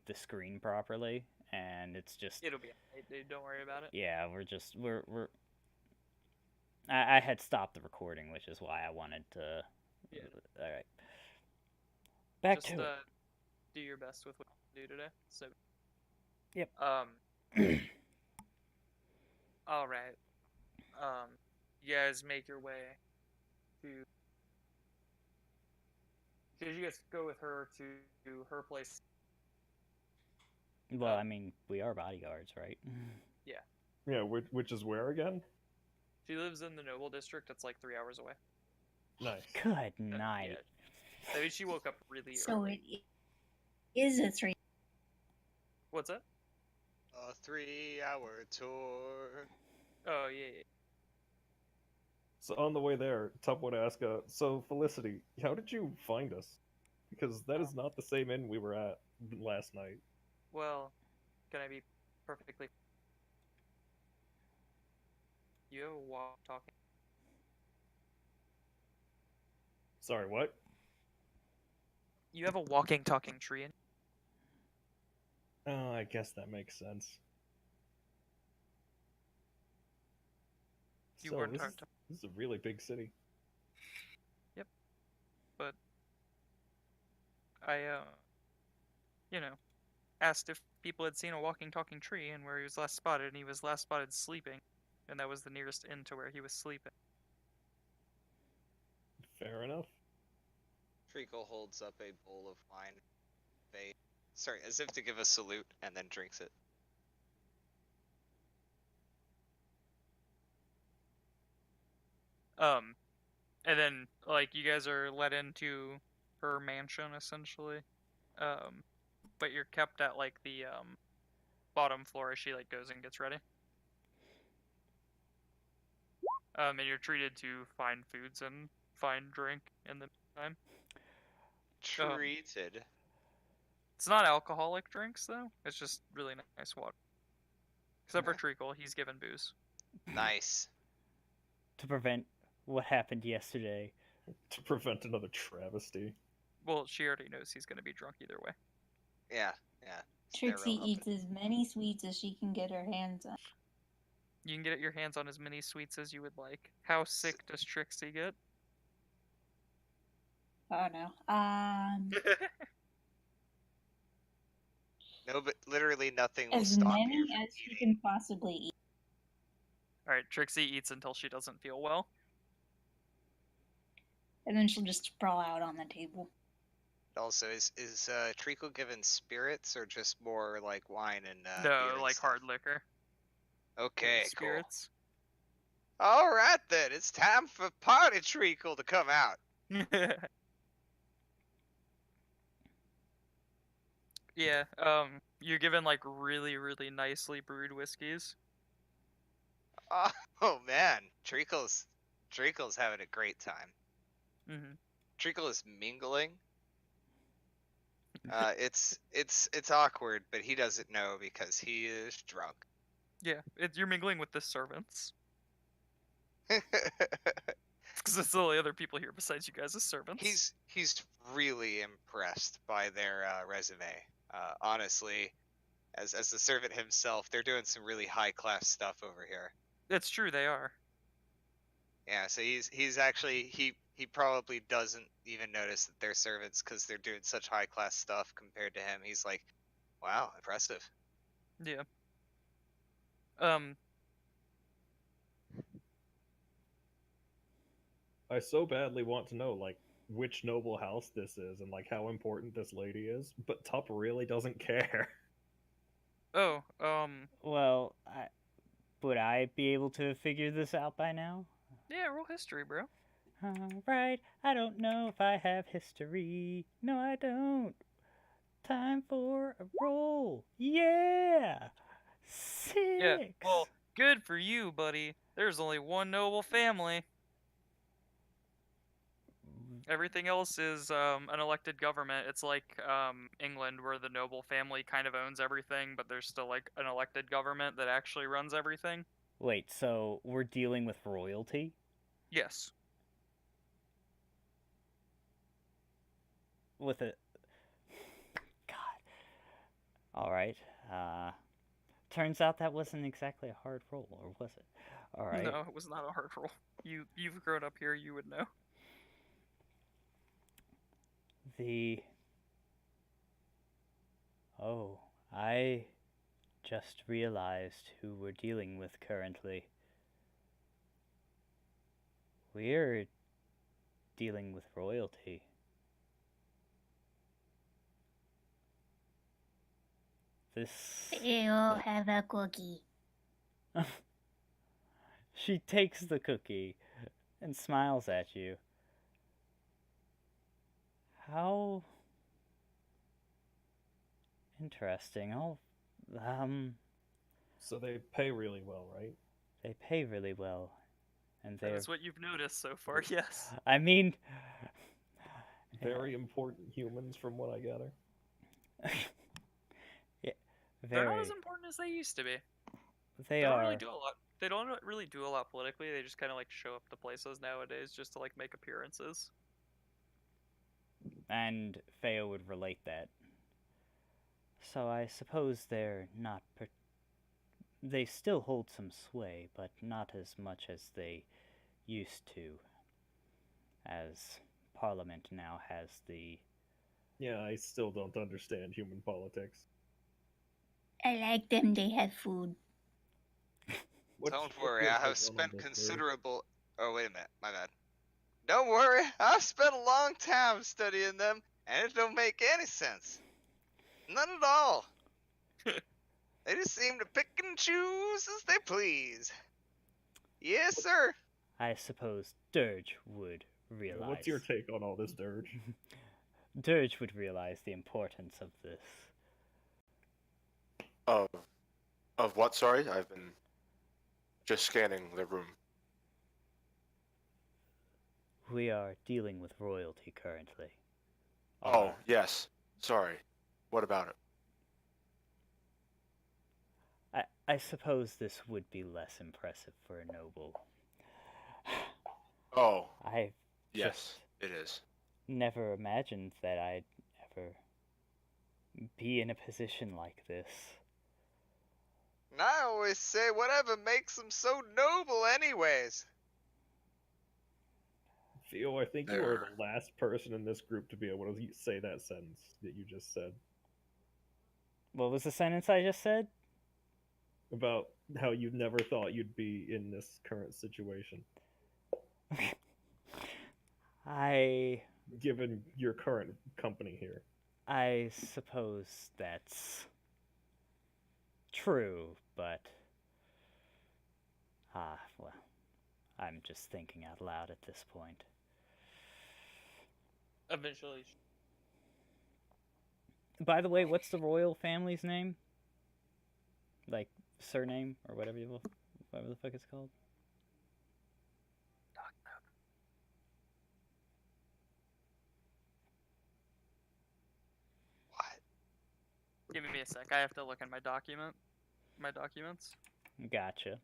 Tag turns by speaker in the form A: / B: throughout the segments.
A: the screen properly, and it's just
B: It'll be alright, dude. Don't worry about it.
A: yeah, we're. I had stopped the recording, which is why I wanted to.
B: Yeah.
A: All right, back
B: Just
A: to it.
B: do your best with what you do today. So,
A: Yep.
B: um, all right. Um, you guys make your way to. Did you guys go with her to her place?
A: Well, I mean, we are bodyguards, right?
B: Yeah.
C: Yeah, which is where again?
B: She lives in the Noble District. It's like 3 hours away.
C: Nice.
A: Good
B: Yeah.
A: night.
B: I mean, she woke up really
D: So
B: early.
D: it is a 3.
B: What's that?
E: A 3-hour tour.
B: Oh yeah.
C: So on the way there, Tup would ask, so Felicity, how did you find us? Because that is not the same inn we were at last night.
B: Well, can I be perfectly? You have a walk talking.
C: Sorry, what?
B: You have a walking talking tree.
C: Oh, I guess that makes sense.
B: You
C: So
B: weren't
C: this
B: hard
C: is,
B: to.
C: this is a really big city.
B: Yep. But I asked if people had seen a walking talking tree and where he was last spotted, and he was last spotted sleeping, and that was the nearest inn to where he was sleeping.
C: Fair enough.
E: Treacle holds up a bowl of wine. Sorry, as if to give a salute, and then drinks it.
B: And then like you guys are let into her mansion essentially. But you're kept at like the bottom floor as she like goes and gets ready. And you're treated to fine foods and fine drink in the meantime.
E: Treated.
B: It's not alcoholic drinks though. It's just really nice water. Except for
E: Okay.
B: Treacle, he's given booze.
E: Nice.
A: To prevent what happened yesterday.
C: To prevent another travesty.
B: Well, she already knows he's gonna be drunk either way.
E: Yeah.
D: Trixie
E: Sterile
D: eats as many sweets as she can get her hands on.
B: You can get your hands on as many sweets as you would like. How sick does Trixie get?
D: Oh no.
E: No, but literally nothing will
D: As
E: stop
D: many
E: you from
D: as she
E: eating.
D: can possibly eat.
B: Alright, Trixie eats until she doesn't feel well.
D: And then she'll just sprawl out on the table.
E: Also, is Treacle given spirits or just more like wine and
B: No,
E: beer and
B: like
E: stuff?
B: hard liquor.
E: Okay, cool.
B: Spirits.
E: All right then, it's time for Party Treacle to come out.
B: Yeah, you're given like really, really nicely brewed whiskeys.
E: Oh man, Treacle's having a great time.
B: Mm-hmm.
E: Treacle is mingling. It's awkward, but he doesn't know because he is drunk.
B: Yeah, you're mingling with the servants. Because it's the only other people here besides you guys as servants.
E: He's really impressed by their resume. Honestly, as the servant himself, they're doing some really high class stuff over here.
B: That's true, they are.
E: Yeah, so he's actually he probably doesn't even notice that they're servants because they're doing such high class stuff compared to him. He's like, wow, impressive.
B: Yeah.
C: I so badly want to know, like, which noble house this is and, like, how important this lady is, but Tup really doesn't care.
B: Oh,
A: Well, would I be able to figure this out by now?
B: yeah, roll history, bro.
A: Alright, I don't know if I have history. No, I don't. Time for a roll. Yeah! 6!
B: Yeah, well, good for you, buddy. There's only one noble family. Everything else is an elected government. It's like England, where the noble family kind of owns everything, but there's still like an elected government that actually runs everything.
A: Wait, so we're dealing with royalty?
B: Yes.
A: With a... God. All right. Turns out that wasn't exactly a hard roll, or was it? All right.
B: No, it was not a hard roll. You've grown up here, you would know.
A: Oh, I just realized who we're dealing with currently. We're dealing with royalty. This.
D: They all have a cookie.
A: She takes the cookie and smiles at you. How interesting.
C: So they pay really well, right?
A: They pay really well. And they're,
B: That's what you've noticed so far, yes.
A: I mean,
C: Very important humans, from what I gather.
A: yeah,
B: They're not
A: very.
B: as important as they used to be.
A: They
B: don't
A: are.
B: really do a lot. They don't really do a lot politically. They just kind of like show up to places nowadays just to like make appearances.
A: And Feo would relate that. So I suppose they're not. They still hold some sway, but not as much as they used to. As Parliament now has the.
C: Yeah, I still don't understand human politics.
D: I like them. They have food.
E: Don't worry, I have spent considerable. Oh, wait a minute, my bad. Don't worry, I've spent a long time studying them, and it don't make any sense. None at all. They just seem to pick and choose as they please. Yes, sir.
A: I suppose Dirge would realize.
C: What's your take on all this, Dirge?
A: Dirge would realize the importance of this.
F: Of what? Sorry, I've been just scanning the room.
A: We are dealing with royalty currently.
F: Oh, yes. Sorry. What about it?
A: I suppose this would be less impressive for a noble.
F: Oh,
A: I
F: yes, it is.
A: never imagined that I'd ever be in a position like this.
E: And I always say whatever makes them so noble anyways.
C: Theo, I think you are the last person in this group to be able to say that sentence that you just said.
A: What was the sentence I just said?
C: About how you never thought you'd be in this current situation, given your current company here.
A: I suppose that's true, but well, I'm just thinking out loud at this point.
B: Eventually.
A: By the way, what's the royal family's name? Like surname or whatever the fuck it's called?
E: What?
B: Give me a sec. I have to look in my documents.
A: Gotcha.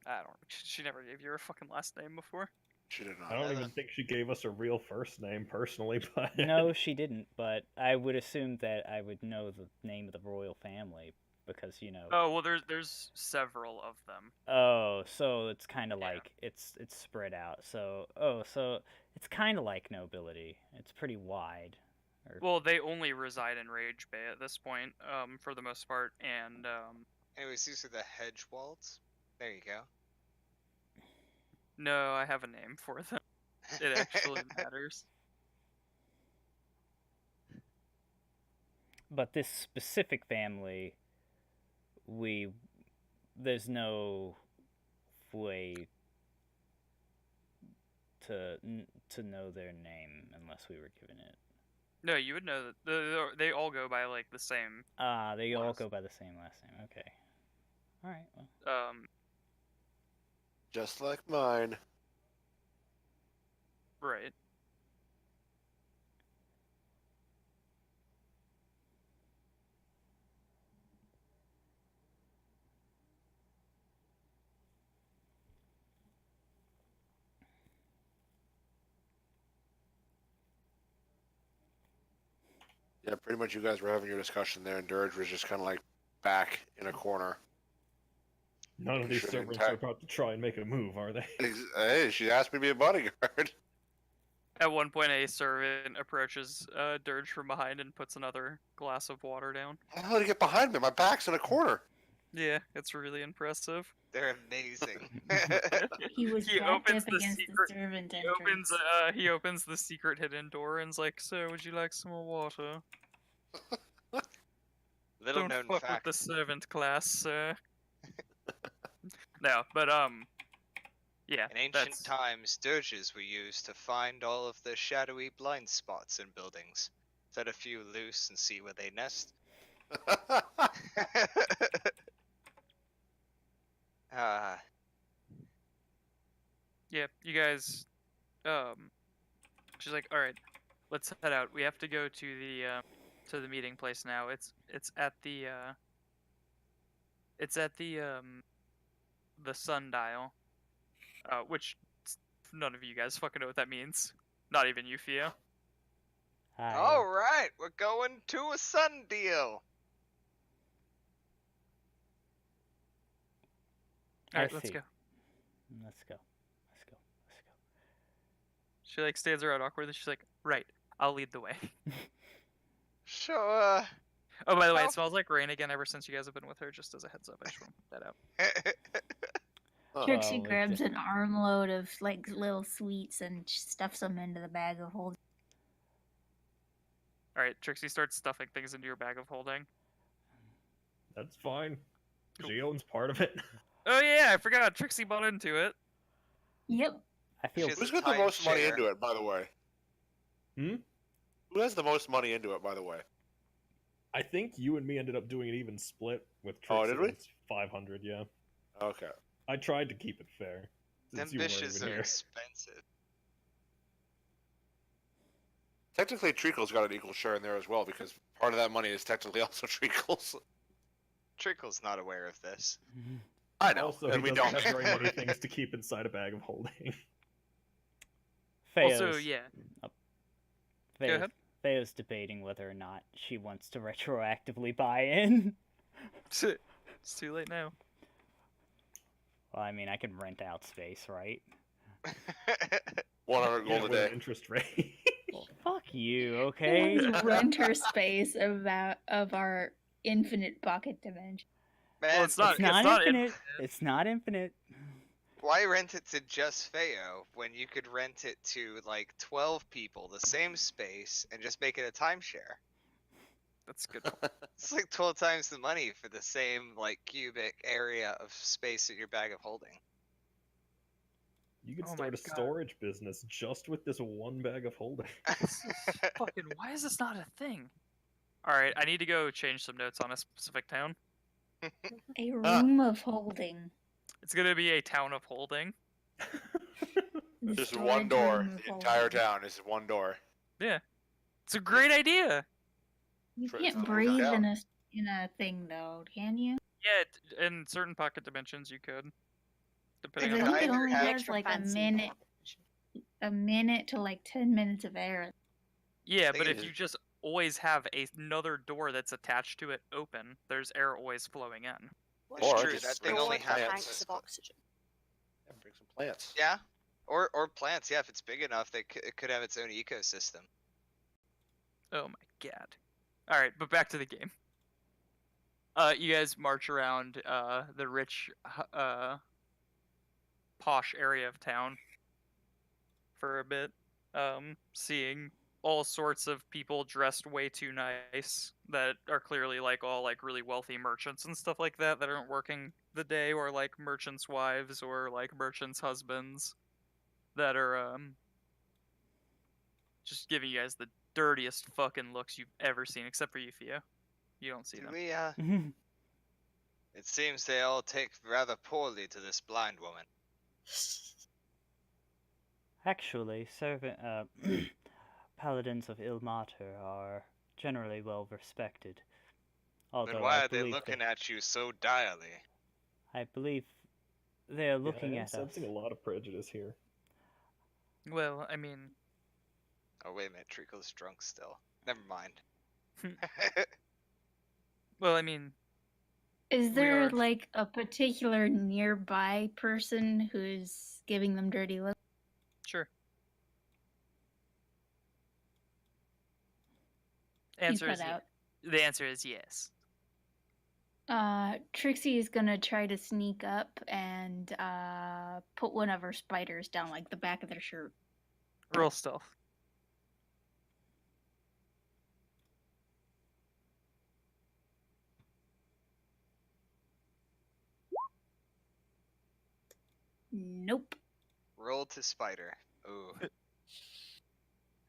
B: I don't. She never gave you her fucking last name before.
F: She did not.
C: I don't even think she gave us a real first name personally, but
A: No, she didn't, but I would assume that I would know the name of the royal family because, you know.
B: Oh well, there's several of them.
A: Oh, so it's kind of
B: Yeah.
A: like it's spread out. So it's kind of like nobility. It's pretty wide.
B: Well, they only reside in Rage Bay at this point, for the most part, and
E: Anyways, these are the Hedgewalds. There you go.
B: no, I have a name for them. It actually matters.
A: But this specific family, there's no way to know their name unless we were given it.
B: No, you would know that they all go by like the same.
A: They all
B: Last-
A: go by the same last name. Okay. All right. Well,
F: Just like mine.
B: right.
F: Yeah, pretty much you guys were having your discussion there, and Dirge was just kind of like back in a corner.
C: None of these
F: Sure,
C: servants
F: entire-
C: are about to try and make a move, are they?
F: Hey, she asked me to be a bodyguard.
B: At one point, a servant approaches Dirge from behind and puts another glass of water down.
F: How the hell did he get behind me? My back's in a corner.
B: Yeah, it's really impressive.
E: They're amazing.
D: He was
B: He
D: backed
B: opens
D: up
B: the
D: against
B: secret-
D: the servant
B: He
D: entrance.
B: opens the secret hidden door and's like, "So, would you like some more water?
E: Little
B: Don't
E: known
B: fuck
E: fact.
B: with the servant class, sir." No, but yeah.
E: In ancient
B: that's...
E: times, dirges were used to find all of the shadowy blind spots in buildings. Set a few loose and see where they nest. Ah,
B: Yeah, you guys. She's like, "All right, let's head out. We have to go to the meeting place now. It's at the the sundial, which none of you guys fucking know what that means. Not even you, Fia.
E: Alright, we're going to a sun deal.
A: I
B: All right, let's
A: see.
B: go."
A: Let's go. Let's go. Let's go.
B: She like stands around awkwardly. She's like, "Right, I'll lead the way."
E: Sure.
B: Oh, by the way,
E: Well-
B: it smells like rain again ever since you guys have been with her. Just as a heads up, I just want to put that out.
D: Trixie
A: Oh,
D: grabs
A: okay.
D: an armload of like little sweets and stuffs them into the bag of holding.
B: All right, Trixie starts stuffing things into your bag of holding.
C: That's fine.
B: Cool.
C: She owns part of it.
B: Oh yeah, I forgot. Trixie bought into it.
D: Yep.
A: I feel
E: She's-
F: Who's
E: a
F: got the most money
E: timeshare.
F: into it, by the way?
C: Hmm?
F: Who has the most money into it, by the way?
C: I think you and me ended up doing an even split with Trixie.
F: Oh, did we?
C: It's 500, yeah.
F: Okay.
C: I tried to keep it fair.
E: Them
C: Since you weren't
E: dishes
C: even
E: are
C: here.
E: expensive.
F: Technically, Treacle's got an equal share in there as well, because part of that money is technically also Treacle's.
E: Trickle's not aware of this.
F: I know,
C: Also,
F: and
C: he
F: we
C: doesn't
F: don't.
C: have very many things to keep inside a bag of holding.
B: Also,
A: Theo's,
B: yeah.
A: Theo's,
B: Go ahead.
A: Theo's debating whether or not she wants to retroactively buy in.
B: It's too late now.
A: Well, I mean, I can rent out space, right?
F: 100
C: Yeah,
F: gold a
C: with an
F: day.
C: interest rate.
A: Well, fuck you, okay?
D: Renter space of our infinite pocket dimension.
E: Man,
B: Well, it's not.
A: It's not
B: not
A: infinite. It's not infinite.
E: why rent it to just Feo when you could rent it to like 12 people, the same space, and just make it a timeshare?
B: That's good.
E: It's like 12 times the money for the same like cubic area of space in your bag of holding.
C: You could
B: Oh my
C: start a
B: God.
C: storage business just with this one bag of holding.
B: Fucking. Why is this not a thing? All right, I need to go change some notes on a specific town.
D: A room of holding.
B: It's gonna be a town of holding.
D: The
F: Just
D: storage
F: one door.
D: room of
F: The entire
D: holding.
F: town is one door.
B: It's a great idea.
D: You
F: Try
D: can't
F: to
D: breathe
F: down.
D: in a thing though, can you?
B: Yeah, in certain pocket dimensions you could, depending
D: Because
B: on
D: I
B: how.
D: think it
E: either
D: only
E: have
D: has
G: extra
D: like
G: fancy
D: a minute to like 10 minutes of air.
B: Yeah,
E: Thing
B: but if
E: is-
B: you just always have another door that's attached to it open, there's air always flowing in.
E: It's
F: Or
E: true,
F: just
E: that thing
F: bring
E: only
F: some
E: has
F: plants.
G: of oxygen.
F: Yeah, bring some plants.
E: Yeah, or plants. Yeah, if it's big enough, it could have its own ecosystem.
B: Oh my god. Alright, but back to the game. You guys march around the rich, posh area of town for a bit, seeing all sorts of people dressed way too nice that are clearly like all like really wealthy merchants and stuff like that that aren't working the day, or like merchants' wives or like merchants' husbands that are just giving you guys the dirtiest fucking looks you've ever seen, except for you, Fia. You don't see
E: Do
B: them.
E: we, It seems they all take rather poorly to this blind woman.
A: Actually, paladins of Ilmater are generally well respected. Although
E: Then why
A: I
E: are they
A: believe
E: looking at you so direly?
A: I believe they are looking
C: I am
A: at us.
C: sensing a lot of prejudice here.
B: Well, I mean,
E: Oh wait a minute, Treacle's drunk still. Never mind.
B: Well, I mean,
D: Is
B: We
D: there
B: are-
D: like a particular nearby person who's giving them dirty looks?
B: sure.
D: You
B: Answer
D: cut
B: is
D: out.
B: the answer is yes.
D: Trixie is gonna try to sneak up and put one of her spiders down like the back of their shirt.
B: Roll stealth.
D: Nope.
E: Roll to spider. Ooh.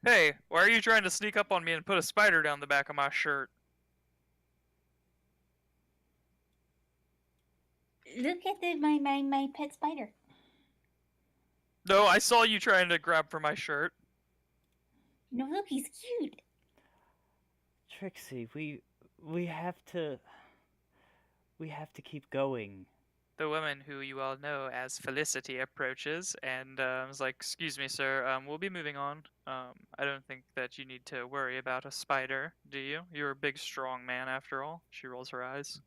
B: Hey, why are you trying to sneak up on me and put a spider down the back of my shirt?
D: Look at my pet spider.
B: No, I saw you trying to grab for my shirt.
D: No, look, he's cute.
A: Trixie, we have to keep going.
B: The woman who you all know as Felicity approaches and is like, "Excuse me, sir. We'll be moving on. I don't think that you need to worry about a spider, do you? You're a big, strong man, after all." She rolls her eyes.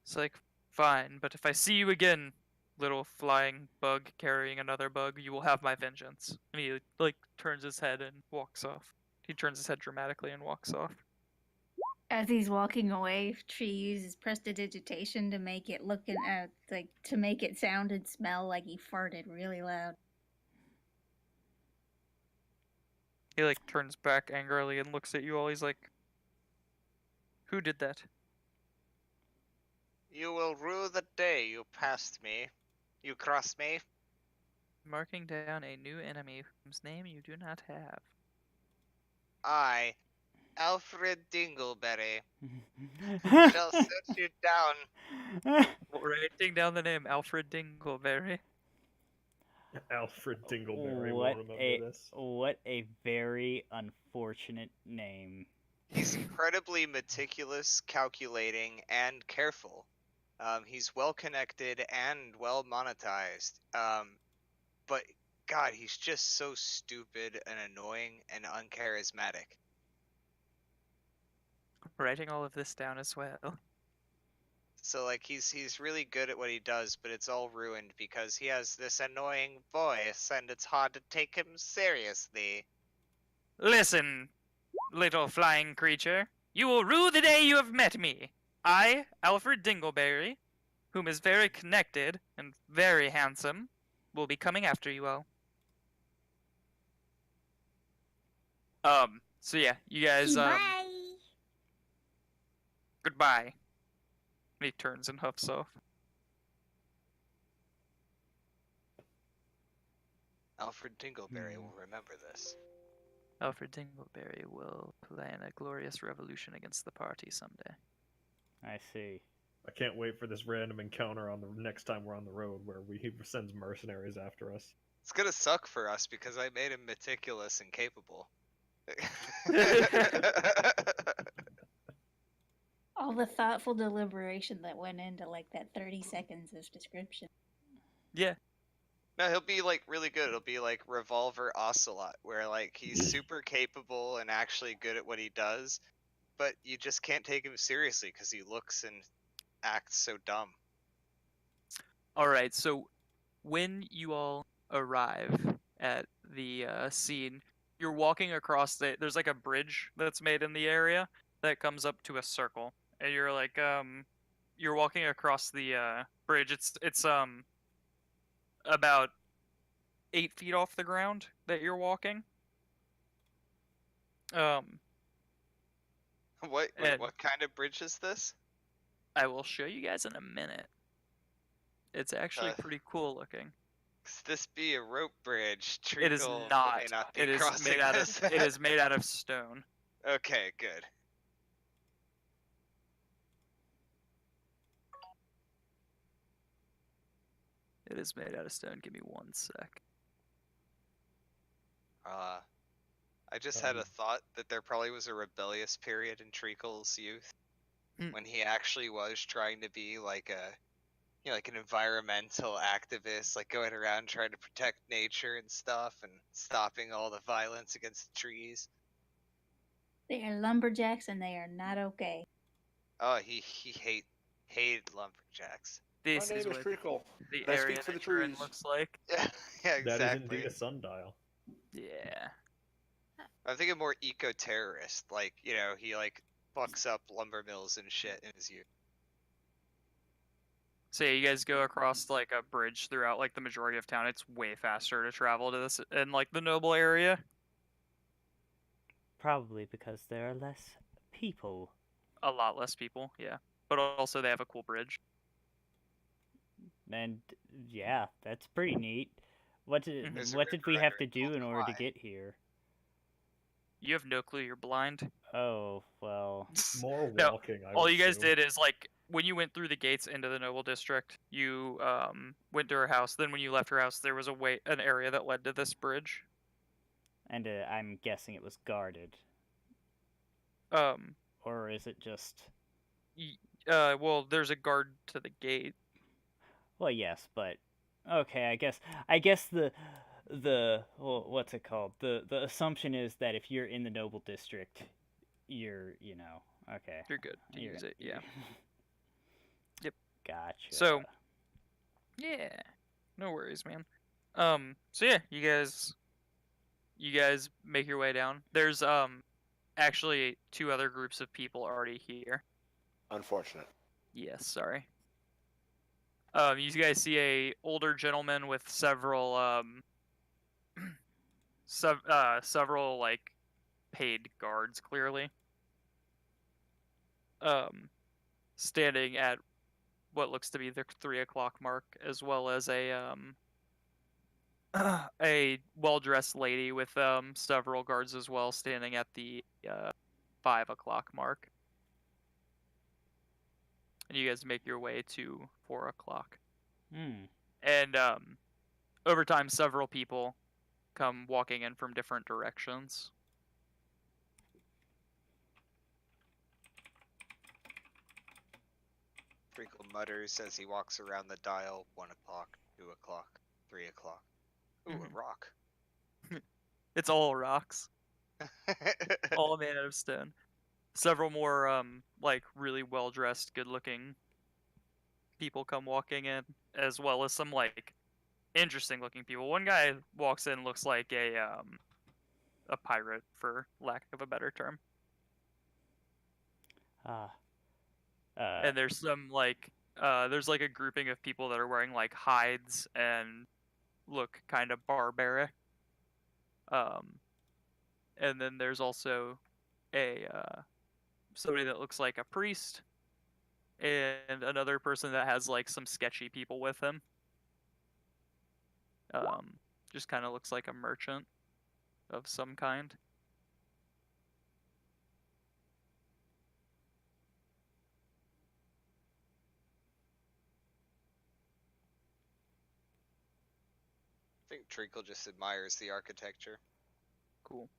B: It's like, "Fine, but if I see you again, little flying bug carrying another bug, you will have my vengeance." And he like turns his head and walks off. He turns his head dramatically and walks off.
D: As he's walking away, she uses prestidigitation to make it look to make it sound and smell like he farted really loud.
B: He like turns back angrily and looks at you all. He's like, "Who did that?"
E: You will rue the day you passed me. You crossed me.
B: Marking down a new enemy whose name you do not have.
E: I, Alfred Dingleberry, shall set you down.
B: Writing down the name Alfred Dingleberry.
C: Alfred Dingleberry
A: What
C: will remember
A: a
C: this.
A: what a very unfortunate name.
E: He's incredibly meticulous, calculating, and careful. He's well connected and well monetized. But God, he's just so stupid and annoying and uncharismatic.
B: Writing all of this down as well.
E: So like he's really good at what he does, but it's all ruined because he has this annoying voice and it's hard to take him seriously.
B: Listen, little flying creature. You will rue the day you have met me. I, Alfred Dingleberry, whom is very connected and very handsome, will be coming after you all. So yeah, you guys,
D: Bye.
B: goodbye. And he turns and huffs off.
E: Alfred Dingleberry will remember this.
B: Alfred Dingleberry will plan a glorious revolution against the party someday.
A: I see.
C: I can't wait for this random encounter on the next time we're on the road where he sends mercenaries after us.
E: It's gonna suck for us because I made him meticulous and capable.
D: All the thoughtful deliberation that went into like that 30 seconds of description.
B: Yeah.
E: No, he'll be like really good. It'll be like Revolver Ocelot, where like he's super capable and actually good at what he does, but you just can't take him seriously because he looks and acts so dumb.
B: Alright, so when you all arrive at the scene, you're walking across there's like a bridge that's made in the area that comes up to a circle. And you're like, you're walking across the bridge. It's about 8 feet off the ground that you're walking.
E: What
B: And-
E: what kind of bridge is this?
B: I will show you guys in a minute. It's actually pretty cool looking.
E: Could this be a rope bridge?
B: It is
E: Treacle
B: not.
E: may not be
B: It is
E: crossing
B: made out
E: this.
B: of it is made out of stone.
E: Okay, good.
B: It is made out of stone. Give me 1 sec.
E: I just had a
C: Um,
E: thought that there probably was a rebellious period in Treacle's youth
B: Hmm.
E: when he actually was trying to be like a, you know, like an environmental activist, like going around trying to protect nature and stuff and stopping all the violence against the trees.
D: They are lumberjacks and they are not okay.
E: Oh, he hated lumberjacks.
F: My
B: This
F: name
B: is
F: is
B: what
F: Treacle.
B: the
F: I
B: area
F: speak for the
B: that you're in
F: trees.
B: looks like.
E: Yeah,
C: That is
E: exactly.
C: indeed a sundial.
B: Yeah.
E: I'm thinking more eco-terrorist. Like, you know, he like fucks up lumber mills and shit in his youth.
B: So yeah, you guys go across like a bridge throughout like the majority of town. It's way faster to travel to this in like the Noble area.
A: Probably because there are less people.
B: A lot less people, yeah. But also they have a cool bridge.
A: And yeah, that's pretty neat. What did
E: There's a
A: what did we
E: river
A: have
E: under
A: to
E: it
A: do
E: called
A: in order to
E: Clyde.
A: get here?
B: You have no clue, you're blind.
A: Oh, well.
C: More
B: No,
C: walking. I
B: All
C: would
B: you guys
C: assume.
B: did is like when you went through the gates into the Noble District, you went to her house. Then when you left her house, there was an area that led to this bridge.
A: And I'm guessing it was guarded.
B: Um,
A: Or is it just...
B: well, there's a guard to the gate.
A: Well, yes, but... Okay, I guess the well, what's it called? The assumption is that if you're in the Noble District, you're, you know, okay.
B: You're good to
A: You're-
B: use it, yeah. Yep.
A: Gotcha.
B: So, yeah, no worries, man. So yeah, you guys make your way down. There's actually 2 other groups of people already here.
F: Unfortunate.
B: Yes, sorry. You guys see a older gentleman with several several like paid guards clearly. Standing at what looks to be the 3 o'clock mark, as well as a well-dressed lady with several guards as well, standing at the 5 o'clock mark. And you guys make your way to 4 o'clock. And over time, several people come walking in from different directions.
E: Treacle mutters as he walks around the dial. 1 o'clock, 2 o'clock, 3 o'clock. Ooh,
B: Mhm.
E: a rock.
B: It's all rocks, all made out of stone. Several more like really well-dressed, good-looking people come walking in, as well as some like interesting-looking people. One guy walks in, looks like a pirate, for lack of a better term. And there's some like there's like a grouping of people that are wearing like hides and look kind of barbaric. And then there's also a somebody that looks like a priest, and another person that has like some sketchy people with him. Just kind of looks like a merchant of some kind.
E: I think Treacle just admires the architecture.
B: Cool.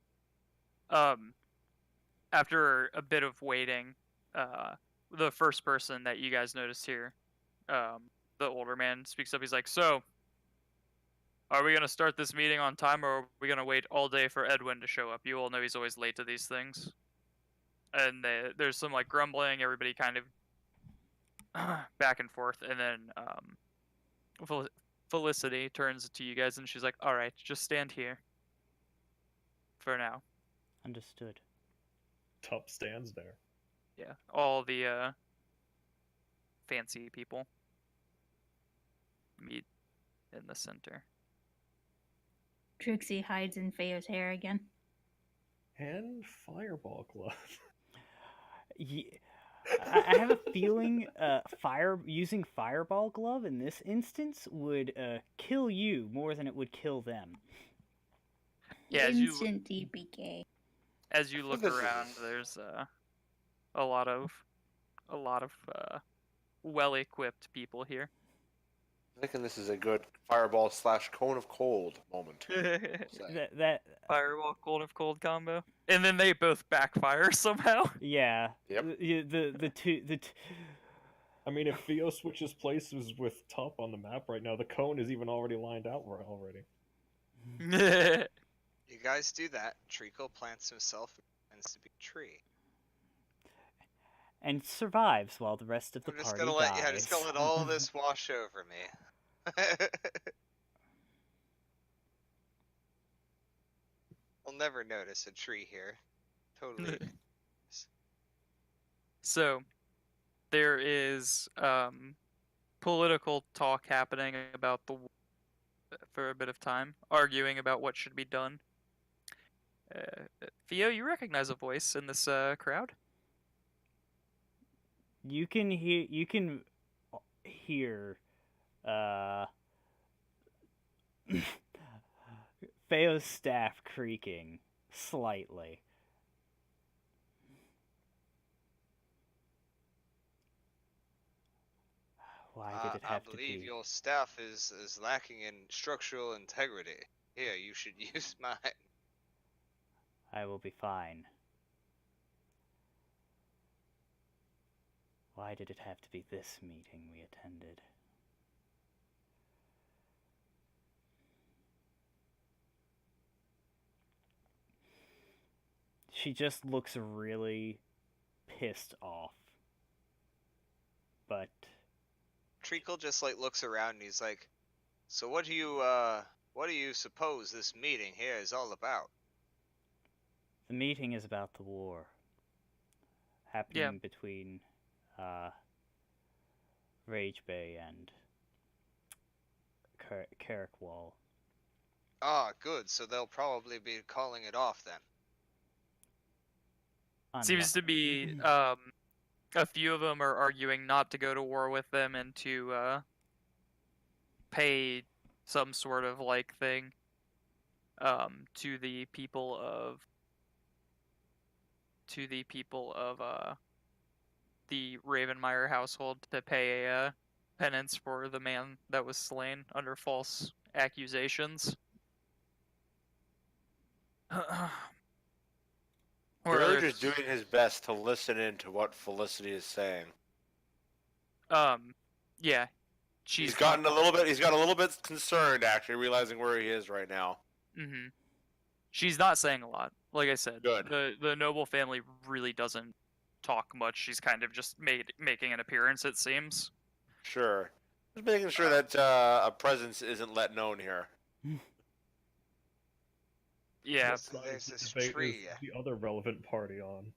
B: After a bit of waiting, the first person that you guys noticed here, the older man speaks up. He's like, "So, are we gonna start this meeting on time, or are we gonna wait all day for Edwin to show up? You all know he's always late to these things." And there's some like grumbling. Everybody kind of back and forth, and then Felicity turns to you guys and she's like, "All right, just stand here for now."
A: Understood.
C: Tup stands there.
B: Yeah, all the fancy people meet in the center.
D: Trixie hides in Feo's hair again.
C: And fireball glove.
A: Yeah, I have a feeling using fireball glove in this instance would kill you more than it would kill them.
B: Yeah,
D: Instant DPK.
B: as you look
F: This
B: around,
F: is-
B: there's a lot of well-equipped people here.
F: I'm thinking this is a good fireball / cone of cold moment. So,
A: That
B: Fireball cold combo, and then they both backfire somehow.
A: yeah.
F: Yep.
A: The two.
C: I mean, if Theo switches places with Tup on the map right now, the cone is even already lined out already.
E: You guys do that. Treacle plants himself and happens to be a tree.
A: And survives while the rest of the
E: I'm just
A: party
E: gonna let
A: dies.
E: yeah, just gonna let all this wash over me. I'll never notice a tree here. Totally.
B: So, there is political talk happening about the for a bit of time, arguing about what should be done. Theo, you recognize a voice in this crowd?
A: You can hear Theo's staff creaking slightly. Why did it
E: I
A: have to
E: believe
A: be?
E: your staff is lacking in structural integrity. Here, you should use mine.
A: I will be fine. Why did it have to be this meeting we attended? She just looks really pissed off. But
E: Treacle just like looks around and he's like, "So what do you suppose this meeting here is all about?"
A: the meeting is about the war happening between Rage Bay and Carrickwall.
E: Ah, good. So they'll probably be calling it off then.
B: Seems to be a few of them are arguing not to go to war with them and to pay some sort of like thing to the people of the Ravenmeyer household to pay a penance for the man that was slain under false accusations.
F: Really just doing his best to listen in to what Felicity is saying.
B: Yeah.
F: He's got a little bit concerned, actually, realizing where he is right now.
B: Mm-hmm. She's not saying a lot. Like I said,
F: Good.
B: The Noble family really doesn't talk much. She's kind of just making an appearance, it seems.
F: Sure. Just making sure that a presence isn't let known here.
B: Yeah.
E: There's this
C: Debate
E: tree.
C: is the other relevant party on.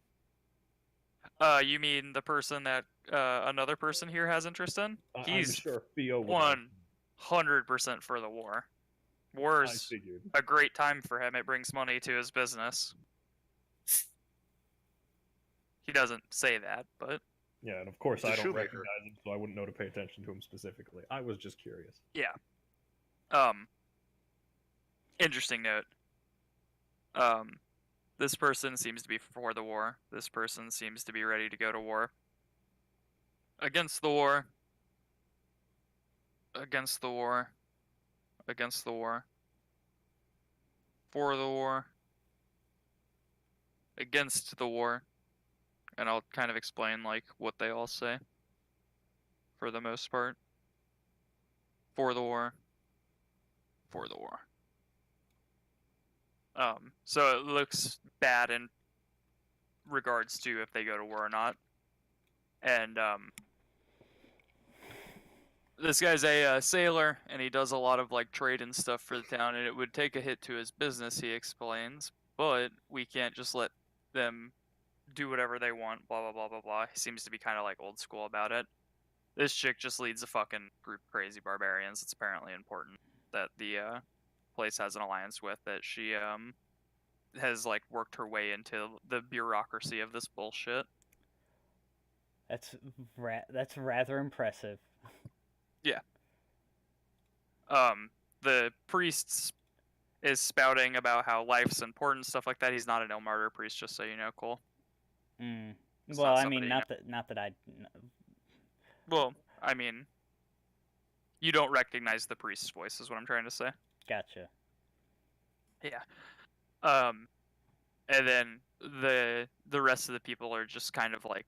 B: You mean the person that another person here has interest in?
C: I'm
B: He's
C: sure Theo would
B: 100% for the war.
C: I
B: War's
C: figured.
B: a great time for him. It brings money to his business. He doesn't say that, but
C: Yeah, and of course
F: He's a
C: I don't
F: shoemaker.
C: recognize him, so I wouldn't know to pay attention to him specifically. I was just curious.
B: yeah. Interesting note. This person seems to be for the war. This person seems to be ready to go to war. Against the war. Against the war. Against the war. For the war. Against the war. And I'll kind of explain like what they all say. For the most part. For the war. For the war. So it looks bad in regards to if they go to war or not. And this guy's a sailor, and he does a lot of like trade and stuff for the town, and it would take a hit to his business, he explains, but we can't just let them do whatever they want, blah blah blah blah blah. He seems to be kind of like old school about it. This chick just leads a fucking group of crazy barbarians. It's apparently important that the place has an alliance with, that she has like worked her way into the bureaucracy of this bullshit.
A: That's rather impressive.
B: Yeah. The priest is spouting about how life's important, stuff like that. He's not an Ilmarter priest, just so you know, Cole. It's
A: Well,
B: not
A: I mean,
B: somebody
A: not that I.
B: Well, I mean, you don't recognize the priest's voice, is what I'm trying to say.
A: Gotcha.
B: Yeah. And then the rest of the people are just kind of like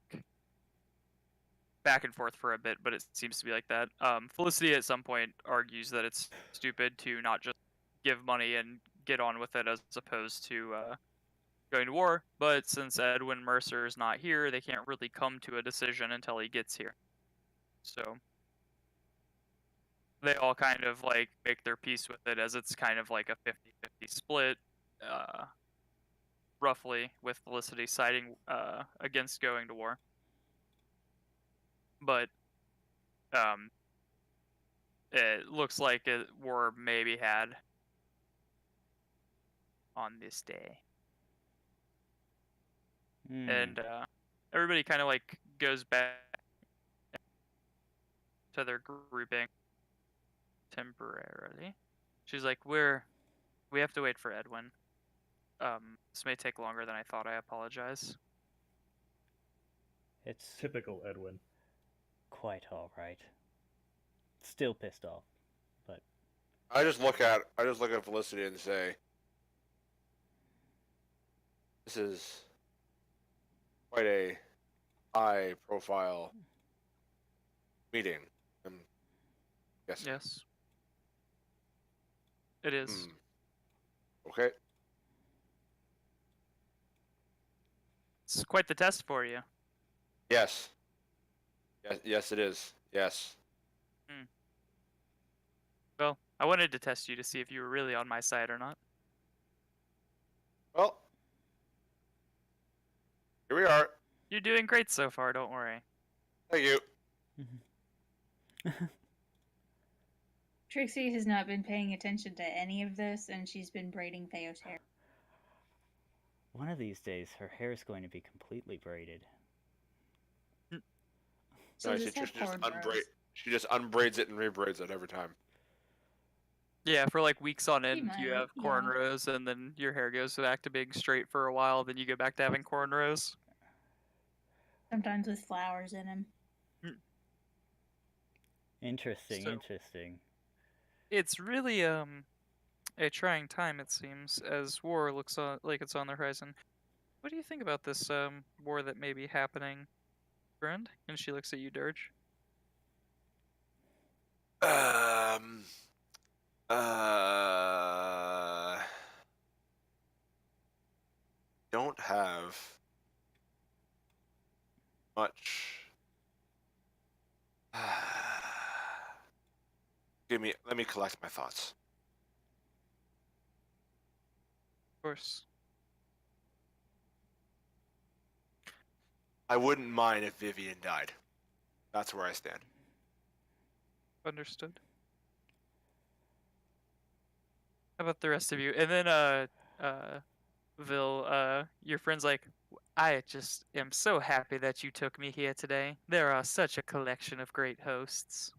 B: back and forth for a bit, but it seems to be like that. Felicity at some point argues that it's stupid to not just give money and get on with it, as opposed to going to war, but since Edwin Mercer is not here, they can't really come to a decision until he gets here. So they all kind of like make their peace with it, as it's kind of like a 50-50 split, roughly, with Felicity siding against going to war. But it looks like war may be had on this day.
A: Hmm.
B: And everybody kind of like goes back to their grouping temporarily. She's like, we have to wait for Edwin. This may take longer than I thought. I apologize.
A: It's
C: Typical Edwin.
A: quite all right. Still pissed off, but
F: I just look at Felicity and say, this is quite a high profile meeting. I'm guessing.
B: Yes. It is.
F: Okay.
B: It's quite the test for you.
F: Yes. Yes, it is. Yes.
B: Well, I wanted to test you to see if you were really on my side or not.
F: Well, here we are.
B: You're doing great so far, don't worry.
F: Thank you.
D: Trixie has not been paying attention to any of this, and she's been braiding Theo's hair.
A: one of these days her hair is going to be completely braided.
D: So
F: No,
D: just have cornrows.
F: she just unbraids it and rebraids it every time.
B: Yeah, for like weeks on end, you
D: might,
B: have
D: yeah.
B: cornrows, and then your hair goes back to being straight for a while, then you go back to having cornrows.
D: Sometimes with flowers in them.
A: Interesting,
B: So-
A: interesting.
B: It's really a trying time, it seems, as war looks like it's on the horizon. What do you think about this war that may be happening, friend? And she looks at you, Dirge.
F: Don't have much. Let me collect my thoughts.
B: Of course.
F: I wouldn't mind if Vivian died. That's where I stand.
B: Understood. How about the rest of you? And then Vil, your friend's like, I just am so happy that you took me here today. There are such a collection of great hosts.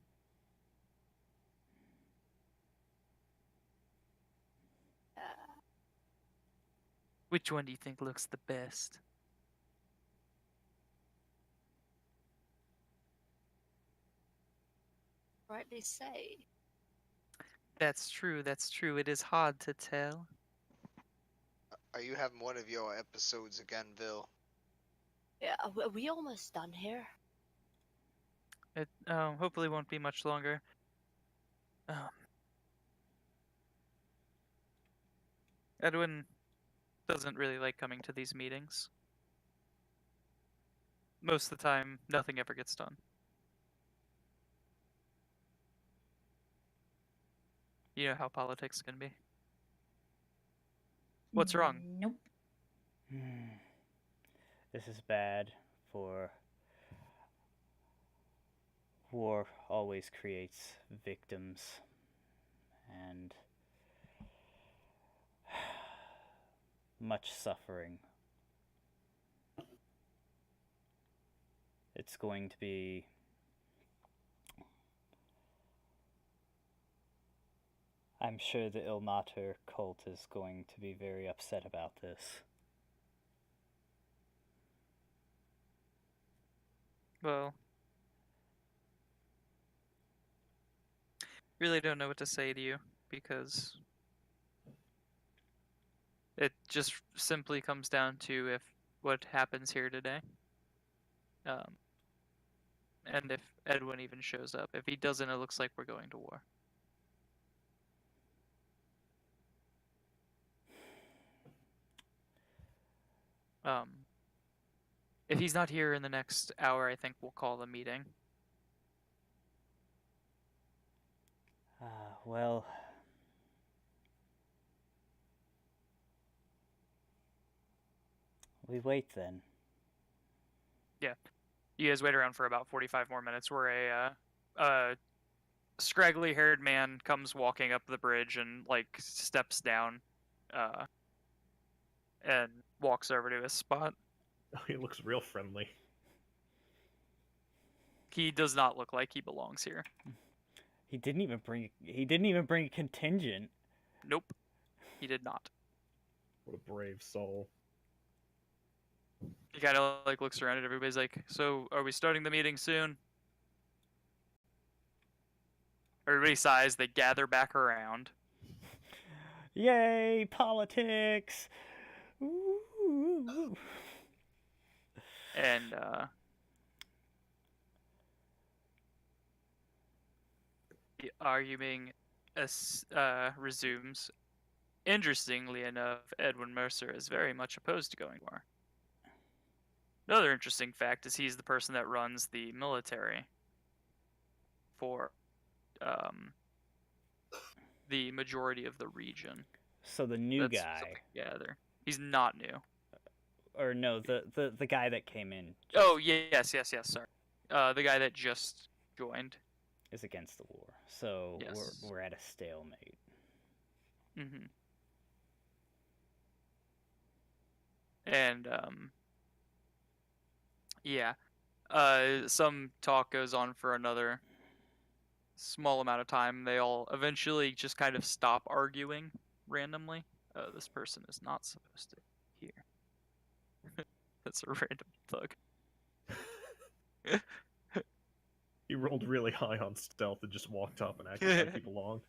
B: Which one do you think looks the best?
G: Rightly say.
B: That's true, that's true. It is hard to tell.
E: Are you having one of your episodes again, Vil?
G: Yeah, are we almost done here?
B: It hopefully won't be much longer. Edwin doesn't really like coming to these meetings. Most of the time, nothing ever gets done. You know how politics can be. What's wrong?
D: Nope.
A: This is bad for war always creates victims and much suffering. It's going to be I'm sure the Ilmater cult is going to be very upset about this.
B: Well, really don't know what to say to you because it just simply comes down to if what happens here today. And if Edwin even shows up. If he doesn't, it looks like we're going to war. If he's not here in the next hour, I think we'll call the meeting.
A: Well, we wait then.
B: You guys wait around for about 45 more minutes where a scraggly-haired man comes walking up the bridge and, like, steps down and walks over to his spot.
C: He looks real friendly.
B: He does not look like he belongs here.
A: He didn't even bring a contingent.
B: Nope. He did not.
C: What a brave soul.
B: He kind of, like, looks around and everybody's like, so, are we starting the meeting soon? Everybody sighs, they gather back around.
A: Yay, politics! Ooh.
B: And, the arguing resumes. Interestingly enough, Edwin Mercer is very much opposed to going to war. Another interesting fact is he's the person that runs the military for the majority of the region.
A: So the new
B: That's
A: guy,
B: something to gather. He's not new.
A: or no, the guy that came in.
B: Oh, yes, sorry. The guy that just joined.
A: Is against the war, so
B: Yes.
A: we're at a stalemate.
B: Mm-hmm. And, yeah. Some talk goes on for another small amount of time. They all eventually just kind of stop arguing randomly. This person is not supposed to be here. That's a random thug.
C: He rolled really high on stealth and just walked up and acted like he belonged.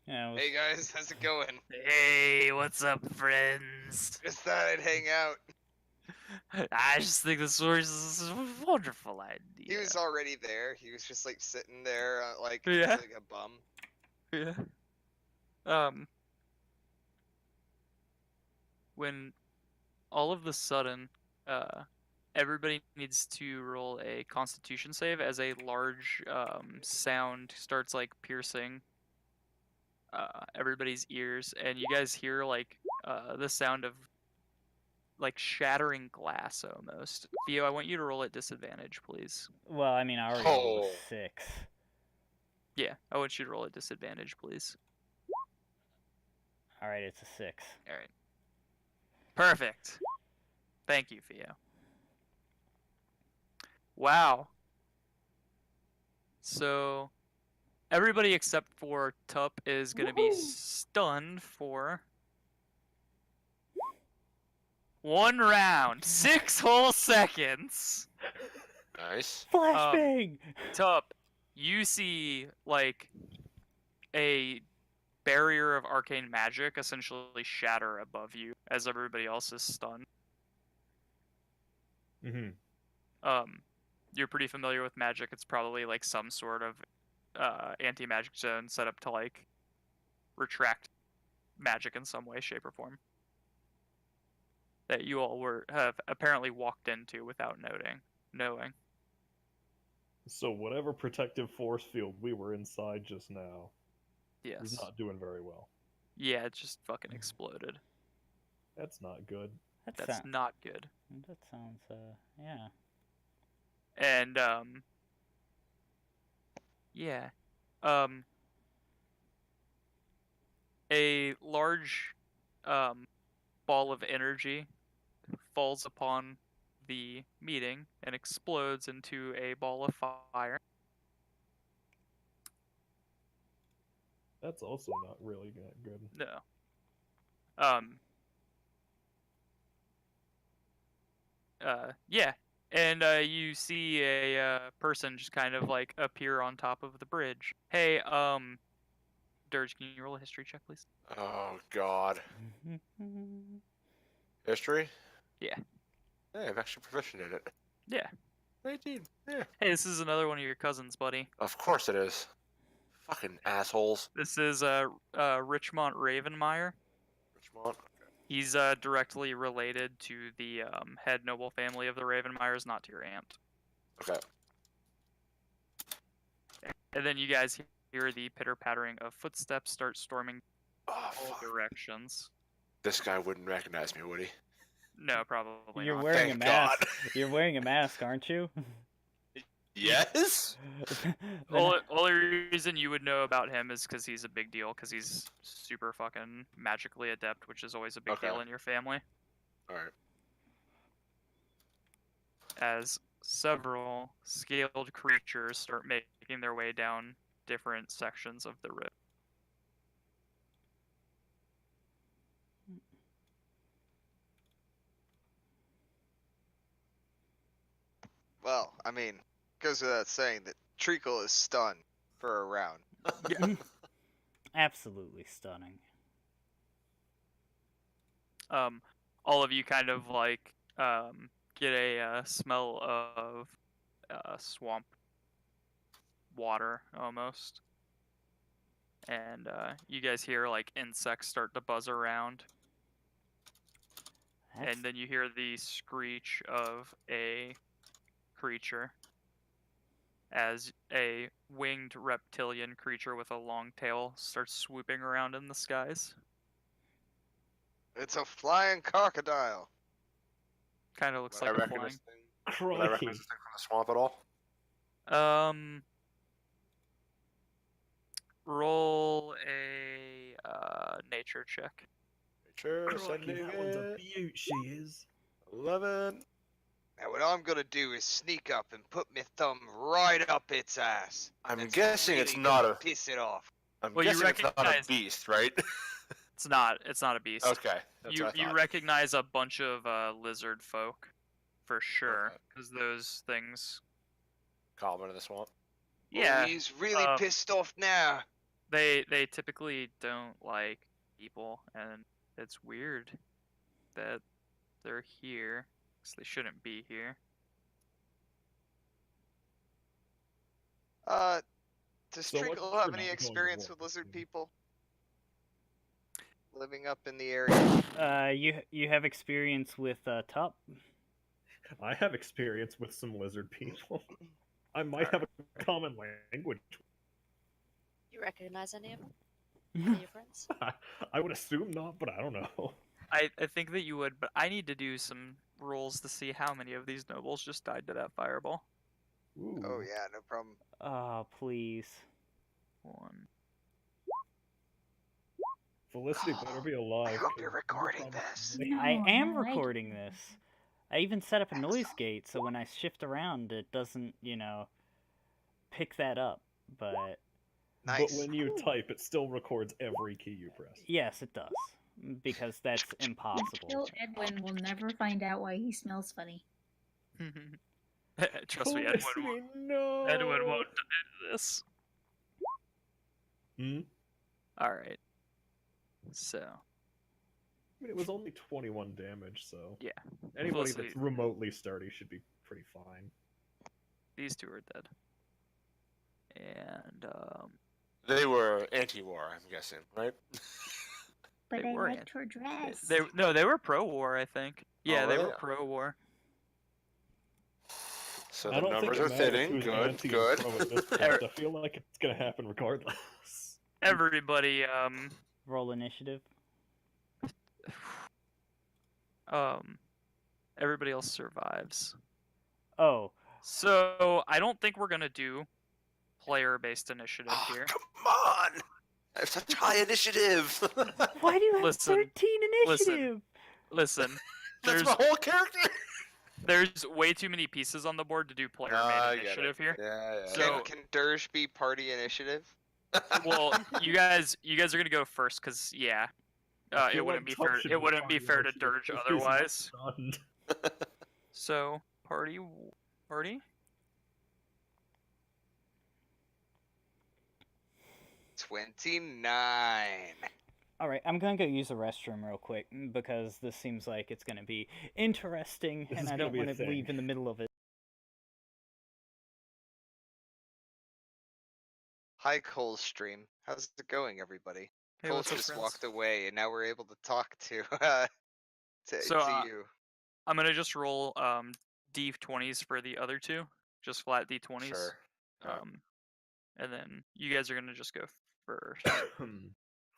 A: Yeah, it was-
E: Hey guys, how's it going?
B: Hey, what's up, friends?
E: Just thought I'd hang out.
B: I just think this is a wonderful idea.
E: He was already there. He was just like sitting there,
B: Yeah.
E: like a bum.
B: Yeah. When all of the sudden, everybody needs to roll a Constitution save as a large sound starts like piercing everybody's ears, and you guys hear like the sound of like shattering glass almost. Theo, I want you to roll at disadvantage, please.
A: well, I mean, I already rolled a
F: Oh.
A: 6.
B: Yeah, I want you to roll at disadvantage, please.
A: All right, it's a 6.
B: All right. Perfect. Thank you, Theo. Wow. So, everybody except for Tup is going to be stunned for 1 round. 6 whole seconds.
F: Nice.
A: Flashbang!
B: Tup, you see, like, a barrier of arcane magic essentially shatter above you as everybody else is stunned.
C: Mm-hmm.
B: You're pretty familiar with magic. It's probably like some sort of anti-magic zone set up to like retract magic in some way, shape, or form that you all have apparently walked into without knowing.
C: So whatever protective force field we were inside just now
B: Yes.
C: is not doing very well.
B: Yeah, it just fucking exploded.
C: That's not good.
B: That's not good.
A: That sounds, yeah.
B: And yeah. A large ball of energy falls upon the meeting and explodes into a ball of fire.
C: That's also not really that good.
B: No. Yeah. And you see a person just kind of like appear on top of the bridge. Hey, Dirge, can you roll a history check, please?
F: Oh God. History?
B: Yeah.
F: Hey, I'm actually proficient in it.
B: Yeah.
F: 19. Yeah.
B: Hey, this is another one of your cousins, buddy.
F: Of course it is. Fucking assholes.
B: This is Richmont Ravenmeyer.
F: Richmond.
B: He's directly related to the head noble family of the Ravenmyres, not to your aunt.
F: Okay.
B: And then you guys hear the pitter-pattering of footsteps start storming
F: Oh,
B: all
F: fuck.
B: directions.
F: This guy wouldn't recognize me, would he?
B: No, probably
A: You're
B: not.
A: wearing a
F: Thank
A: mask.
F: God.
A: You're wearing a mask, aren't you?
F: Yes.
A: Then-
B: Only reason you would know about him is because he's a big deal, because he's super fucking magically adept, which is always a big
F: Okay.
B: deal in your family.
F: All right.
B: As several scaled creatures start making their way down different sections of the rift.
E: Well, I mean, goes without saying that Treacle is stunned for a round.
A: Absolutely stunning.
B: All of you kind of like get a smell of swamp water almost, and you guys hear like insects start to buzz around,
A: That's,
B: and then you hear the screech of a creature as a winged reptilian creature with a long tail starts swooping around in the skies.
E: It's a flying crocodile.
B: Kind of looks
F: Would I
B: like a
F: reckon
B: flying.
F: this thing? Would I
C: Crikey.
F: recognize this thing from the swamp at all?
B: Roll a nature check.
F: Sure.
C: Crikey,
F: Sending
C: that one's a
F: it.
C: beaut, she is.
F: 11.
E: Now what I'm gonna do is sneak up and put my thumb right up its ass.
F: I'm
E: That's
F: guessing it's
E: really
F: not
E: gonna
F: a.
E: piss it off.
F: I'm
B: Well, you
F: guessing it's not a
B: recognize-
F: beast, right?
B: It's not. It's not a beast.
F: Okay. That's
B: You
F: what I
B: you
F: thought.
B: recognize a bunch of lizard folk, for sure,
F: Okay.
B: because those things.
F: Common in the swamp.
B: Yeah,
E: Oh, he's really
B: um,
E: pissed off now.
B: they typically don't like people, and it's weird that they're here, 'cause they shouldn't be here.
E: Does
C: So much
E: Treacle
C: for
E: have
C: not
E: any
C: going to
E: experience
C: war.
E: with lizard people? Living up in the area?
A: you have experience with Top?
C: I have experience with some lizard people. I might have a common language.
G: You recognize any of them? Any of your friends?
C: I would assume not, but I don't know.
B: I think that you would, but I need to do some rolls to see how many of these nobles just died to that fireball.
C: Ooh.
E: Oh yeah, no problem.
A: Oh, please.
B: 1.
C: Felicity better be alive.
E: I hope
C: 'cause
E: you're
C: you're
E: recording
C: probably-
E: this.
D: No,
A: I am
D: like
A: recording this. I even set up a noise gate so when I shift around it doesn't, pick that up. But
C: But
E: Nice.
C: when you type, it still records every key you press.
A: yes, it does. Because that's impossible.
D: Kill Edwin will never find out why he smells funny.
B: Trust me, Edwin
C: Felicity,
B: won't.
C: no.
B: Edwin won't do this.
C: Hmm?
B: All right. So
C: I mean, it was only 21 damage, so
B: yeah,
C: anybody
B: Felicity-
C: that's remotely sturdy should be pretty fine.
B: these two are dead. And
F: They were anti-war, I'm guessing, right?
D: But
B: They
D: I
B: were
D: liked her dress.
B: they were pro-war, I think. Yeah,
F: Oh,
B: they
F: really?
B: were pro-war.
F: So
C: I
F: the
C: don't think
F: numbers
C: it
F: are
C: matters
F: thinning.
C: who's
F: Good,
C: anti
F: good.
C: or pro at this point. I feel like it's gonna happen regardless.
B: Everybody
A: Roll initiative.
B: everybody else survives.
A: Oh,
B: So I don't think we're gonna do player-based initiative
F: Oh,
B: here.
F: come on! I have such high initiative.
A: why do you have
B: Listen,
A: 13
B: listen.
A: initiative?
B: Listen,
F: That's
B: there's
F: my whole character.
B: there's way too many pieces on the board to do
F: I
B: player-made
F: get
B: initiative
F: it.
B: here.
F: Yeah, yeah.
B: So-
E: Can Dirge be party initiative?
B: Well, you guys are gonna go first, cause yeah,
C: I
B: it
C: feel
B: wouldn't
C: like
B: be
C: Tuck
B: fair.
C: should
B: It wouldn't be
C: party
B: fair to
C: initiative
B: Dirge
C: 'cause he's not
B: otherwise.
C: stunned.
B: So party.
E: 29.
A: All right, I'm gonna go use the restroom real quick because this seems like it's gonna be interesting,
C: This
A: and
C: is
A: I
C: gonna
A: don't
C: be a
A: want to
C: thing.
A: leave in the middle of it.
E: Hi Coldstream. How's it going, everybody?
B: Hey,
E: Cole
B: what's up,
E: just
B: friends?
E: walked away, and now we're able to talk to
B: So,
E: you.
B: I'm gonna just roll d20s for the other two, just flat d20s.
F: Sure.
B: And then you guys are gonna just go first.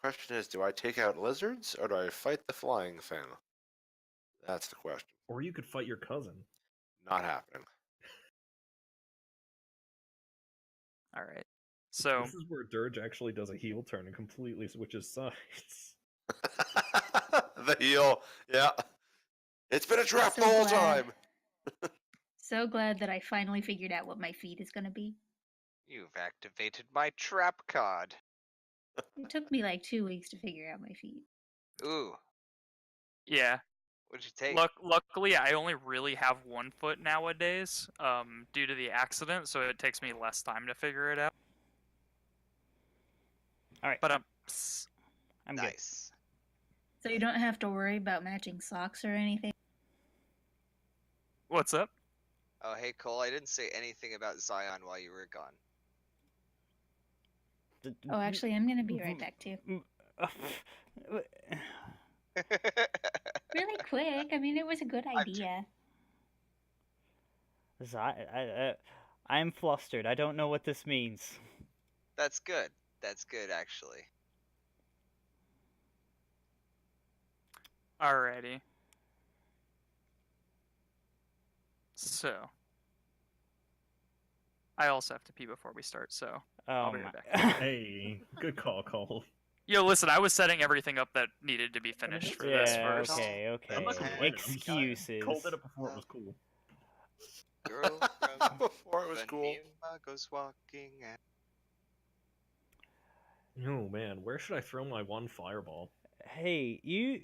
F: Question is, do I take out lizards or do I fight the flying thing? That's the question.
C: Or you could fight your cousin.
F: Not happening.
B: All right. So
C: This is where Dirge actually does a heel turn and completely switches sides.
F: The heel. Yeah. It's been a trap
D: So
F: the whole
D: glad.
F: time.
D: So glad that I finally figured out what my feat is gonna be.
E: You've activated my trap card.
D: It took me like 2 weeks to figure out my feat.
E: Ooh,
B: yeah,
E: what'd you take?
B: luckily I only really have 1 foot nowadays, due to the accident, so it takes me less time to figure it out.
A: All right,
B: But
A: I'm good.
E: Nice.
D: So you don't have to worry about matching socks or anything.
B: what's up?
E: Oh, hey Cole, I didn't say anything about Zion while you were gone.
D: Oh, actually, I'm gonna be right back too. Really quick. I mean, it was a good idea.
A: I'm flustered. I don't know what this means.
E: That's good. That's good, actually.
B: Alrighty. So I also have to pee before we start, so I'll
A: Oh
B: be
A: my.
B: right back.
C: Hey, good call, Cole.
B: Yo, listen, I was setting everything up that needed to be finished for this
A: Yeah.
B: first.
A: Okay.
C: I'm not
A: Okay.
C: complaining.
A: Excuses.
C: Cole did it before it was cool.
E: Girl from
F: Before it was cool.
E: Ipanema goes walking and...
C: Oh man, where should I throw my one fireball?
A: Hey, you.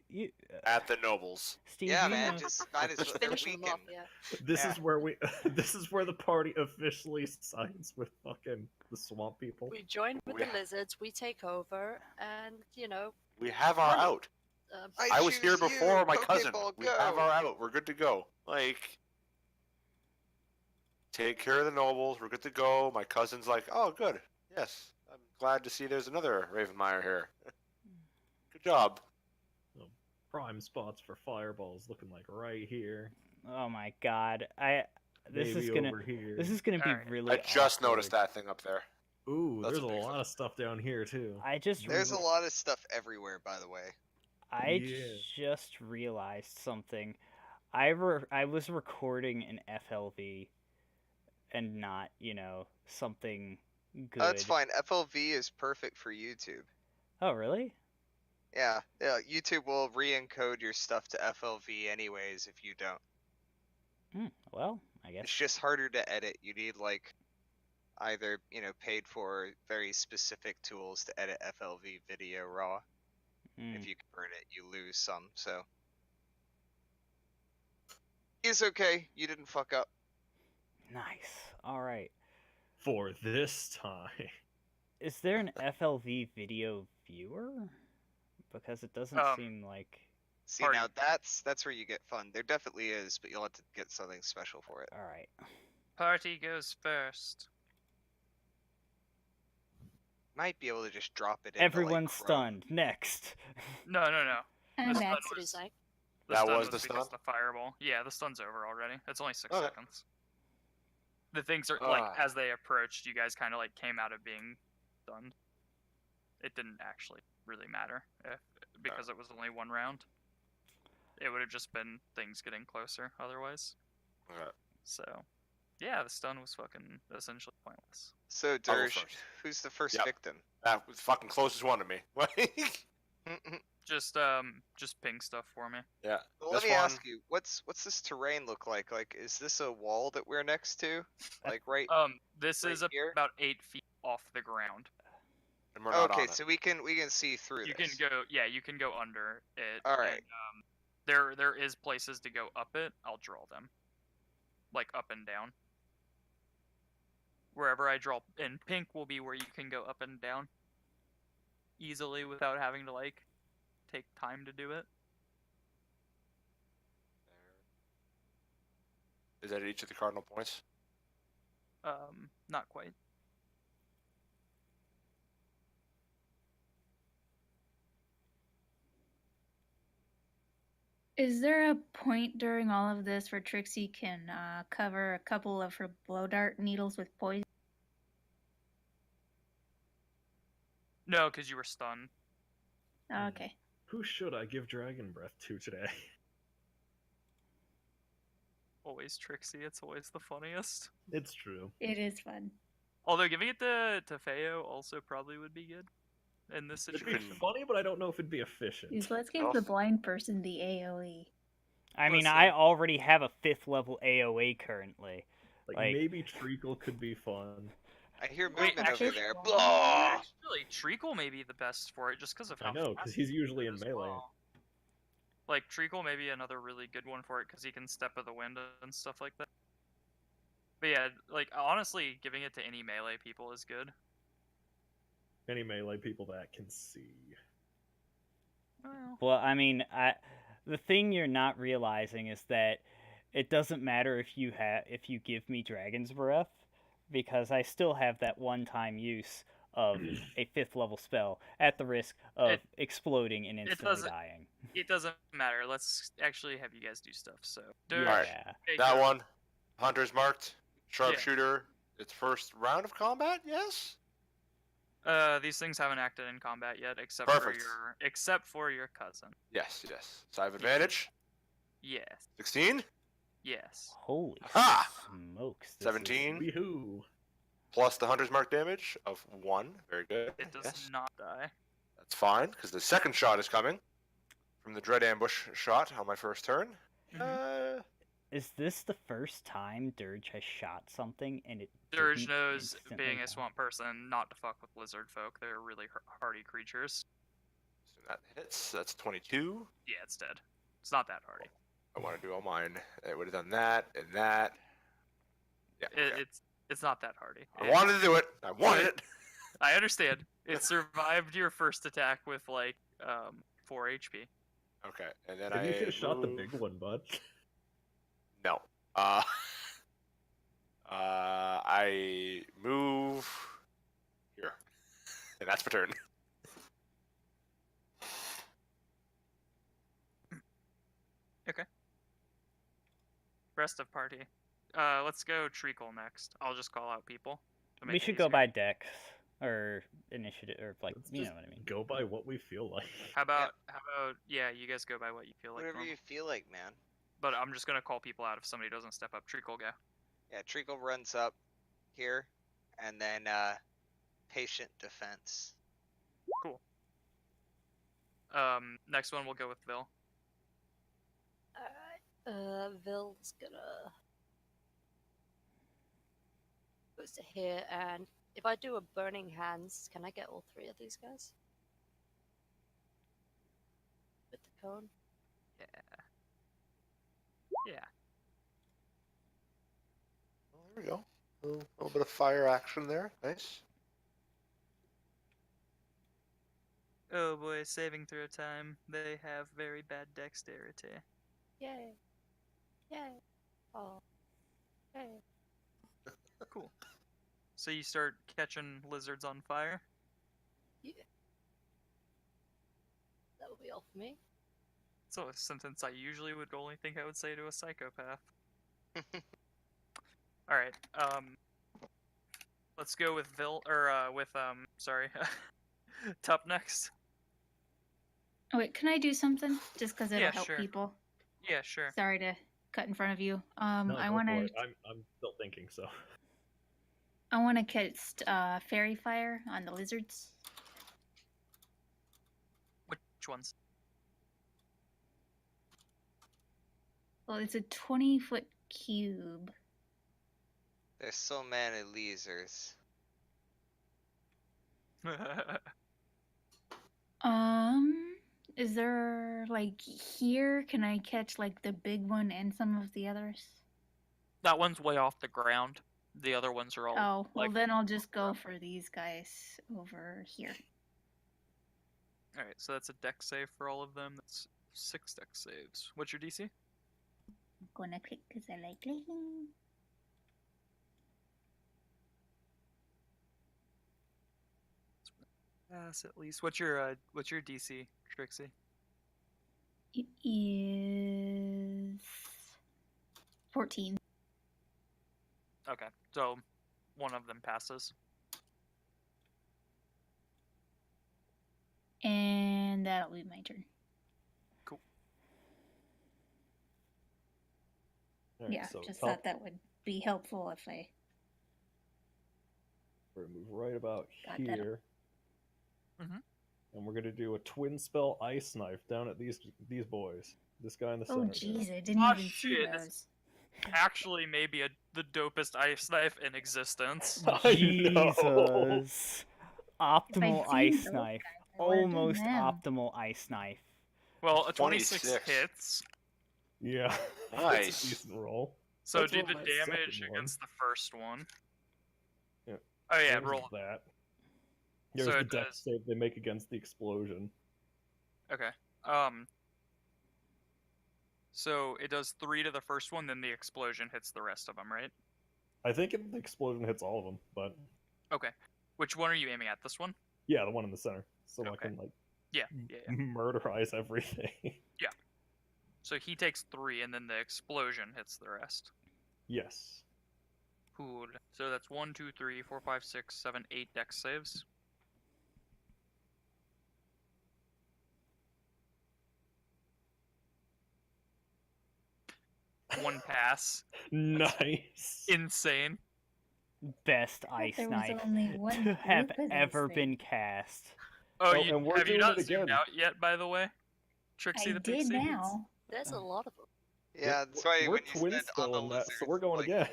F: At the nobles.
A: Steve.
E: Yeah,
A: you
E: man,
A: know-
E: just might as well. They're
G: Finish them off,
E: weekend.
G: yeah.
C: This
B: Yeah.
C: is where we. This is where the party officially sides with fucking the swamp people.
G: We join with
F: We-
G: the lizards, we take over, and, you know,
F: We have our out. I was here
E: choose you,
F: before my cousin.
E: Pokeball,
F: We have
E: go.
F: our out. We're good to go. Like, take care of the nobles. We're good to go. My cousin's like, oh, good. Yes. I'm glad to see there's another Ravenmeyer here. Good job.
C: Prime spots for fireballs looking like right here.
A: Oh my God. This
C: Maybe
A: is gonna.
C: over here.
A: This is gonna be
B: Alright.
A: really.
F: I just noticed
A: awkward.
F: that thing up there.
C: Ooh,
F: That's
C: there's
F: a
C: a
F: big
C: lot
F: one.
C: of stuff down here too.
A: I just.
E: There's a
A: re-
E: lot of stuff everywhere, by the way.
A: I
C: Yeah.
A: just realized something. I was recording an FLV, and not something good.
E: That's fine. FLV is perfect for YouTube.
A: Oh really?
E: Yeah, YouTube will re-encode your stuff to FLV anyways if you don't.
A: Well, I guess.
E: It's just harder to edit. You need like either, paid for very specific tools to edit FLV video raw.
A: Mm.
E: If you convert it, you lose some, so. It's okay. You didn't fuck up.
A: Nice. All right.
C: For this time.
A: Is there an FLV video viewer? Because it doesn't seem like.
E: See,
B: Party.
E: now that's where you get fun. There definitely is, but you'll have to get something special for it.
A: All right.
B: Party goes first.
E: Might be able to just drop it in.
A: Everyone's stunned. Next.
B: No.
D: I'm
B: This
D: back.
B: one
G: what
B: was-
G: is like?
B: The
F: That
B: stun
F: was the
B: because
F: stun?
B: the fireball. Yeah, the stun's over already. It's only 6
F: Okay.
B: seconds. The things are like
F: Ah.
B: as they approached, you guys kind of like came out of being stunned. It didn't actually really matter because it was only 1 round. It would have just been things getting closer otherwise.
F: Okay.
B: So, yeah, the stun was fucking essentially pointless.
E: So,
F: go
E: Dersh,
F: first.
E: who's the first
F: Yep.
E: victim?
F: That was fucking closest one to me. Like,
B: Just ping stuff for me.
F: yeah.
E: Well,
F: this
E: let me
F: one,
E: ask you, what's this terrain look like? Like, is this a wall that we're next to? Like, right?
B: This
E: Right
B: is
E: here?
B: about 8 feet off the ground.
F: and we're not
E: Okay,
F: on it.
E: so we can see through
B: You
E: this.
B: can go, yeah, you can go under it.
E: Alright.
B: And, there is places to go up it. I'll draw them, like up and down. Wherever I draw in pink will be where you can go up and down easily without having to like take time to do it.
F: Is that at each of the cardinal points?
B: Not quite.
D: Is there a point during all of this where Trixie can cover a couple of her blow dart needles with poison?
B: No, because you were stunned.
D: Oh, okay.
C: Who should I give Dragon Breath to today?
B: Always Trixie. It's always the funniest.
C: It's true.
D: It is fun.
B: Although giving it to Feo also probably would be good in this
C: It'd
B: situation.
C: be funny, but I don't know if it'd be efficient.
D: Let's give the blind person the AoE.
A: I mean,
B: Listen.
A: I already have a 5th level AoE currently.
C: Like,
A: like-
C: maybe Treacle could be fun.
E: I hear
B: Wait,
E: movement
B: actually-
E: over there.
D: Well,
E: Blah!
B: Actually, Treacle may be the best for it just because of how
C: I know,
B: fast
C: because he's usually in
B: as
C: melee.
B: well. Like, Treacle may be another really good one for it because he can step of the wind and stuff like that. But yeah, like, honestly, giving it to any melee people is good.
C: Any melee people that can see.
B: Well,
A: Well, I mean, the thing you're not realizing is that it doesn't matter if you give me Dragon's Breath, because I still have that one-time use of a 5th level spell at the risk of exploding and instantly
B: doesn't-
A: dying.
B: it doesn't matter. Let's actually have you guys do stuff. So, Dirge,
F: Alright.
A: Yeah.
B: take
F: That
B: your-
F: one, Hunter's marked. Sharpshooter. Its first round of combat. Yes.
B: These things haven't acted in combat yet, except
F: Perfect.
B: for your cousin.
F: Yes. Yes. So I have advantage.
B: Yes.
F: 16.
B: Yes.
A: Holy
F: Ha!
A: smokes. this is-
F: 17.
C: Weehoo!
F: Plus the Hunter's mark damage of 1. Very good.
B: It does
F: Yes.
B: not die.
F: That's fine, because the second shot is coming from the Dread Ambush shot on my first turn.
A: Is this the first time Dirge has shot something and it
B: Dirge
A: didn't
B: knows,
A: instantly
B: being
A: die?
B: a swamp person, not to fuck with lizard folk. They're really hardy creatures.
F: So that hits. That's 22.
B: Yeah, it's dead. It's not that hardy.
F: I want to do all mine. It would have done that and that. Yeah. okay.
B: It's not that hardy.
F: I wanted to do it. I wanted it.
B: I understand. It survived your first attack with like 4 HP.
F: Okay, and then
C: Maybe you
F: I
C: should have shot the
F: move-
C: big one, bud.
F: No. I move here, and that's my turn.
B: Rest of party. Let's go Treacle next. I'll just call out people. to
A: We
B: make it
A: should go
B: easier.
A: by dex or initiative or like
C: Let's
A: you know
C: just
A: what I mean.
C: Go by what we feel like.
B: How about yeah, you guys go by what you feel like.
E: Whatever
B: normal.
E: you feel like, man.
B: But I'm just gonna call people out if somebody doesn't step up. Treacle go.
E: Yeah, Treacle runs up here, and then patient defense.
B: Next one we'll go with Vil.
G: Alright. Vil's gonna goes to here, and if I do a burning hands, can I get all 3 of these guys? With the cone?
B: Yeah. Yeah.
F: Well, there we go. A little bit of fire action there. Nice.
B: Oh boy, saving throw time. They have very bad dexterity.
G: Yay! Yay! Oh. Yay!
B: Cool. So you start catching lizards on fire.
G: That will be all for me.
B: So a sentence I usually would only think I would say to a psychopath. All right. Let's go with sorry, Tup next.
D: Oh, wait, can I do something? Just because it'll
B: Yeah,
D: help
B: sure.
D: people.
B: Yeah, sure.
D: Sorry to cut in front of you.
C: No,
D: I
C: go
D: want
C: for
D: to.
C: it. I'm still thinking so.
D: I want to cast fairy fire on the lizards.
B: Which ones?
D: Well, it's a 20-foot cube.
E: There's so many lasers.
D: Is there like here? Can I catch like the big one and some of the others?
B: That one's way off the ground. The other ones are all.
D: Oh, well
B: like,
D: then I'll just go for these guys over here.
B: All right, so that's a dex save for all of them. That's 6 dex saves. What's your DC?
D: I'm gonna click because I like clicking.
B: Yes, at least. What's your DC, Trixie?
D: It is 14.
B: Okay, so one of them passes.
D: And that'll be my turn.
C: All right,
D: Yeah,
C: so
D: just
C: top,
D: thought that would be helpful if I
C: we're gonna move right about
D: Got that.
C: here.
B: Mhm.
C: And we're gonna do a twin spell ice knife down at these boys. This guy in the
D: Oh
C: center.
D: jeez, I didn't
B: Oh,
D: even see
B: shit,
D: those.
B: Actually, maybe the dopest ice knife in existence.
C: I know.
A: Jesus. Optimal
D: I'd seen
A: ice
D: those
A: knife.
D: guys, I would've done
A: Almost
D: them.
A: optimal ice knife.
B: Well, a 26
F: 26.
B: hits.
C: Yeah. That's
F: Nice.
C: a decent roll.
B: So
C: Let's
B: do
C: roll
B: the
C: that
B: damage
C: second one.
B: against the first one.
C: Yeah.
B: Oh yeah,
C: There's
B: roll.
C: that. There's
B: So
C: the
B: it
C: dex
B: does-
C: save they make against the explosion.
B: Okay. So it does 3 to the first one, then the explosion hits the rest of them, right?
C: I think the explosion hits all of them, but
B: Okay. Which one are you aiming at? This one?
C: yeah, the one in the center. So I
B: Okay.
C: can like
B: Yeah.
C: murderize everything.
B: So he takes 3, and then the explosion hits the rest.
C: Yes.
B: Cool. So that's 1, 2, 3, 4, 5, 6, 7, 8 dex saves. One pass.
C: Nice.
B: Insane.
A: Best ice
D: there was
A: knife
D: only one
A: to have
D: group of these
A: ever
D: things.
A: been cast.
B: Oh,
C: Oh, and we're
B: have you
C: doing
B: not
C: it
B: zoomed
C: again.
B: out yet, by the way? Trixie
D: I
B: the
D: did
B: Pixie?
D: now.
G: There's a lot of them.
E: Yeah, that's why
C: We're
E: when you
C: twin
E: said on the
C: spelling that,
E: lizards,
C: so we're going
E: like,
C: again.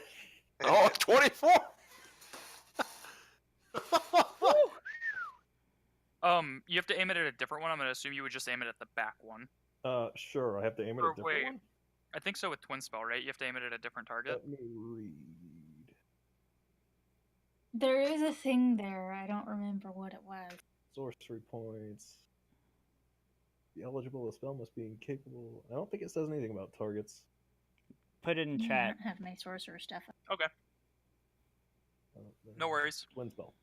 F: Oh, 24!
B: You have to aim it at a different one. I'm gonna assume you would just aim it at the back one.
C: Sure. I have to aim at
B: Or
C: a different
B: wait.
C: one.
B: I think so with Twin Spell, right? You have to aim it at a different target.
C: Let me read.
D: There is a thing there. I don't remember what it was.
C: Sorcery points. Be eligible, the spell must be incapable. I don't think it says anything about targets.
A: Put it in
D: Yeah, I
A: chat.
D: don't have my sorcerer stuff.
B: Okay, no worries.
C: Twin spell.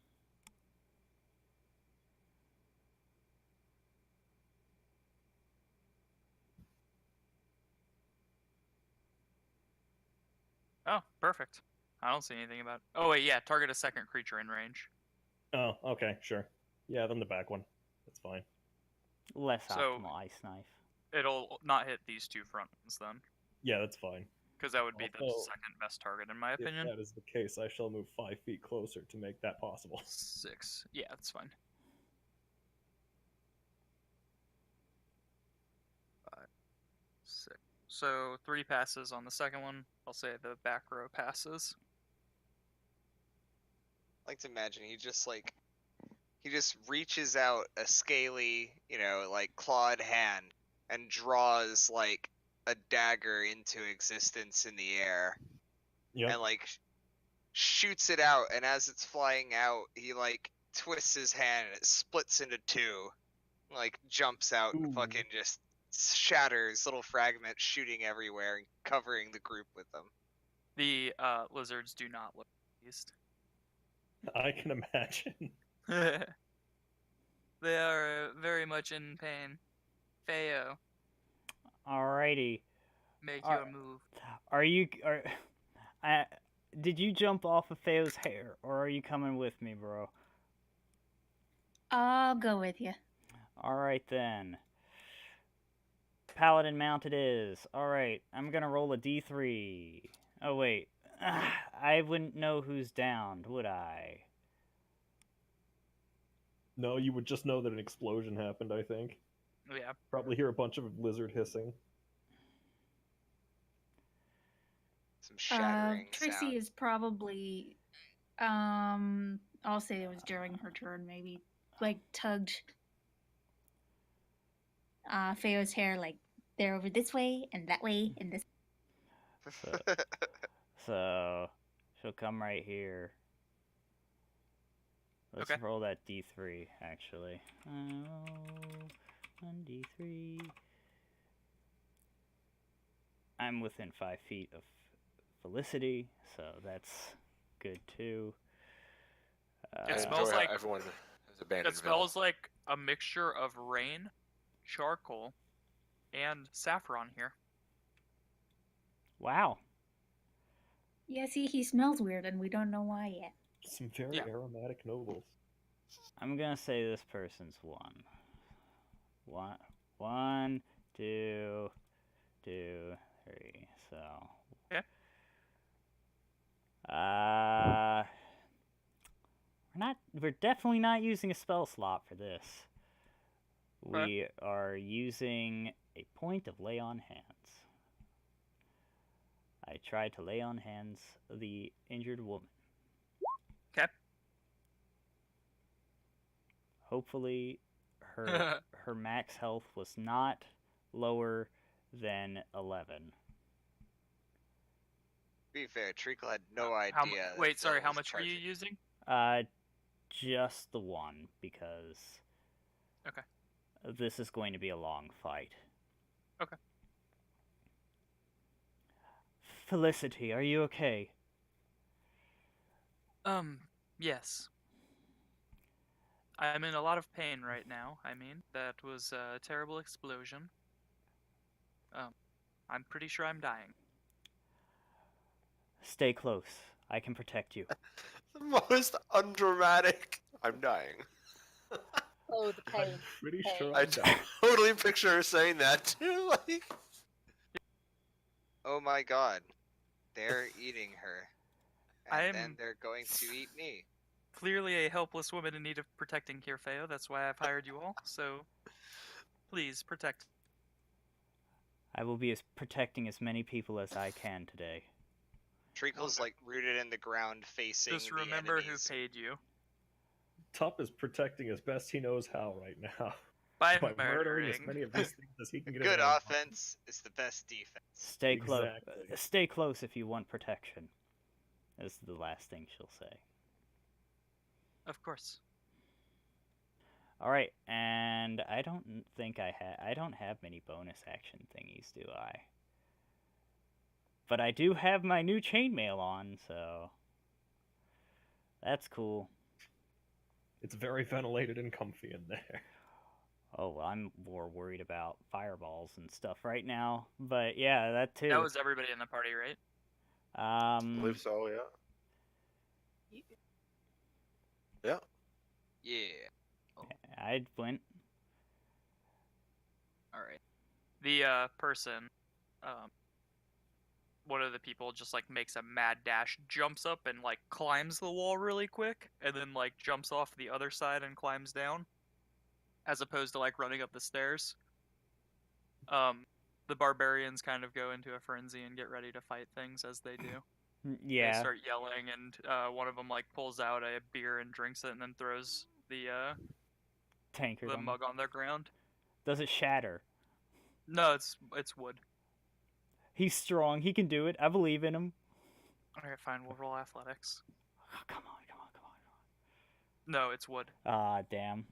B: Oh, perfect. I don't see anything about. Oh wait, yeah. Target a second creature in range.
C: Oh, okay, sure. Yeah, then the back one. That's fine.
A: Less
B: So-
A: optimal ice knife.
B: It'll not hit these 2 front ones then,
C: Yeah, that's fine.
B: because that would be the
C: Also,
B: second best target in my
C: If
B: opinion.
C: that is the case, I shall move 5 feet closer to make that possible.
B: 6. Yeah, that's fine. 5, 6. So 3 passes on the second one. I'll say the back row passes.
E: I like to imagine he just reaches out a scaly, like clawed hand and draws like a dagger into existence in the air
C: Yep.
E: and like shoots it out, and as it's flying out, he like twists his hand and it splits into 2. Like jumps out and
C: Ooh.
E: fucking just shatters little fragments shooting everywhere and covering the group with them.
B: The lizards do not look pleased.
C: I can imagine.
B: They are very much in pain. Feo,
A: Alrighty.
B: make
A: Are-
B: your move.
A: Did you jump off of Theo's hair, or are you coming with me, bro?
D: I'll go with you.
A: Alright then. Paladin mount it is. Alright, I'm gonna roll a d3. Oh wait. I wouldn't know who's downed, would I?
C: No, you would just know that an explosion happened, I think.
B: Yeah.
C: Probably hear a bunch of lizard hissing.
E: Some shattering
D: Trixie
E: sound.
D: is probably, I'll say it was during her turn, maybe, like, tugged Feo's hair, like, they're over this way, and that way, and this.
A: So, she'll come right here. Let's
B: Okay.
A: roll that d3, actually. One d3. I'm within 5 feet of Felicity, so that's good too.
B: It
F: I
B: smells
F: enjoy how
B: like-
F: everyone has abandoned
B: It smells like a mixture of rain, charcoal, and Saffron here.
A: Wow.
D: Yeah, see, he smells weird and we don't know why yet.
C: Some very
B: Yeah.
C: aromatic nobles.
A: I'm gonna say this person's one, two, 3. So.
B: Okay.
A: We're definitely not using a spell slot for this.
B: Okay.
A: We are using a point of lay on hands. I tried to lay on hands the injured woman.
B: Okay.
A: Hopefully her max health was not lower than 11.
E: To be fair, Treacle had no
B: How mu-
E: idea. that
B: Wait, sorry.
E: Phil
B: How
E: was
B: much were you
E: charging.
B: using?
A: Just the one, because
B: Okay.
A: this is going to be a long fight.
B: Okay.
A: Felicity, are you okay?
B: Yes. I'm in a lot of pain right now. I mean, that was a terrible explosion. I'm pretty sure I'm dying.
A: Stay close. I can protect you.
F: The most undramatic. I'm dying.
G: Oh, the
C: I'm
G: pain.
C: pretty
G: Hey.
C: sure
F: I
C: I'm down.
F: totally picture her saying that too. Like,
E: Oh my god. They're eating her. And then
B: I'm-
E: they're going to eat me.
B: Clearly a helpless woman in need of protecting here, Feo. That's why I've hired you all. So, please protect.
A: I will be protecting as many people as I can today.
E: Treacle's like rooted in the ground facing
B: Just
E: the
B: remember who
E: enemies.
B: paid you
C: Tup is protecting as best he knows how right now.
B: by
C: By murdering as
B: murdering.
C: many of these things as he can get. his
E: Good
C: hands on.
E: offense is the best defense.
A: Stay close.
C: Exactly.
A: Stay close if you want protection. Is the last thing she'll say.
B: Of course.
A: All right, and I don't think I don't have many bonus action thingies, do I? But I do have my new chainmail on, so that's cool.
C: It's very ventilated and comfy in there.
A: Oh, well, I'm more worried about fireballs and stuff right now, but yeah, that too.
B: That was everybody in the party, right?
F: I believe so. Yeah. Yeah.
E: Yeah.
A: I went.
B: All right. The person, one of the people just like makes a mad dash, jumps up and like climbs the wall really quick, and then like jumps off the other side and climbs down, as opposed to like running up the stairs. The barbarians kind of go into a frenzy and get ready to fight things as they do. They
A: Yeah,
B: start yelling, and one of them like pulls out a beer and drinks it, and then throws the
A: tankard.
B: mug on the ground.
A: Does it shatter?
B: No, it's wood.
A: He's strong. He can do it. I believe in him.
B: All right, fine. We'll roll athletics.
A: Oh, come on.
B: No, it's wood.
A: Ah, damn.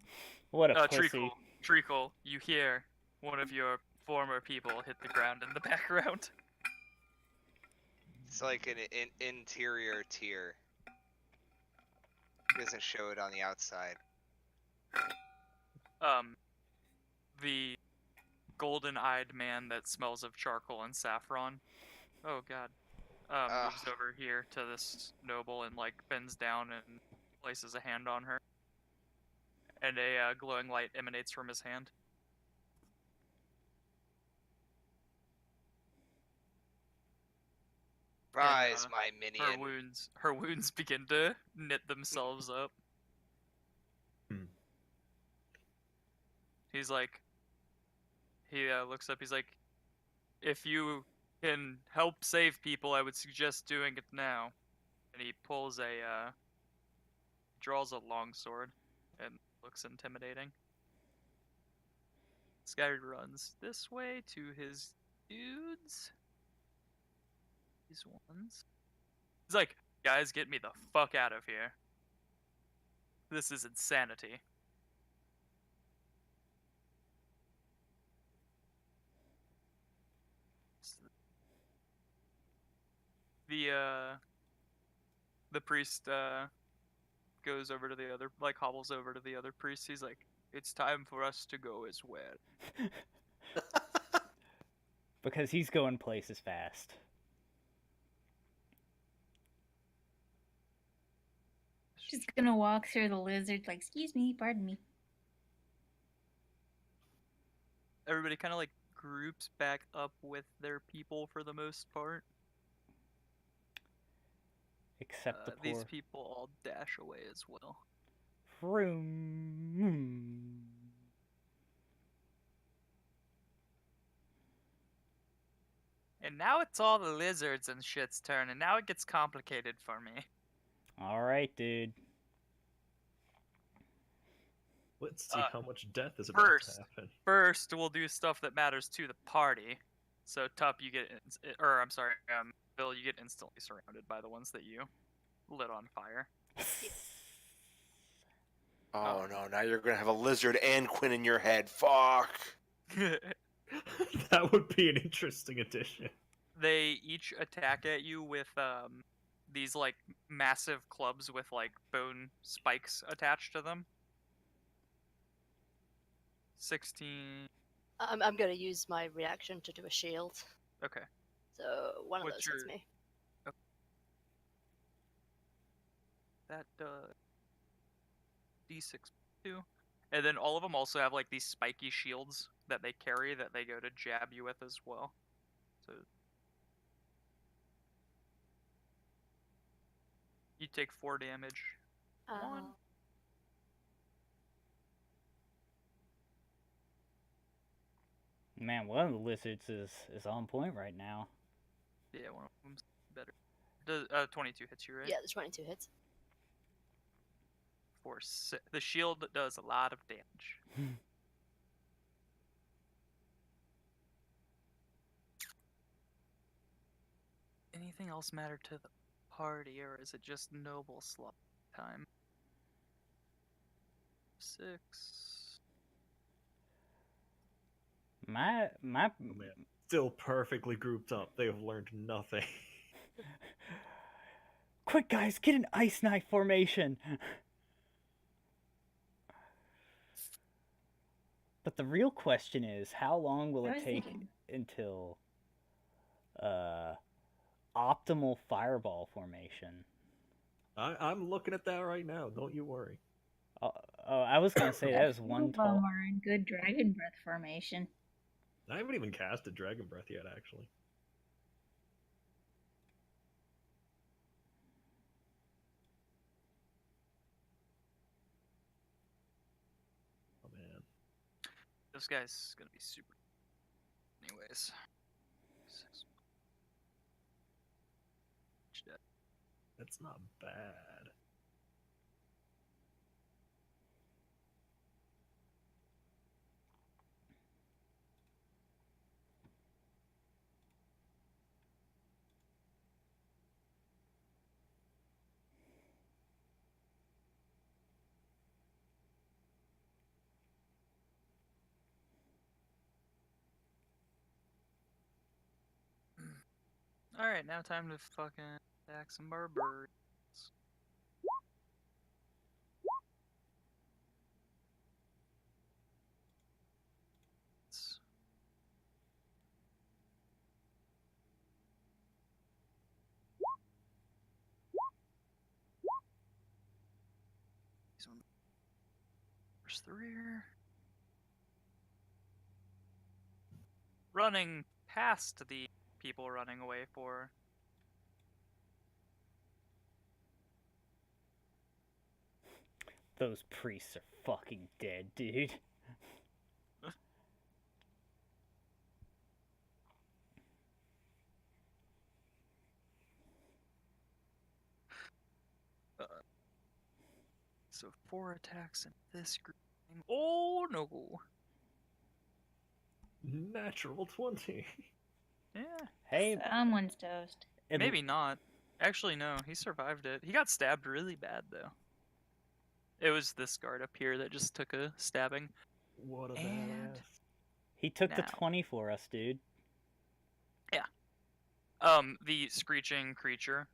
A: What a pussy.
B: Treacle, you hear one of your former people hit the ground in the background.
E: It's like an interior tier. It doesn't show it on the outside.
B: The golden-eyed man that smells of charcoal and saffron. Oh god. Moves over here to this noble and like bends down and places a hand on her. And a glowing light emanates from his hand.
E: Rise,
B: And,
E: my minion.
B: Her wounds begin to knit themselves up.
C: Hmm.
B: He's like, he looks up. He's like, if you can help save people, I would suggest doing it now. And he pulls draws a long sword, and looks intimidating. This guy runs this way to his dudes. These ones. He's like, guys, get me the fuck out of here. This is insanity. The priest goes over to the other, like hobbles over to the other priest. He's like, it's time for us to go as well.
A: because he's going places fast.
D: Just gonna walk through the lizard, like, excuse me, pardon me.
B: Everybody kind of like groups back up with their people for the most part.
A: Except the
B: These
A: poor
B: people all dash away as well.
A: Vroom.
B: And now it's all the lizards and shit's turn, and now it gets complicated for me.
A: Alright, dude.
C: Let's see how much death is about
B: First,
C: to happen.
B: First, we'll do stuff that matters to the party. So, Tup, you get, or I'm sorry, Bill, you get instantly surrounded by the ones that you lit on fire.
F: Oh no, now you're gonna have a lizard and Quinn in your head. Fuck.
C: That would be an interesting addition.
B: They each attack at you with these like massive clubs with like bone spikes attached to them. 16.
G: I'm going to use my reaction to do a shield.
B: Okay.
G: So one of
B: What's
G: those hits
B: your-
G: me.
B: That D6 2. And then all of them also have like these spiky shields that they carry that they go to jab you with as well. So you take 4 damage. One.
A: Man, one of the lizards is on point right now.
B: Yeah, one of them's better. Does 22 hits you, right?
G: Yeah, the 22 hits.
B: For the shield does a lot of damage. Anything else matter to the party, or is it just noble slot time? 6.
A: My
C: Oh, man. Still perfectly grouped up. They have learned nothing.
A: Quick, guys, get an ice knife formation. But the real question is, how long will
D: I
A: it
D: was
A: take
D: thinking-
A: until optimal fireball formation?
C: I'm looking at that right now. Don't you worry.
A: Oh, I was gonna say that is
D: Two
A: one
D: of
A: tall.
D: them are in good dragon breath formation.
C: I haven't even casted Dragon Breath yet, actually. Oh man.
B: This guy's gonna be super. Anyways. 6. Dead.
C: That's not bad.
B: Alright, now time to fucking attack some barbarians. These ones. First 3. Running past the people running away for.
A: Those priests are fucking dead, dude.
B: So 4 attacks in this group. Oh no!
C: Natural 20.
B: Yeah,
A: Hey,
D: Someone's toast.
A: it-
B: maybe not. Actually, no. He survived it. He got stabbed really bad though. It was this guard up here that just took a stabbing.
C: What a
B: And-
C: badass.
A: he took the
B: now.
A: 20 for us, dude.
B: The screeching creature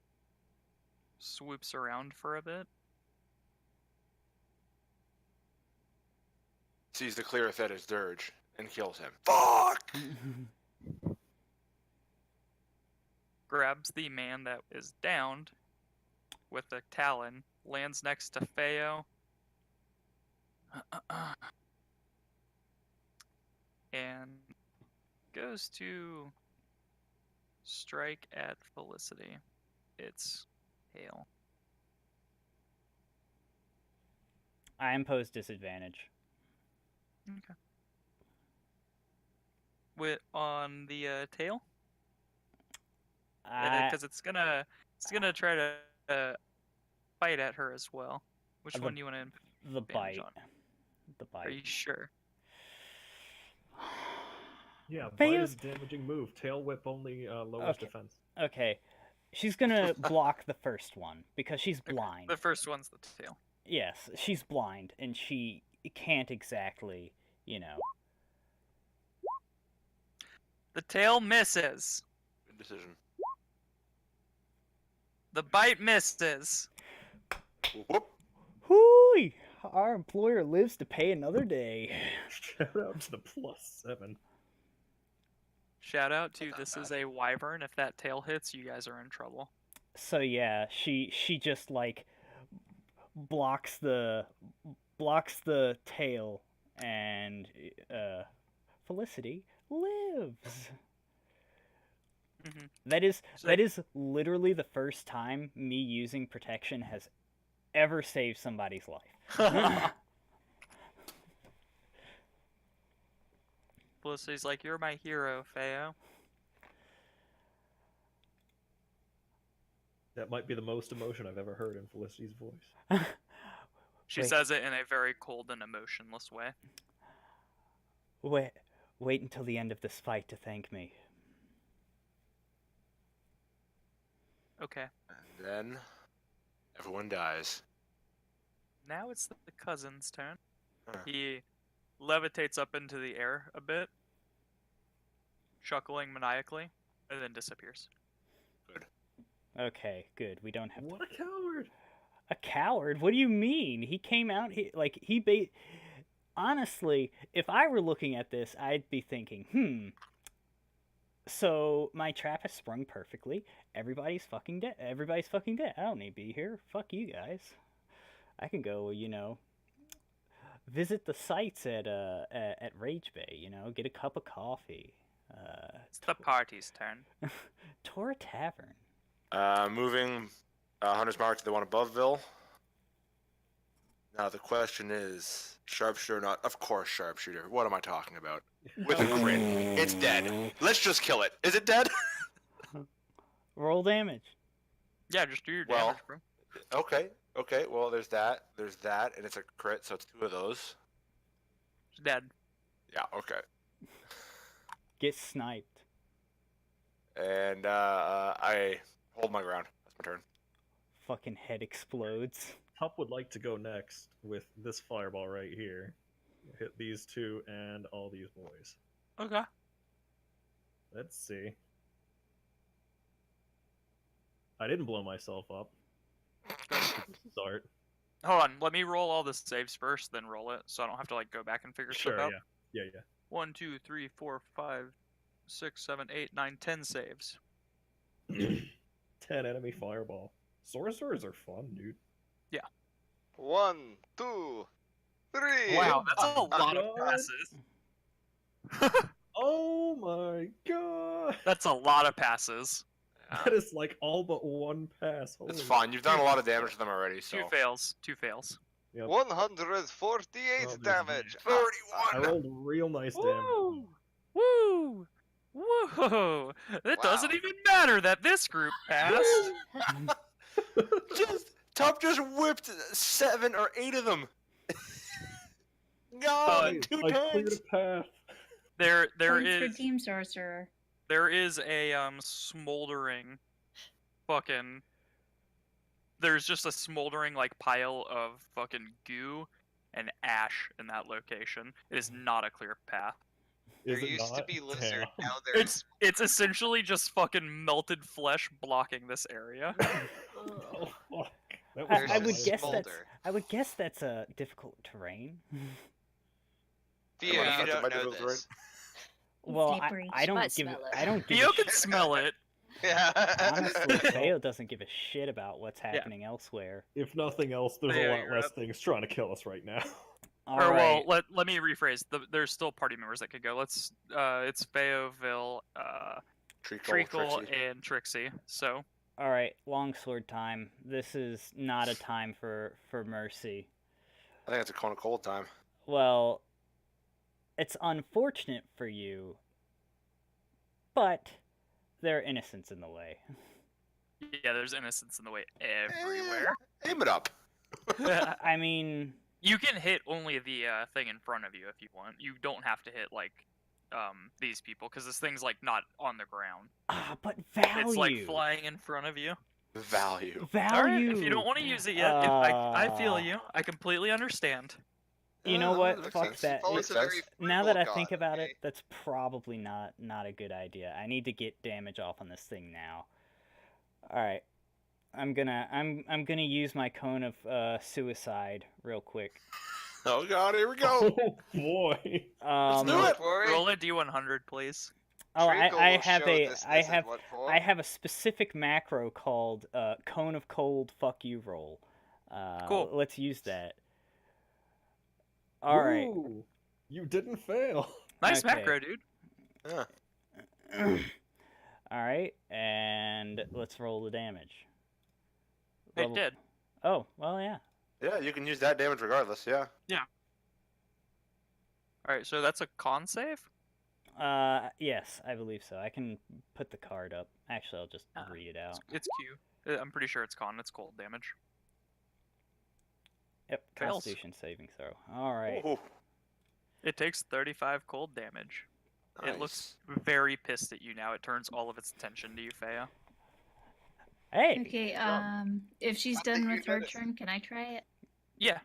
B: swoops around for a bit.
F: Sees the Cleareth at his dirge and kills him. Fuck!
B: grabs the man that is downed with the talon, lands next to Feo, and goes to strike at Felicity. It's hail.
A: I impose disadvantage.
B: Okay. On the tail, because it's gonna try to bite at her as well. Which one do you want to?
A: The
B: advantage
A: bite.
B: on?
A: The
B: Are you
A: bite.
B: sure?
C: Yeah, bite
A: Feo's-
C: is damaging move. Tail whip only lowers
A: Okay.
C: defense.
A: Okay. She's gonna block the first one because she's blind.
B: The first one's the tail.
A: Yes, she's blind and she can't exactly, you know.
B: The tail misses.
F: Good decision.
B: The bite misses.
F: Whoop.
A: Hooey! Our employer lives to pay another day.
C: Shout out to the +7.
B: Shout out to
F: Not
B: this
F: bad.
B: is a wyvern. If that tail hits, you guys are in trouble.
A: So yeah, she just like blocks the tail and Felicity lives.
B: Mhm. So-
A: That is literally the first time me using protection has ever saved somebody's life.
B: Felicity's like, "You're my hero, Feo."
C: That might be the most emotion I've ever heard in Felicity's voice.
B: She
A: Wait.
B: says it in a very cold and emotionless way.
A: Wait until the end of this fight to thank me.
B: Okay.
F: And then everyone dies.
B: Now it's the cousin's turn.
F: Huh.
B: He levitates up into the air a bit, chuckling maniacally, and then disappears.
A: Okay, good. We don't have
C: What a coward!
A: a coward. What do you mean? He came out honestly, if I were looking at this, I'd be thinking, so my trap has sprung perfectly. Everybody's fucking dead. Everybody's fucking dead. I don't need to be here. Fuck you guys. I can go, visit the sites at Rage Bay, get a cup of coffee.
B: It's the party's turn.
A: Tour a tavern.
F: Moving Hunter's Mark to the one above Ville. Now the question is, sharpshooter or not? Of course sharpshooter. What am I talking about? With a crit. It's dead. Let's just kill it. Is it dead?
A: Roll damage.
B: Yeah, just do your
F: Well-
B: damage, bro.
F: Okay, well there's that, and it's a crit, so it's 2 of those.
B: It's dead.
F: Yeah, okay.
A: Get sniped.
F: And I hold my ground. That's my turn.
A: Fucking head explodes.
C: Pup would like to go next with this fireball right here. Hit these 2 and all these boys.
B: Okay.
C: Let's see. I didn't blow myself up. Start.
B: Hold on. Let me roll all the saves first, then roll it, so I don't have to go back and figure
C: Sure,
B: stuff out.
C: yeah.
B: 1, 2, 3, 4, 5, 6, 7, 8, 9, 10 saves.
C: 10 enemy fireball. Sorcerers are fun, dude.
E: 1, 2, 3.
B: Wow, that's a lot of
C: God.
B: passes.
C: Oh my god!
B: That's a lot of passes.
C: That is like all but one pass.
F: It's
C: Holy
F: fine. You've done a lot of damage to them already, so.
B: 2 fails. 2 fails.
C: Yep.
E: 148
C: there's
E: damage.
F: 31.
C: I rolled real nice damage.
B: Woo! Woo! Whoa! It doesn't
E: Wow.
B: even matter that this group passed.
F: Top just whipped 7 or 8 of them. God,
C: Guys,
F: 2
C: I cleared
F: turns.
C: a path.
B: There
D: Points
B: is
D: for Team Sorcerer.
B: there is a smoldering fucking there's just a smoldering pile of fucking goo and ash in that location. It is not a clear path.
E: There
C: Is it
E: used to
C: not?
E: be lizard.
C: Damn.
E: Now there's
B: It's essentially just fucking melted flesh blocking this area.
C: Oh, fuck. That
A: I
C: was
A: would
E: just
A: guess
E: smolder.
A: that's a difficult terrain.
E: Theo,
F: Well,
E: you
F: that's
E: don't
F: a
E: know
F: medical
E: this.
D: It's
A: Well,
D: slippery.
A: I
G: She
A: don't
G: might
A: give
G: smell it.
A: I don't give
B: Theo
A: a
B: can
A: shit.
B: smell it.
E: Yeah.
A: Honestly, Theo doesn't give a shit about what's happening elsewhere.
C: If nothing else, there's
B: Yeah,
C: a lot
B: you're
C: less
B: up.
C: things trying to kill us right now.
A: All
B: Or
A: right.
B: well, let me rephrase. There's still party members that could go. Let's it's Fayetteville, Treacle,
F: Trixie.
B: and Trixie. So
A: All right, longsword time. This is not a time for mercy.
F: I think it's a cone of cold time.
A: Well, it's unfortunate for you, but there are innocents in the way.
B: yeah, there's innocence in the way everywhere.
F: Aim it up.
A: I mean,
B: You can hit only the thing in front of you if you want. You don't have to hit like these people because this thing's like not on the ground.
A: but value.
B: It's like flying in front of you.
F: Value.
A: Value.
B: All right, if you don't want to use it yet, I feel you. I completely understand.
A: You know
F: that
A: what?
F: makes
A: Fuck
F: sense.
A: that.
E: Paul
F: Makes
E: is a
F: sense.
E: very
A: Now that I
E: frugal
A: think
E: god,
A: about
E: okay?
A: it, that's probably not a good idea. I need to get damage off on this thing now. All right, I'm gonna use my cone of suicide real quick.
F: Oh god, here we go.
C: Oh boy.
A: Um,
F: do it.
E: For it.
B: Roll a d100, please.
A: oh,
E: Treacle
A: I
E: will
A: have
E: show
A: a
E: this
A: I
E: isn't
A: have
E: what for.
A: I have a specific macro called cone of cold. Fuck you roll.
B: Cool.
A: Let's use that. All right.
C: Ooh, you didn't fail.
B: Nice
A: Okay.
B: macro, dude.
F: Yeah.
A: All right, and let's roll the damage.
B: It
A: Level-
B: did.
A: Oh, well, yeah.
F: Yeah, you can use that damage regardless, yeah.
B: All right, so that's a con save.
A: Yes, I believe so. I can put the card up. Actually, I'll just
B: Ah,
A: read it out.
B: It's Q. I'm pretty sure it's con. It's cold damage.
A: Yep,
B: Fails.
A: Constitution saving throw. All right.
F: Ooh,
B: It takes 35 cold damage. It looks
F: nice.
B: very pissed at you now. It turns all of its attention to you, Faya.
A: Hey.
D: Okay,
E: job.
D: if she's
E: I think
D: done
E: you
D: with her
E: noticed.
D: turn, can I try it?
B: Yeah.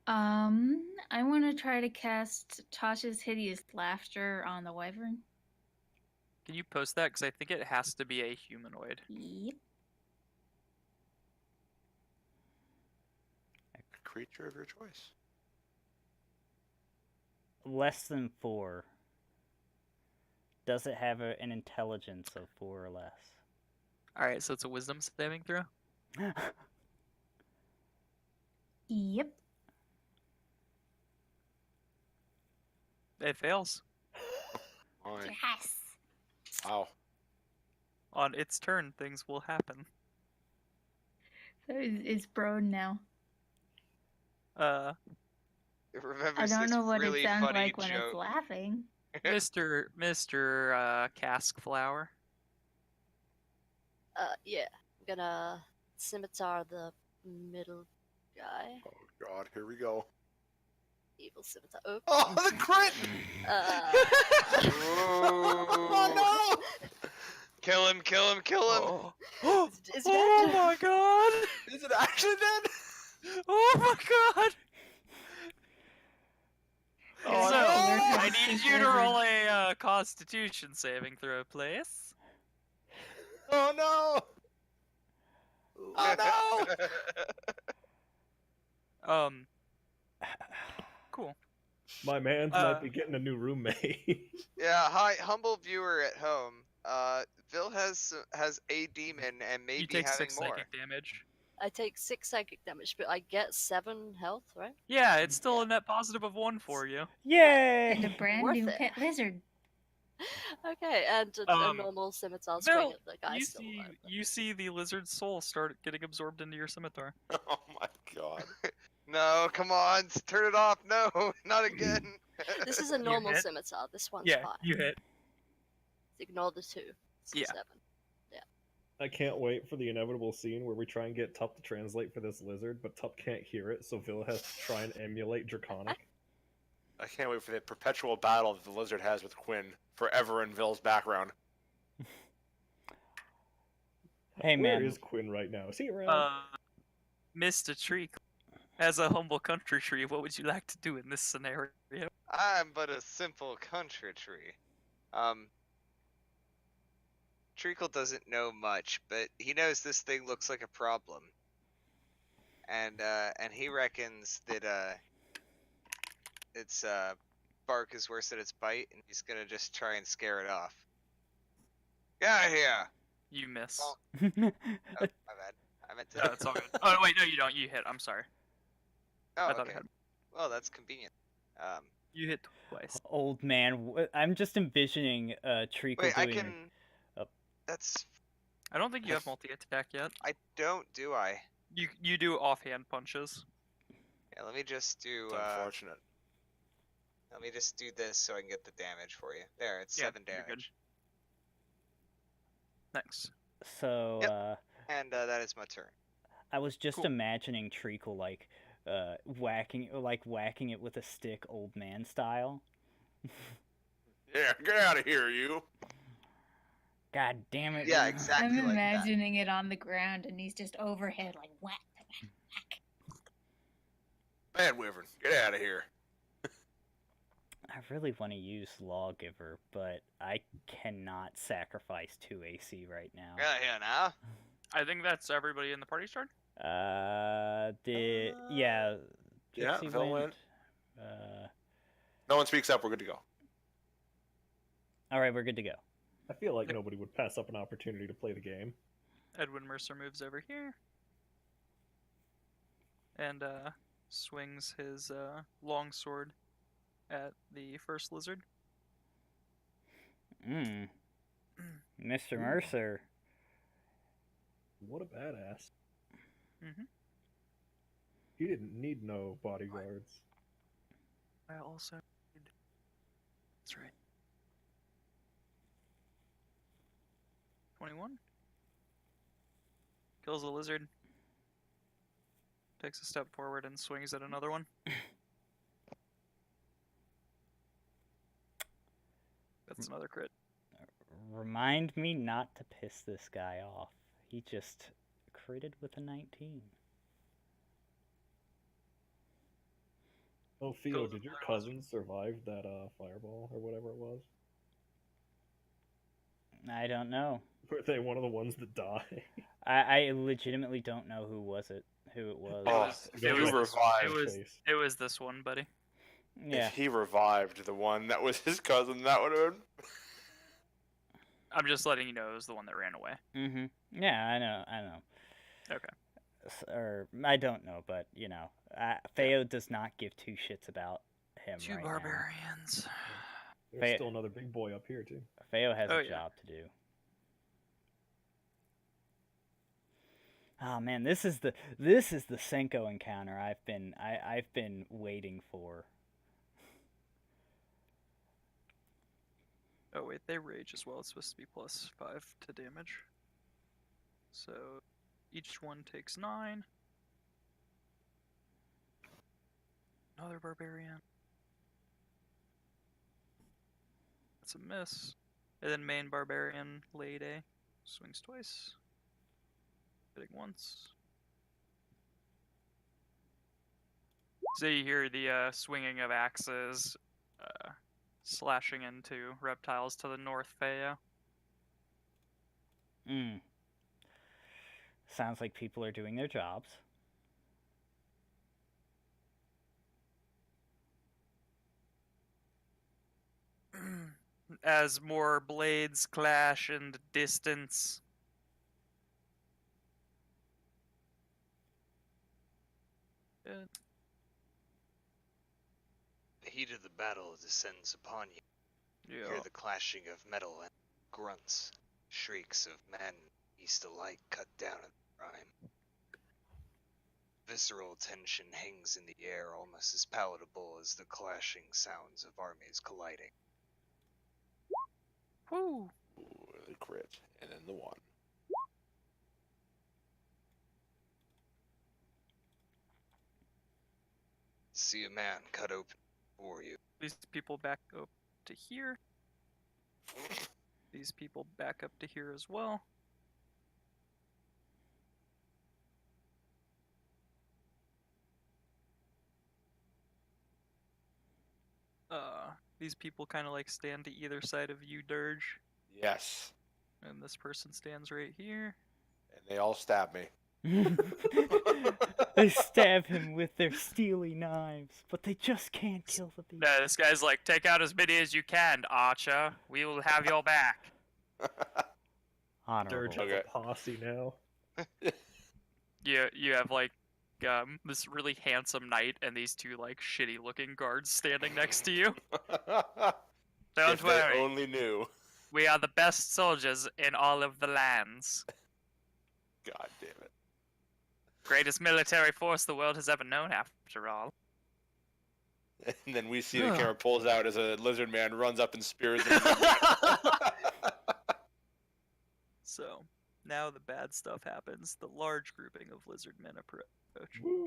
D: I want to try to cast Tasha's Hideous Laughter on the Wyvern.
B: Can you post that? Because I think it has to be a humanoid.
D: Yep.
F: Creature of your choice.
A: Less than 4. Does it have an intelligence of 4 or less?
B: All right, so it's a wisdom saving throw.
D: Yep.
B: It fails.
F: Fine.
D: Yes.
F: Wow.
B: On its turn, things will happen.
D: So it's prone now.
E: It remembers
D: I don't
E: this
D: know what
E: really
D: it sounds
E: funny
D: like when
E: joke.
D: it's laughing.
B: Mr. Cask Flower.
G: Yeah. I'm gonna scimitar the middle guy.
F: Oh god, here we go.
G: Evil scimitar. Oh.
F: Oh, the crit!
E: Oh
F: no!
E: Kill him, kill him, kill him!
F: Oh,
G: Is
B: Oh
G: dead.
B: my god!
F: is it actually dead?
B: Oh my god!
D: Oh,
B: so,
D: no.
B: I need you to roll a Constitution saving throw, please.
F: Oh no! Oh no!
B: Cool.
C: My man's might be getting a new roommate.
E: Yeah, hi, humble viewer at home. Vil has a demon and maybe
B: You take
E: having
B: 6
E: more.
B: psychic damage.
G: I take 6 psychic damage, but I get 7 health, right?
B: Yeah, it's still a net positive of 1 for you.
A: Yay!
D: And a brand
G: Worth
D: new
G: it.
D: pet lizard.
G: Okay, and a
B: Um,
G: normal scimitar swing
B: Bill,
G: at the guy
B: you
G: still
B: see,
G: alive.
B: you see the lizard's soul start getting absorbed into your scimitar.
F: Oh my god.
E: No, come on, turn it off. No, not again.
G: This is a normal
B: hit?
G: scimitar. This one's
B: Yeah,
G: fine.
B: you hit.
G: Ignore the 2. It's
B: Yeah.
G: 7.
C: I can't wait for the inevitable scene where we try and get Tup to translate for this lizard, but Tup can't hear it, so Vil has to try and emulate Draconic.
F: I can't wait for the perpetual battle that the lizard has with Quinn forever in Vil's background.
A: Hey,
C: Where
A: man.
C: is Quinn right now? Is he around?
B: Mr. Tree, as a humble country tree, what would you like to do in this scenario?
E: I'm but a simple country tree. Treacle doesn't know much, but he knows this thing looks like a problem. And he reckons that its bark is worse than its bite, and he's gonna just try and scare it off. Get out of here!
B: You miss.
E: Oh, my bad. I meant to.
B: No, it's all good. Oh wait, no, you don't. You hit. I'm sorry.
E: Oh,
B: I thought
E: okay.
B: I had.
E: Well, that's convenient.
B: You hit twice.
A: Old man, I'm just envisioning Treacle
E: Wait, I
A: doing.
E: can.
A: Oh.
E: That's.
B: I don't think you have multi-attack yet.
E: I don't, do I?
B: You do offhand punches.
E: Yeah, let me just do.
F: It's unfortunate.
E: Let me just do this so I can get the damage for you. There, it's
B: Yeah,
E: 7
B: you're good.
E: damage.
B: Thanks.
A: So
E: Yep. And that is my turn.
A: I was just
B: Cool.
A: imagining Treacle whacking it with a stick, old man style.
F: Yeah, get out of here, you.
A: God damn it!
E: Yeah,
A: man.
E: exactly.
D: I'm
E: like that.
D: imagining it on the ground and he's just overhead like whack, whack, whack.
F: Bad Wyvern, get out of here.
A: I really want to use Lawgiver, but I cannot sacrifice 2 AC right now.
E: Get out of here now.
B: I think that's everybody in the party's turn.
A: Yeah,
F: Yeah,
A: Pixie
F: Phil
A: went.
F: went. No one speaks up, we're good to go.
A: All right, we're good to go.
C: I feel like nobody would pass up an opportunity to play the game.
B: Edwin Mercer moves over here. And swings his longsword at the first lizard.
A: Mr. Mercer.
C: What a badass.
B: Mhm.
C: He didn't need no bodyguards.
B: I also need... That's right. 21. Kills the lizard. Takes a step forward and swings at another one. That's another crit.
A: Remind me not to piss this guy off. He just critted with a 19.
C: Oh, Theo,
B: Goes
C: did your
B: with
C: cousin survive that fireball or whatever it was?
A: I don't know.
C: Were they one of the ones that die?
A: I legitimately don't know who it was.
F: Oh,
B: It
F: you
B: was-
F: revived.
B: It was this one, buddy.
A: Yeah.
F: If he revived the one that was his cousin, that would have been.
B: I'm just letting you know it was the one that ran away.
A: Yeah, I know.
B: Okay.
A: Or I don't know, but you know, Feo does not give two shits about him
B: Two
A: right now.
B: barbarians.
C: There's
A: Fa-
C: still another big boy up here too.
A: Feo has
B: Oh,
A: a
B: yeah.
A: job to do. Oh man, this is the Senko encounter I've been waiting for.
B: Oh wait, they rage as well. It's supposed to be +5 to damage. So each one takes 9. Another barbarian. That's a miss. And then main barbarian, Lady, swings twice. Hitting once. So you hear the swinging of axes, slashing into reptiles to the north, Feo.
A: Sounds like people are doing their jobs.
B: As more blades clash in the distance.
E: The heat of the battle descends upon you. You
B: Yeah.
E: hear the clashing of metal and grunts, shrieks of men, beast alike cut down in the rime. Visceral tension hangs in the air, almost as palatable as the clashing sounds of armies colliding.
B: Woo!
F: Ooh, the crit, and then the 1.
E: See a man cut open before you.
B: These people back up to here. These people back up to here as well. These people kind of like stand to either side of you, Dirge,
F: Yes,
B: and this person stands right here.
F: and they all stab me.
A: They stab him with their steely knives, but they just can't kill the beast.
B: This guy's like, take out as many as you can, Archer. We will have your back.
A: honorable.
C: Dirge has
F: Okay.
C: a posse now.
B: You have like this really handsome knight and these two like shitty looking guards standing next to you. Don't
F: if they
B: worry,
F: only knew.
B: we are the best soldiers in all of the lands.
F: God damn it.
B: Greatest military force the world has ever known, after all.
F: And then we see the camera pulls out as a lizard man runs up and spears him.
B: So, now the bad stuff happens. The large grouping of lizard men approach.
C: Woo.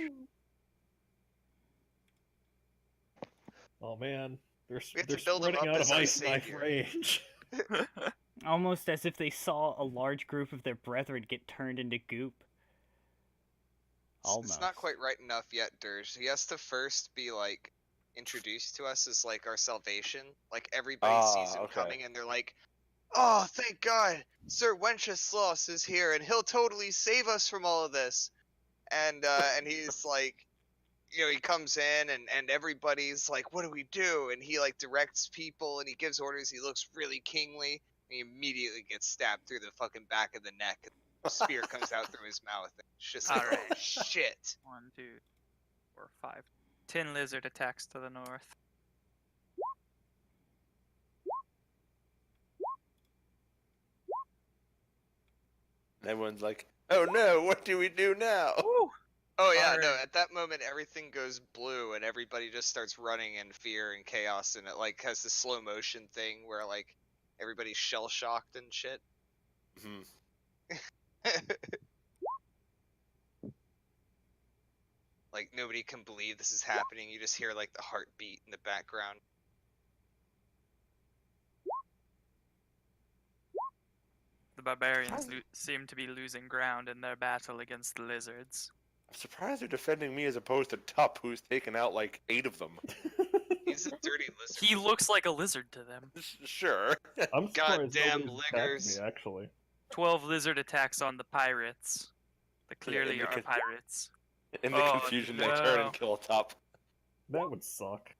C: Oh man, they're
E: We have to
C: they're
E: build 'em
C: spreading
E: up
C: out
E: as
C: of
E: our
C: ice knife
E: savior.
C: range.
A: Almost as if they saw a large group of their brethren get turned into goop.
E: It's not quite right enough yet, Dirge. He has to first be like introduced to us as like our salvation. Like everybody sees him
F: okay.
E: coming and they're like, "Oh, thank God, Sir Wenceslas is here and he'll totally save us from all of this." And he's like, you know, he comes in and everybody's like, "What do we do?" And he like directs people and he gives orders. He looks really kingly. And he immediately gets stabbed through the fucking back of the neck. A spear comes out through his mouth. And it's just like,
B: Alright.
E: oh shit.
B: 1, 2, 4, 5. 10 lizard attacks to the north.
F: And everyone's like, oh no, what do we do now?
E: Oh yeah, no,
B: Alright.
E: at that moment everything goes blue and everybody just starts running in fear and chaos and it like has this slow motion thing where like everybody's shell shocked and shit.
F: Mhm.
E: Like nobody can believe this is happening. You just hear like the heartbeat in the background.
B: The barbarians seem to be losing ground in their battle against the lizards.
F: I'm surprised they're defending me as opposed to Tup, who's taken out like 8 of them.
E: He's a dirty lizard.
B: He looks like a lizard to them.
F: Sure.
C: I'm surprised
E: Goddamn
C: nobody's attacked
E: liggers.
C: me, actually.
B: 12 lizard attacks on the pirates. The clearly
F: the
B: are
F: con-
B: pirates.
F: In the
B: Oh,
F: confusion, they turn
B: no.
F: and kill Tup.
C: That would suck.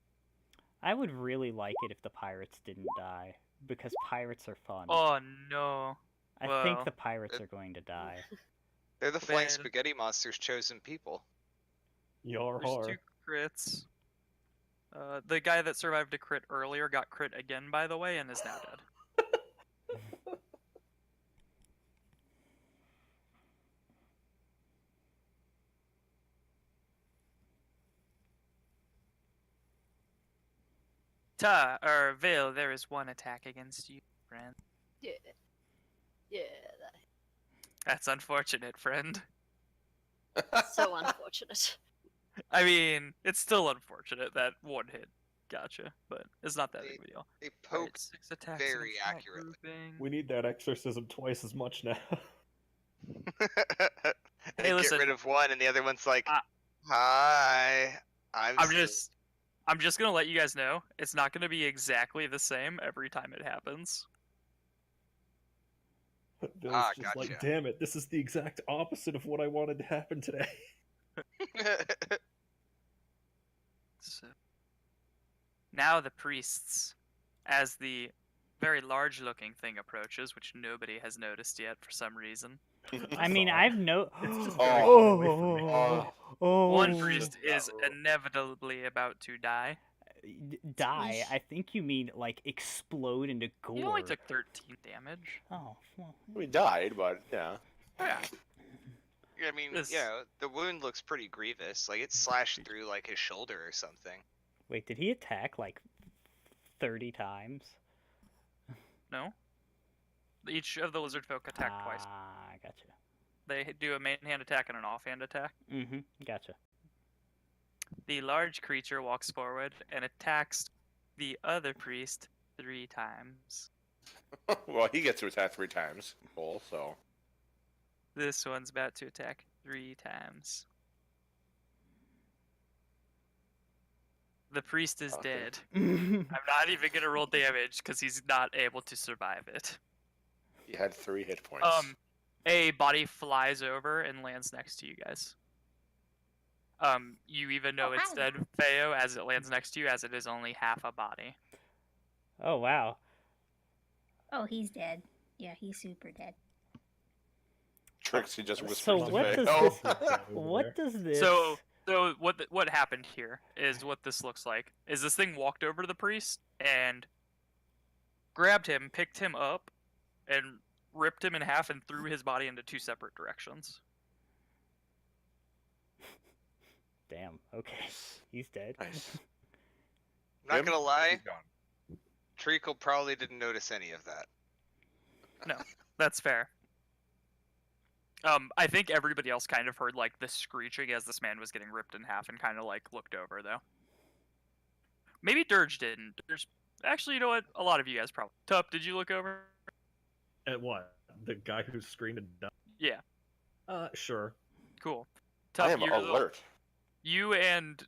A: I would really like it if the pirates didn't die, because pirates are fun.
B: Oh no.
A: I
B: well,
A: think the pirates are going to die.
E: They're the flying
B: Bad.
E: spaghetti monster's chosen people.
C: Yar
B: There's
C: har.
B: 2 crits. The guy that survived a crit earlier got crit again, by the way, and is now dead. Vil, there is 1 attack against you, friend.
G: Yeah. Yeah,
B: That's unfortunate, friend.
G: that's so unfortunate.
B: I mean, it's still unfortunate that 1 hit gotcha, but it's not that big of a deal.
E: They
B: Alright,
E: poked
B: 6 attacks
E: very
B: against that
E: accurately.
B: grouping.
C: We need that exorcism twice as much now.
E: They get
B: listen.
E: rid of one and the other one's like,
B: I-
E: "Hi, I'm
B: just gonna let you guys know it's not gonna be exactly the same every time it happens.
C: Bill's
E: Ah,
C: just like,
E: gotcha.
C: damn it, this is the exact opposite of what I wanted to happen today.
B: So now the priests, as the very large-looking thing approaches, which nobody has noticed yet for some reason.
A: I mean,
C: Sorry.
A: I've no.
C: It's just
F: Oh.
C: very far away from me.
A: Oh,
B: One priest
F: Oh.
B: is inevitably about to die.
A: Die? I think you mean like explode into gore.
B: He only took 13 damage.
A: Oh, well,
F: We died, but yeah.
B: Yeah.
E: I mean,
B: This-
E: you know, the wound looks pretty grievous. Like it slashed through like his shoulder or something.
A: wait, did he attack like 30 times?
B: No. Each of the lizard folk attack twice.
A: Ah, gotcha.
B: They do a main hand attack and an offhand attack.
A: Mm-hmm, gotcha.
B: The large creature walks forward and attacks the other priest 3 times.
F: Well, he gets to attack 3 times. Cool, so.
B: This one's about to attack 3 times. The priest is
F: Okay.
B: dead. I'm not even gonna roll damage because he's not able to survive it.
F: He had 3 hit points.
B: A body flies over and lands next to you guys. You even know
D: Oh,
B: it's
D: hi.
B: dead, Feo, as it lands next to you, as it is only half a body.
A: Oh, wow.
D: Oh, he's dead. Yeah, he's super dead.
F: Trixie just whispers
A: So
F: to
A: what
F: Faye.
A: does
F: Oh.
A: this-
C: Over
A: What
C: there.
A: does this?
B: So what happened here is what this looks like. Is this thing walked over to the priest and grabbed him, picked him up, and ripped him in half and threw his body into two separate directions.
A: Damn. Okay, he's dead.
F: Nice.
E: Not
F: Him?
E: gonna lie,
F: He's gone.
E: Treacle probably didn't notice any of that.
B: That's fair. I think everybody else kind of heard like the screeching as this man was getting ripped in half and kind of like looked over though. Maybe Dirge didn't. Actually, you know what? A lot of you guys probably. Tup, did you look over?
C: At what? The guy who screamed and died?
B: Yeah,
C: Sure.
B: cool.
F: I
B: Tup,
F: am
B: you're the-
F: alert.
B: You and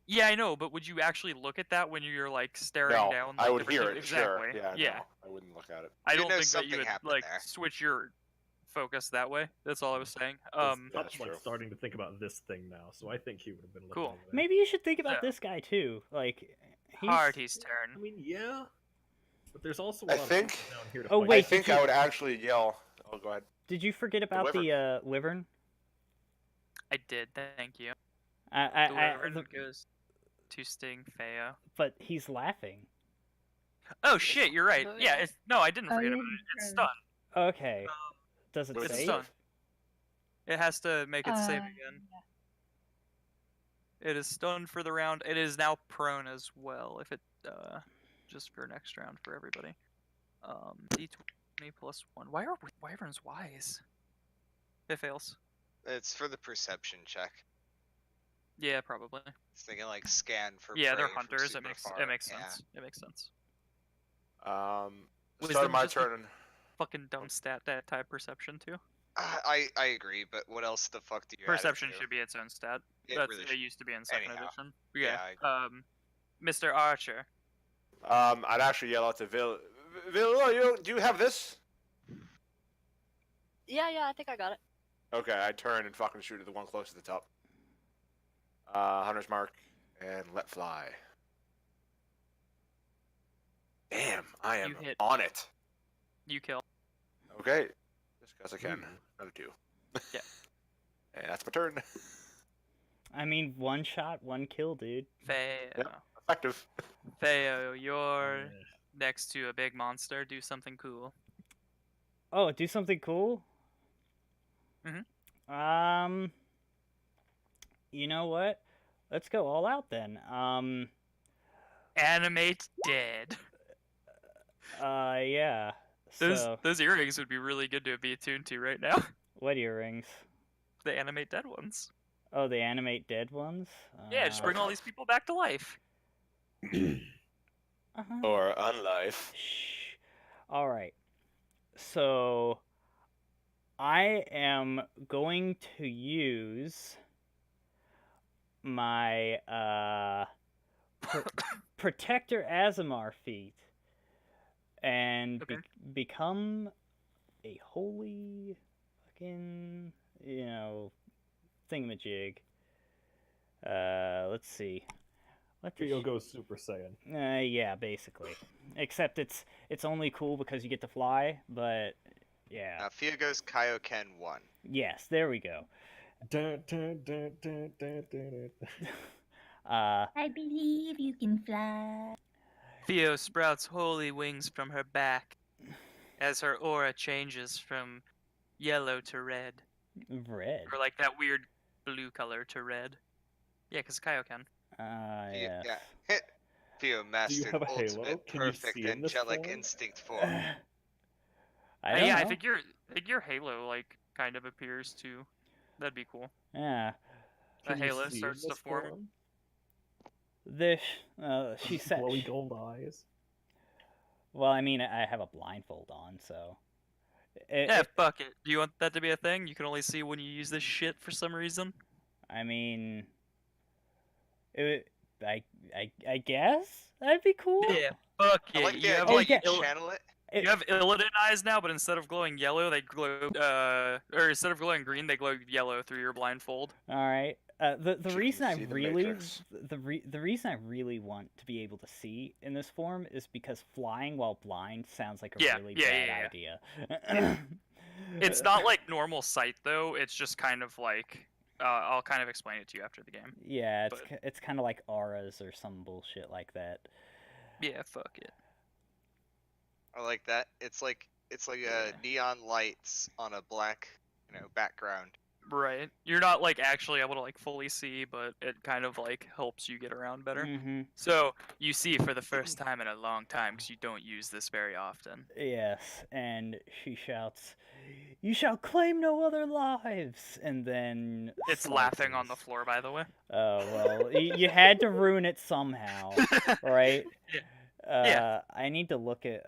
B: yeah, I know, but would you actually look at that when you're like staring
F: No,
B: down?
F: I
B: like,
F: would
B: different
F: hear it.
B: things?
F: Sure.
B: Exactly.
F: Yeah. No, I wouldn't look at it.
B: I
E: You
B: don't
E: know
B: think that
E: something
B: you would
E: happened
B: like
E: there.
B: switch your focus that way. That's all I was saying.
C: I'm
F: that's
C: like
F: true.
C: starting to think about this thing now, so I think he would have been looking
B: Cool.
C: over there.
A: Maybe you should think about
B: Yeah.
A: this guy too. Like, he's...
B: Hardy's
C: I
B: turn.
C: mean, yeah. But there's also a
F: I
C: lot
F: think-
C: of people down here to
A: Oh,
C: fight.
A: wait,
F: I think
A: did you-
F: I would actually yell. Oh, go ahead.
A: Did you forget about the wyvern?
B: I did. Thank you.
A: I,
B: The
A: I,
B: wyvern
A: the-
B: goes to sting Feo.
A: but he's laughing.
B: Oh shit, you're right.
G: Oh,
B: Yeah,
G: yeah.
B: it's no, I didn't
D: Oh,
B: forget
D: yeah,
B: about
D: you
B: it. It's
D: did.
B: stunned.
A: Okay. Does it
F: It's
B: It's
A: save?
B: stunned. It has to make it save
D: Uh,
B: again. It is stunned for the round. It is now prone as well. If it just for next round for everybody. D20 plus 1. Why are wyverns wise? It fails.
E: It's for the perception check.
B: Yeah, probably.
E: It's thinking like scan for.
B: Yeah, they're
E: prey from
B: hunters. It
E: super
B: makes
E: far.
B: it makes
E: Yeah.
B: sense. It makes sense.
F: Start
B: Wisdom
F: my
B: just a-
F: turn.
B: Fucking dumb stat that type perception too.
E: I agree, but what else the fuck do you? add it
B: Perception
E: to?
B: should be its own stat.
E: It
B: That's
E: really
B: it
E: should.
B: used to be in second
E: Anyhow.
B: edition.
E: Yeah,
B: Yeah. Mr. Archer.
F: I'd actually yell out to Vil. Vil, do you have this?
G: Yeah, I think I got it.
F: Okay, I turn and fucking shoot at the one close to the top. Hunter's mark and let fly. Damn, I am
B: You hit.
F: on it.
B: You kill.
F: Okay, just because I can. Another 2.
B: Yeah.
F: And that's my turn.
A: I mean, one shot, one kill, dude.
B: Feo.
F: Yep. Effective.
B: Feo, you're
C: Yeah.
B: next to a big monster. Do something cool.
A: Oh, do something cool? You know what? Let's go all out then.
B: Animate dead.
A: Yeah.
B: Those
A: So,
B: those earrings would be really good to be attuned to right now.
A: what earrings?
B: The animate dead ones.
A: Oh, the animate dead ones?
B: Yeah, just bring all these people back to life.
A: Uh-huh.
F: Or unlife.
A: Shh. All right. So I am going to use my Protector Azamar feat and
B: Okay.
A: become a holy fucking, thingamajig. Let's see. What does
C: Theo
A: she-
C: goes Super Saiyan.
A: yeah, basically. Except it's only cool because you get to fly, but yeah.
E: Now Fiogo's Kaioken 1.
A: Yes, there we go.
C: Dun, dun, dun, dun, dun, dun, dun.
D: I believe you can fly.
B: Theo sprouts holy wings from her back as her aura changes from yellow to red.
A: Red.
B: Or like that weird blue color to red. Yeah, because Kaioken.
A: Yes.
E: Yeah. Theo mastered
C: have a halo?
E: ultimate
C: Can you
E: perfect
C: see in this
E: angelic
C: form?
E: instinct form.
A: I don't
B: Yeah,
A: know.
B: I think your halo like kind of appears too. That'd be cool.
A: Yeah.
B: A
C: Can you
B: halo
C: see in
B: starts to
C: this
B: form.
A: She said.
C: Glowy gold eyes.
A: Well, I mean, I have a blindfold on, so.
B: Yeah, fuck it. Do you want that to be a thing? You can only see when you use this shit for some reason.
A: I mean, I guess that'd be cool.
B: Yeah, fuck
E: I
B: it.
E: like the
B: You have
E: idea
B: like
A: yeah.
E: you channel it.
B: you have Illidan eyes now, but instead of glowing yellow, they glow or instead of glowing green, they glow yellow through your blindfold.
A: All right. The
F: She
A: reason
F: can
A: I
F: see the
A: really
F: Matrix.
A: the reason I really want to be able to see in this form is because flying while blind sounds like a
B: Yeah,
A: really
B: yeah,
A: bad
B: yeah,
A: idea.
B: It's not like normal sight though. It's just kind of like I'll kind of explain it to you after the game.
A: Yeah, it's
B: but-
A: it's kind of like auras or some bullshit like that.
B: Yeah, fuck it.
E: I like that. It's like neon lights on a black, background.
B: Right. You're not like actually able to like fully see, but it kind of like helps you get around better.
A: Mm-hmm.
B: So you see for the first time in a long time because you don't use this very often.
A: Yes, and she shouts, "You shall claim no other lives!" And then
B: It's laughing on the
A: slices.
B: floor, by the way.
A: Oh well, you had to ruin it somehow, right?
B: Yeah.
A: I need to look at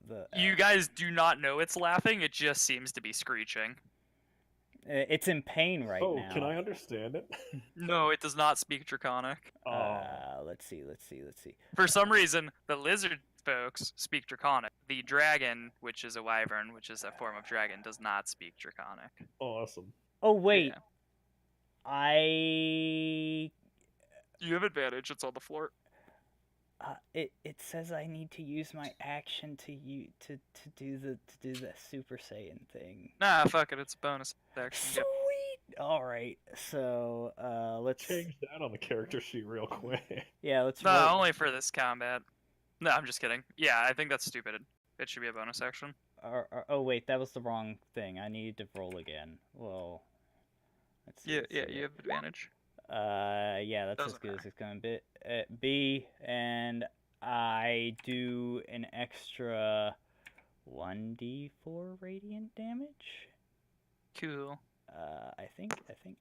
A: the.
B: You guys do not know it's laughing. It just seems to be screeching.
A: It's in pain right
C: Oh,
A: now.
C: can I understand it?
B: No, it does not speak Draconic.
C: Oh,
A: Let's see.
B: For some reason, the lizard folks speak Draconic. The dragon, which is a wyvern, which is a form of dragon, does not speak Draconic.
C: awesome.
A: Oh wait,
B: Yeah.
A: I.
B: You have advantage. It's on the floor.
A: It says I need to use my action to do the Super Saiyan thing.
B: Nah, fuck it. It's a bonus action. Yep.
A: Sweet. All right. So let's
C: Change that on the character sheet real quick.
A: yeah let's
B: No,
A: roll.
B: only for this combat. No, I'm just kidding. Yeah, I think that's stupid. It should be a bonus action.
A: Oh wait, that was the wrong thing. I needed to roll again. Well, let's see.
B: Yeah,
A: let's
B: yeah,
A: see.
B: you have advantage.
A: Yeah, that's as
B: Doesn't
A: good as
B: matter.
A: it's gonna be. And I do an extra 1d4 radiant damage.
B: Cool.
A: I think. Let me.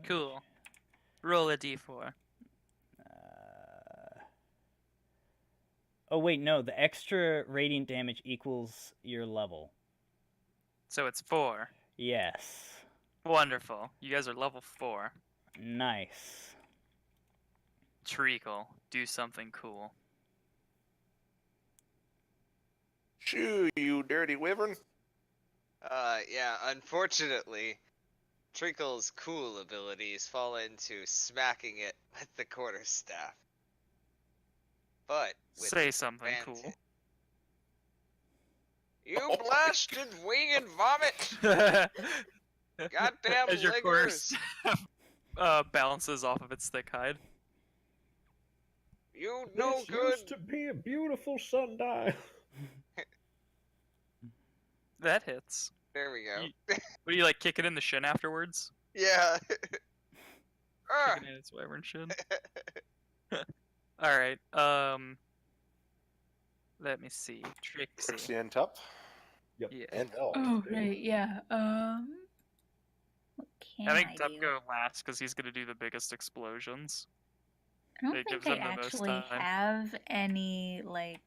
B: Cool. Roll a d4.
A: Oh wait, no. The extra radiant damage equals your level.
B: So it's 4.
A: Yes.
B: Wonderful. You guys are level 4.
A: Nice.
B: Treacle, do something cool.
F: Shoo, you dirty wyvern.
E: Yeah, unfortunately, Treacle's cool abilities fall into smacking it with the quarterstaff. But with
B: Say something cool.
E: advantage. You blasted winged vomit! Goddamn
B: As your
E: liggers!
B: balances off of its thick hide.
E: You no
C: This
E: good!
C: used to be a beautiful sundial.
B: That hits.
E: There we go.
B: What do you like? Kick it in the shin afterwards?
E: Yeah. Ah,
B: Kick it in its wyvern shin. All right. Let me see.
F: Trixie
B: Trixie.
F: and Tup.
C: Yep.
B: Yeah.
F: And Bell.
D: Oh, right, yeah. What can
B: I
D: I
B: think Tup
D: do?
B: go last because he's gonna do the biggest explosions.
D: I don't
B: it
D: think
B: gives
D: I
B: them the most
D: actually
B: time.
D: have any, like,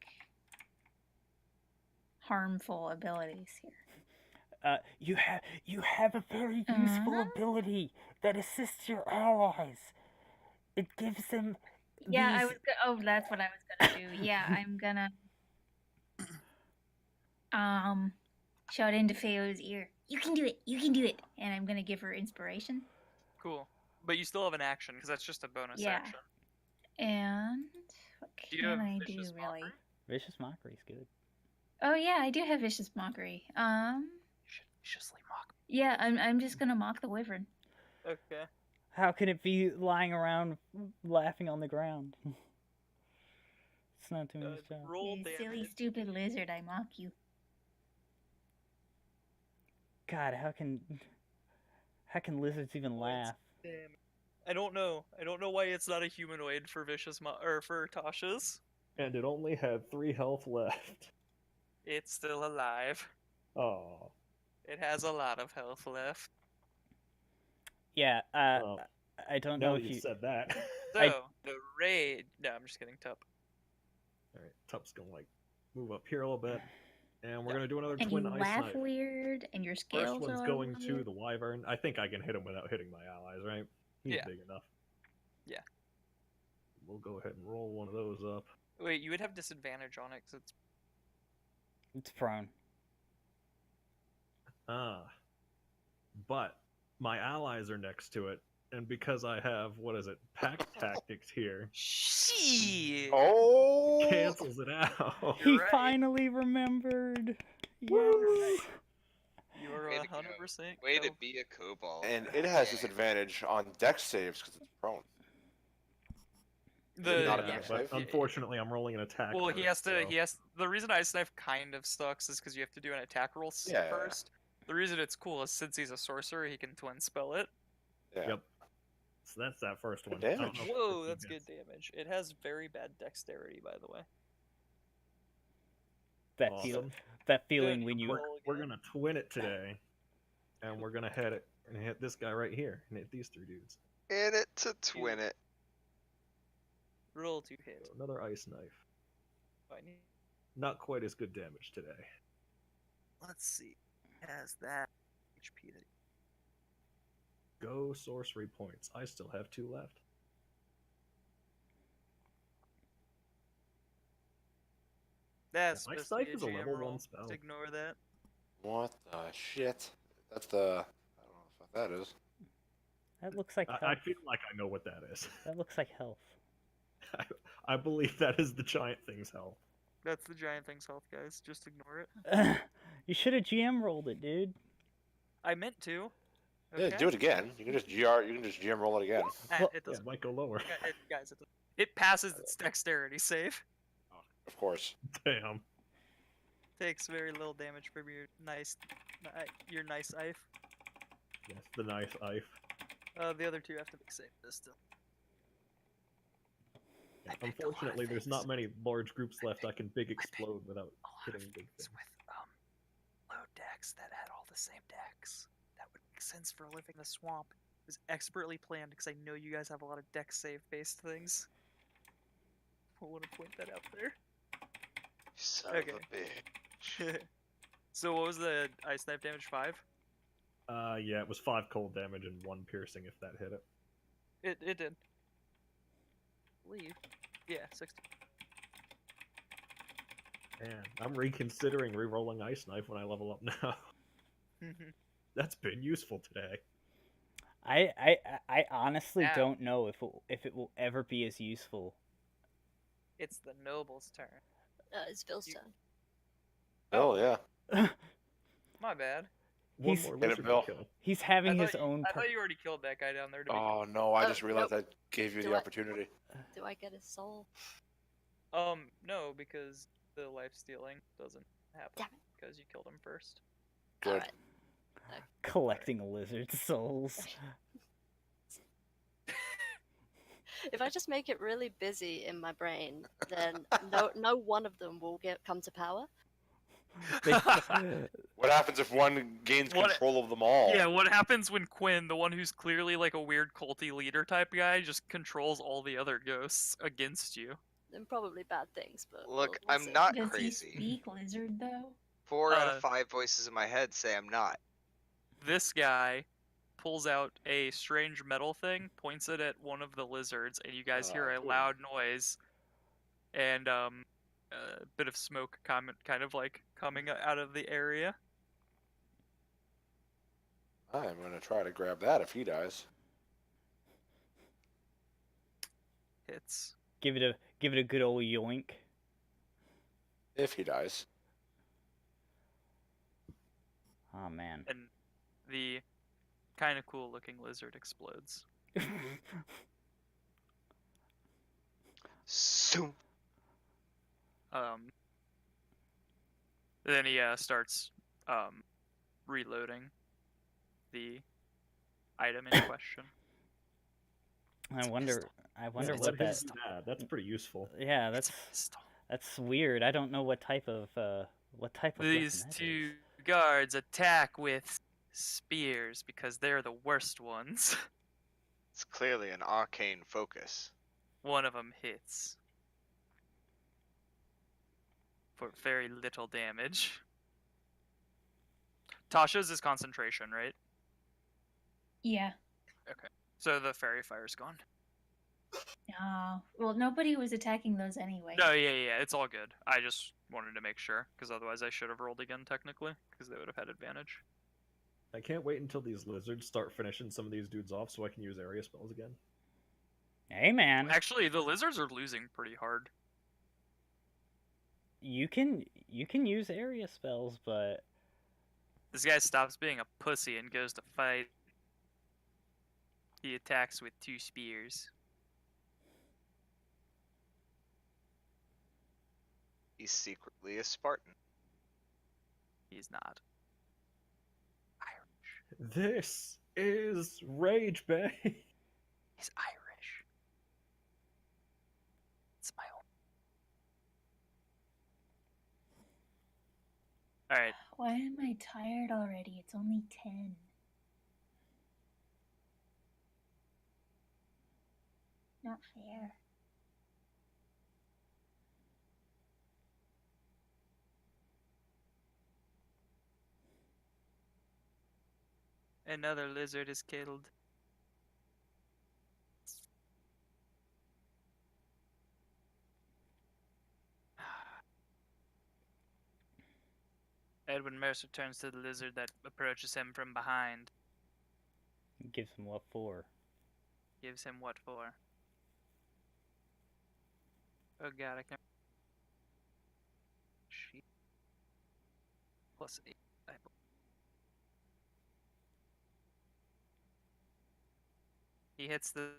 D: harmful abilities here.
A: You have a very useful
D: Uh-huh.
A: ability that assists your allies. It gives them.
D: Yeah, I
A: these-
D: was. Oh, that's what I was gonna do. Yeah, I'm gonna. Shout into Feo's ear. You can do it. You can do it. And I'm gonna give her inspiration.
B: Cool. But you still have an action because that's just a bonus
D: Yeah.
B: action.
D: And what
B: Do you
D: can
B: have
D: I do
B: Vicious
D: really?
B: Mockery?
A: Vicious Mockery is good.
D: Oh yeah, I do have vicious mockery.
B: You should viciously mock.
D: Yeah, I'm just gonna mock the wyvern.
B: Okay.
A: How can it be lying around laughing on the ground? It's not doing its job.
B: Roll
D: You
B: damage.
D: silly, stupid lizard! I mock you.
A: God, how can lizards even laugh?
B: Damn. I don't know. I don't know why it's not a humanoid for or for Tasha's.
C: And it only had 3 health left.
B: It's still alive.
C: Oh.
B: It has a lot of health left.
A: Yeah,
C: Well,
A: I don't
C: now
A: know
C: that
A: if
C: you
A: you.
C: said that.
B: So
A: I-
B: the raid. No, I'm just kidding. Tup.
C: Alright, Tup's gonna like move up here a little bit. And we're
B: Yeah.
C: gonna do another
D: And
C: twin
D: you
C: ice
D: laugh
C: knife.
D: weird, and your scales
C: First one's
D: are
C: going
D: all
C: to
D: weird.
C: the wyvern. I think I can hit him without hitting my allies, right? He's
B: Yeah.
C: big enough.
B: Yeah.
C: We'll go ahead and roll one of those up.
B: Wait, you would have disadvantage on it because it's.
A: It's prone.
C: But my allies are next to it, and because I have pack tactics here,
B: Shit.
F: Oh!
C: cancels it out.
A: He
B: right.
A: finally remembered. Yes.
B: You You're
E: Way to go.
B: 100%
E: Way to
B: correct.
E: be a kobold.
F: And it has disadvantage on dex saves because it's prone.
B: The
F: Not a
C: Yeah,
F: dex
C: but
F: save?
C: unfortunately, I'm rolling an attack.
B: Well,
C: for
B: he
C: it,
B: has to.
C: so-
B: He has. The reason Ice Knife kind of sucks is because you have to do an attack roll
F: Yeah.
B: first. The reason it's cool is since he's a sorcerer, he can twin spell it.
F: Yeah.
C: Yep. So that's that first one.
F: Good
C: I don't
F: damage.
C: know if
B: Whoa,
C: 15
B: that's
C: hits.
B: good damage. It has very bad dexterity, by the way.
A: That
C: Awesome.
A: that feeling when you
C: We're gonna twin it today, and we're gonna hit it and hit this guy right here and hit these three dudes.
E: In it to twin it.
B: Roll to hit.
C: So another ice knife.
B: I need-
C: Not quite as good damage today.
B: Let's see. It has that HP that.
C: Go sorcery points. I still have 2 left.
B: That's
C: Ice
B: supposed to
C: Knife
B: be a
C: is a
B: GM
C: level
B: roll.
C: 1 spell.
B: Just ignore that.
F: What the shit? That's the. I don't know what that is.
A: that looks like
C: I
A: health.
C: feel like I know what that is.
A: That looks like health.
C: I believe that is the giant thing's health.
B: That's the giant thing's health, guys. Just ignore it.
A: You should have GM rolled it, dude.
B: I meant to.
F: Yeah,
B: Okay?
F: do it again. You can just GM roll it again.
A: Well-
B: It
C: Yeah,
B: doesn't.
C: it might go lower.
B: Guys, it passes its dexterity save.
F: Of course.
C: Damn.
B: Takes very little damage from your nice ife.
C: Yes, the nice knife.
B: The other two have to make save this still.
C: Yeah,
B: I picked a lot of
C: unfortunately, there's not
B: things.
C: many large groups left I can big
B: picked
C: explode without
B: A lot
C: hitting
B: of
C: big
B: things
C: things.
B: with low decks that had all the same decks. That would make sense for living in the swamp. It was expertly planned because I know you guys have a lot of deck save based things. I want to point that out there.
E: Son
B: Okay.
E: of a bitch.
B: So what was the ice knife damage? 5?
C: Yeah, it was 5 cold damage and 1 piercing if that hit it.
B: It did. Leave. Yeah, 60.
C: Man, I'm reconsidering re-rolling ice knife when I level up now. That's been useful today.
A: I honestly
B: Ow.
A: don't know if it will ever be as useful.
B: It's the noble's turn.
G: It's Phil's
B: You-
G: turn.
F: Oh yeah.
B: My bad.
C: One
A: He's-
C: more
F: Get it,
C: lizard
F: Bill.
C: to kill.
A: He's having
B: I
A: his
B: thought you-
A: own.
B: I thought you already killed that guy down there. To
F: Oh no! I
G: Oh,
F: just realized
G: nope.
F: I gave you
G: Do
F: the
G: I-
F: opportunity.
G: Do I get a soul?
B: No, because the life stealing doesn't happen
G: Damn
B: because you killed him first.
F: Good.
G: Alright.
A: Collecting lizard souls.
G: If I just make it really busy in my brain, then no one of them will come to power.
A: They-
F: What happens if one gains
B: What-
F: control of them all?
B: Yeah, what happens when Quinn, the one who's clearly like a weird culty leader type guy, just controls all the other ghosts against you?
G: Then probably bad things, but
E: Look,
G: we'll
E: I'm
G: see.
E: not
D: Does
E: crazy.
D: he speak lizard though?
E: 4 out
B: Uh,
E: of 5 voices in my head say I'm not.
B: This guy pulls out a strange metal thing, points it at one of the lizards, and you guys hear
F: Ah,
B: a
F: cool.
B: loud noise and a bit of smoke kind of like coming out of the area.
F: I'm gonna try to grab that if he dies.
B: Hits.
A: give it a good old yoink.
F: If he dies.
A: Oh man.
B: And the kind of cool looking lizard explodes.
E: So
B: Then he starts reloading the item in question.
A: I wonder
C: Let
A: what
C: him
A: that.
C: do that. That's pretty useful.
A: Yeah,
B: It's
A: that's
B: a pistol.
A: that's weird. I don't know what type of
B: These
A: weapon that
B: two
A: is.
B: guards attack with spears because they're the worst ones.
E: it's clearly an arcane focus.
B: One of them hits for very little damage. Tasha's is concentration, right?
D: Yeah.
B: So the fairy fire's gone.
D: Oh, well, nobody was attacking those anyway.
B: No, yeah, it's all good. I just wanted to make sure, because otherwise I should have rolled again technically, because they would have had advantage.
C: I can't wait until these lizards start finishing some of these dudes off so I can use area spells again.
A: Hey man,
B: Actually, the lizards are losing pretty hard.
A: you can use area spells, but
B: This guy stops being a pussy and goes to fight. He attacks with 2 spears.
E: He's secretly a Spartan.
B: He's not. Irish.
C: This is Rage Bay.
B: He's Irish. It's my home. Alright.
D: Why am I tired already? It's only 10. Not fair.
B: Another lizard is killed. Edwin Mercer turns to the lizard that approaches him from behind.
A: Gives him what for?
B: Gives him what for? Oh god, I can't. She. +8. He hits the.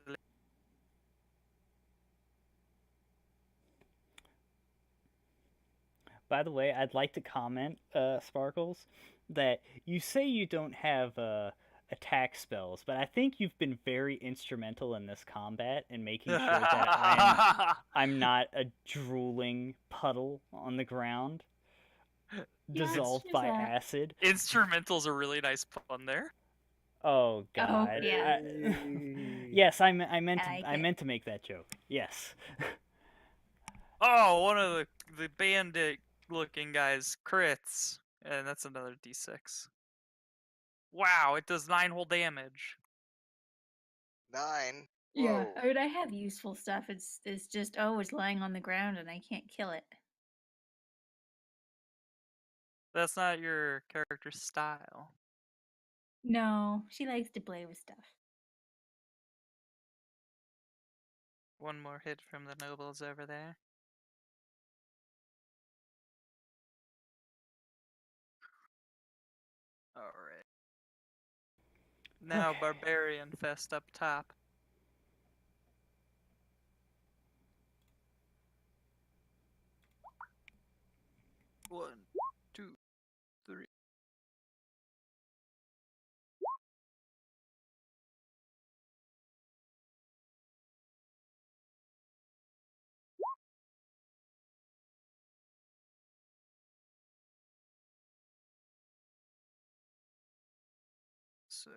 A: By the way, I'd like to comment, Sparkles, that you say you don't have attack spells, but I think you've been very instrumental in this combat in making sure that I'm not a drooling puddle on the ground,
D: Yeah,
A: dissolved
D: it's
A: by
D: that.
A: acid.
B: Instrumental's a really nice pun there.
A: Oh God!
D: yeah.
A: Yes, I meant
D: I like
A: I
D: it.
A: meant to make that joke. Yes.
B: Oh, one of the bandit looking guys crits. And that's another d6. Wow, it does 9 whole damage.
E: 9.
D: Yeah,
E: Whoa.
D: I mean, I have useful stuff. It's just it's lying on the ground and I can't kill it.
B: That's not your character's style.
D: No, she likes to play with stuff.
B: One more hit from the nobles over there. Alright. Now
A: Okay.
B: Barbarian Fest up top. One, two, three. So,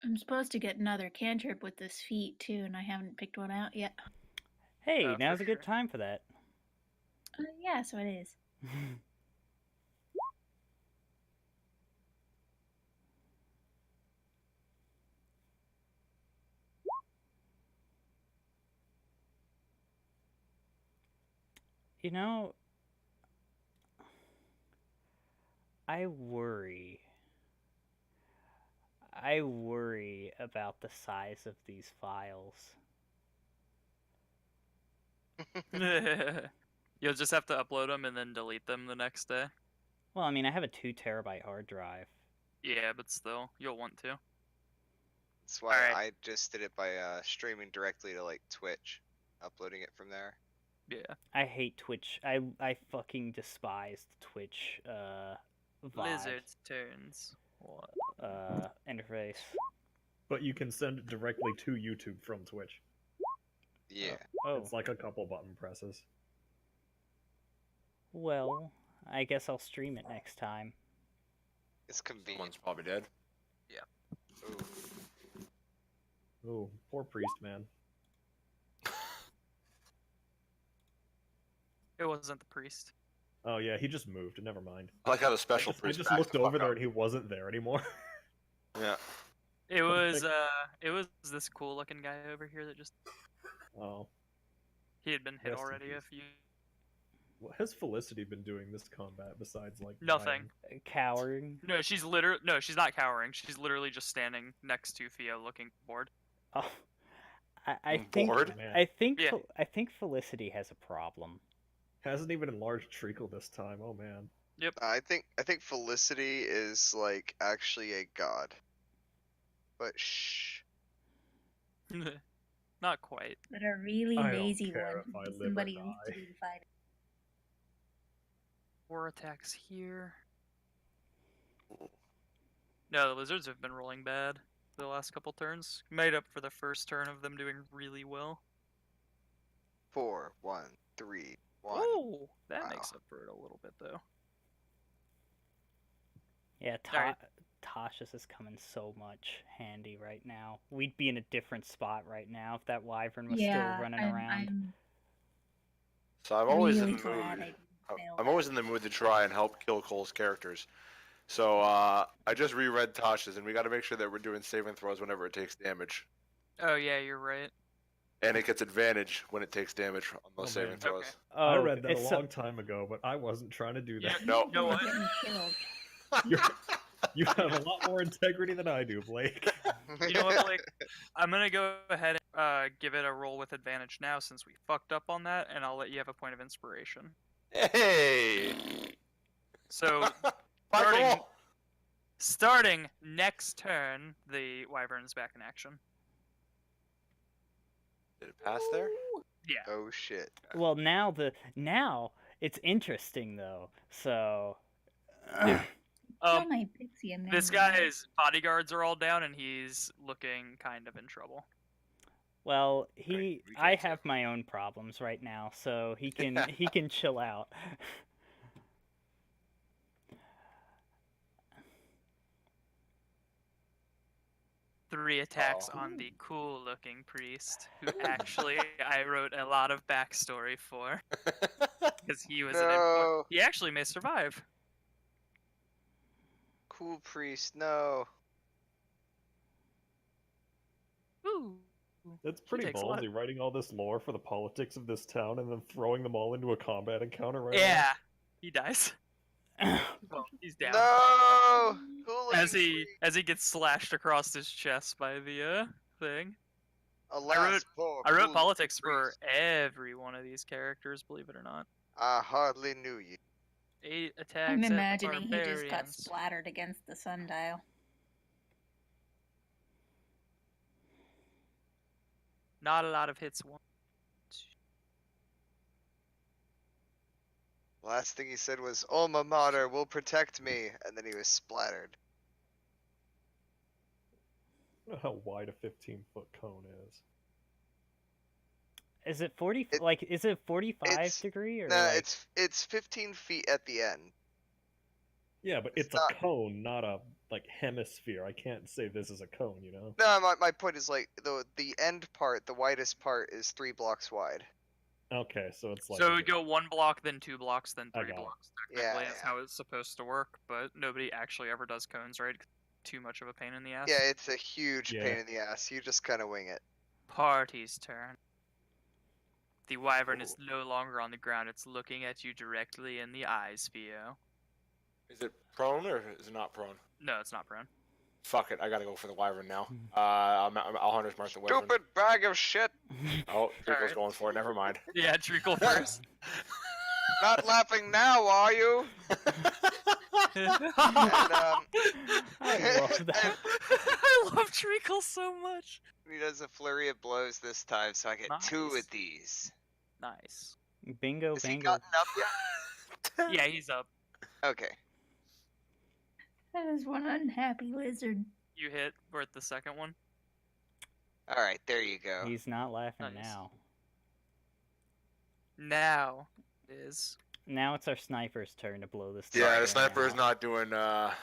D: I'm supposed to get another cantrip with this feat too, and I haven't picked one out yet.
A: Hey,
B: for
A: now's a good
B: sure.
A: time for that.
D: Yeah, so it is.
A: You know, I worry. I worry about the size of these files.
B: You'll just have to upload them and then delete them the next day.
A: Well, I mean, I have a 2 terabyte hard drive.
B: Yeah, but still, you'll want to.
E: That's why
B: Alright.
E: I just did it by streaming directly to like Twitch, uploading it from there.
B: Yeah.
A: I hate Twitch. I fucking despise the Twitch vibe,
B: Lizard's turns. What?
A: interface.
C: But you can send it directly to YouTube from Twitch.
E: Yeah.
A: Oh,
C: It's like a couple button presses.
A: well, I guess I'll stream it next time.
E: It's convenient.
F: Someone's probably dead.
E: Ooh.
C: Oh, poor priest man.
B: It wasn't the priest.
C: Oh yeah, he just moved. Never mind.
F: I like how the special
C: I
F: priest
C: just
F: backed
C: looked
F: the fuck
C: over there
F: up.
C: and he wasn't there anymore.
F: Yeah.
B: It was this cool looking guy over here that just
C: Oh,
B: he had been hit
C: Rest in
B: already a
C: peace.
B: few.
C: what has Felicity been doing this combat besides like
B: Nothing.
C: dying?
A: Cowering.
B: No, she's not cowering. She's literally just standing next to Theo looking bored.
A: Oh, I think
F: Bored?
C: Man.
B: Yeah.
A: I think Felicity has a problem.
C: Hasn't even enlarged Treacle this time. Oh man.
E: I think Felicity is like actually a god. But shh.
B: Not quite.
D: But a really
C: I don't
D: lazy
C: care
D: one.
C: if I live or
D: Somebody who's
C: die.
D: to be fighting.
B: 4 attacks here. No, the lizards have been rolling bad the last couple turns. Made up for the first turn of them doing really well.
E: 4, 1, 3, 1.
B: Oh, that
E: Wow.
B: makes up for it a little bit though.
A: Yeah,
B: Alright.
A: Tasha's is coming so much handy right now. We'd be in a different spot right now if that wyvern was still running around.
D: I'm
F: So I'm always
D: really
F: in the
D: glad
F: mood.
D: I didn't fail
F: I'm
D: that.
F: always in the mood to try and help kill Cole's characters. So I just reread Tasha's, and we got to make sure that we're doing saving throws whenever it takes damage,
B: Oh yeah, you're right.
F: and it gets advantage when it takes damage on those
C: Oh,
F: saving
C: man.
F: throws.
B: Okay.
A: Oh,
C: I read that a
A: it's
C: long time ago, but I wasn't trying to do that.
B: Yeah.
F: No.
B: No,
D: You're
B: what?
D: getting killed.
C: You have a lot more integrity than I do, Blake.
B: You know what, Blake? I'm gonna go ahead and give it a roll with advantage now since we fucked up on that, and I'll let you have a point of inspiration.
F: Hey!
B: So
F: Bye,
B: Starting-
F: Cole!
B: starting next turn, the wyvern's back in action.
F: Did it pass there?
B: Yeah.
E: Oh shit.
A: well now it's interesting though. So
D: Kill my pixie and
B: This
D: then run.
B: guy's bodyguards are all down, and he's looking kind of in trouble.
A: well,
F: we
A: I
F: can't
A: have my own problems right now, so he can chill out.
B: 3 attacks
F: Oh.
B: on the cool-looking priest, who actually I wrote a lot of backstory for, because he was an important.
E: No.
B: He actually may survive.
E: Cool priest, no.
B: Ooh.
C: It's pretty
B: takes a lot.
C: ballsy writing all this lore for the politics of this town and then throwing them all into a combat encounter right
B: Yeah, he dies. Well, he's down.
E: No. Cool
B: As he gets slashed across his chest by the thing.
E: Alas, poor
B: I wrote
E: cool
B: politics for
E: priest.
B: every one of these characters, believe it or not.
E: I hardly knew you.
B: 8 attacks.
D: I'm
B: at the
D: imagining he just got
B: barbarians.
D: splattered against the sundial.
B: Not a lot of hits.
E: Last thing he said was, "Alma Mater will protect me," and then he was splattered.
C: I don't know how wide a 15-foot cone is.
A: Is it 40?
E: It-
A: like, is it 45
E: it's-
A: degree or?
E: No,
A: like...
E: it's 15 feet at the end.
C: Yeah, but
E: It's
C: it's
E: not-
C: a cone, not a like hemisphere. I can't say this is a cone, you know?
E: No, my point is like the end part, the widest part, is 3 blocks wide.
C: Okay, so it's like
B: So it would go 1 block, then 2 blocks, then
C: I
B: 3
C: got it.
B: blocks.
E: Yeah,
B: Technically, that's
E: yeah.
B: how it's supposed to work, but nobody actually ever does cones, right? Too much of a pain in the ass.
E: Yeah, it's a huge
C: Yeah.
E: pain in the ass. You just kind of wing it.
B: Party's turn. The wyvern is no longer on the ground. It's looking at you directly in the eyes, Theo.
F: Is it prone or is it not prone?
B: No, it's not prone.
F: Fuck it, I gotta go for the wyvern now. I'll Hunter's Mark the wyvern.
E: Stupid bag of shit!
F: Oh, Treacle's
B: Alright.
F: going for it. Never mind.
B: Yeah, Treacle first.
E: Not laughing now, are you? And,
A: I love that.
B: I love Treacle so much.
E: he does a flurry of blows this time, so I get 2
B: Nice.
E: of these.
B: Nice.
A: Bingo,
E: Is he
A: bingo.
E: gotten up yet?
B: Yeah, he's up.
E: Okay.
D: That is one unhappy lizard.
B: You hit. We're at the second one.
E: Alright, there you go.
A: He's not laughing
B: Nice.
A: now.
B: Now is
A: Now it's our sniper's turn to blow this.
F: Yeah,
A: thing
F: the sniper is
A: out.
F: not doing, not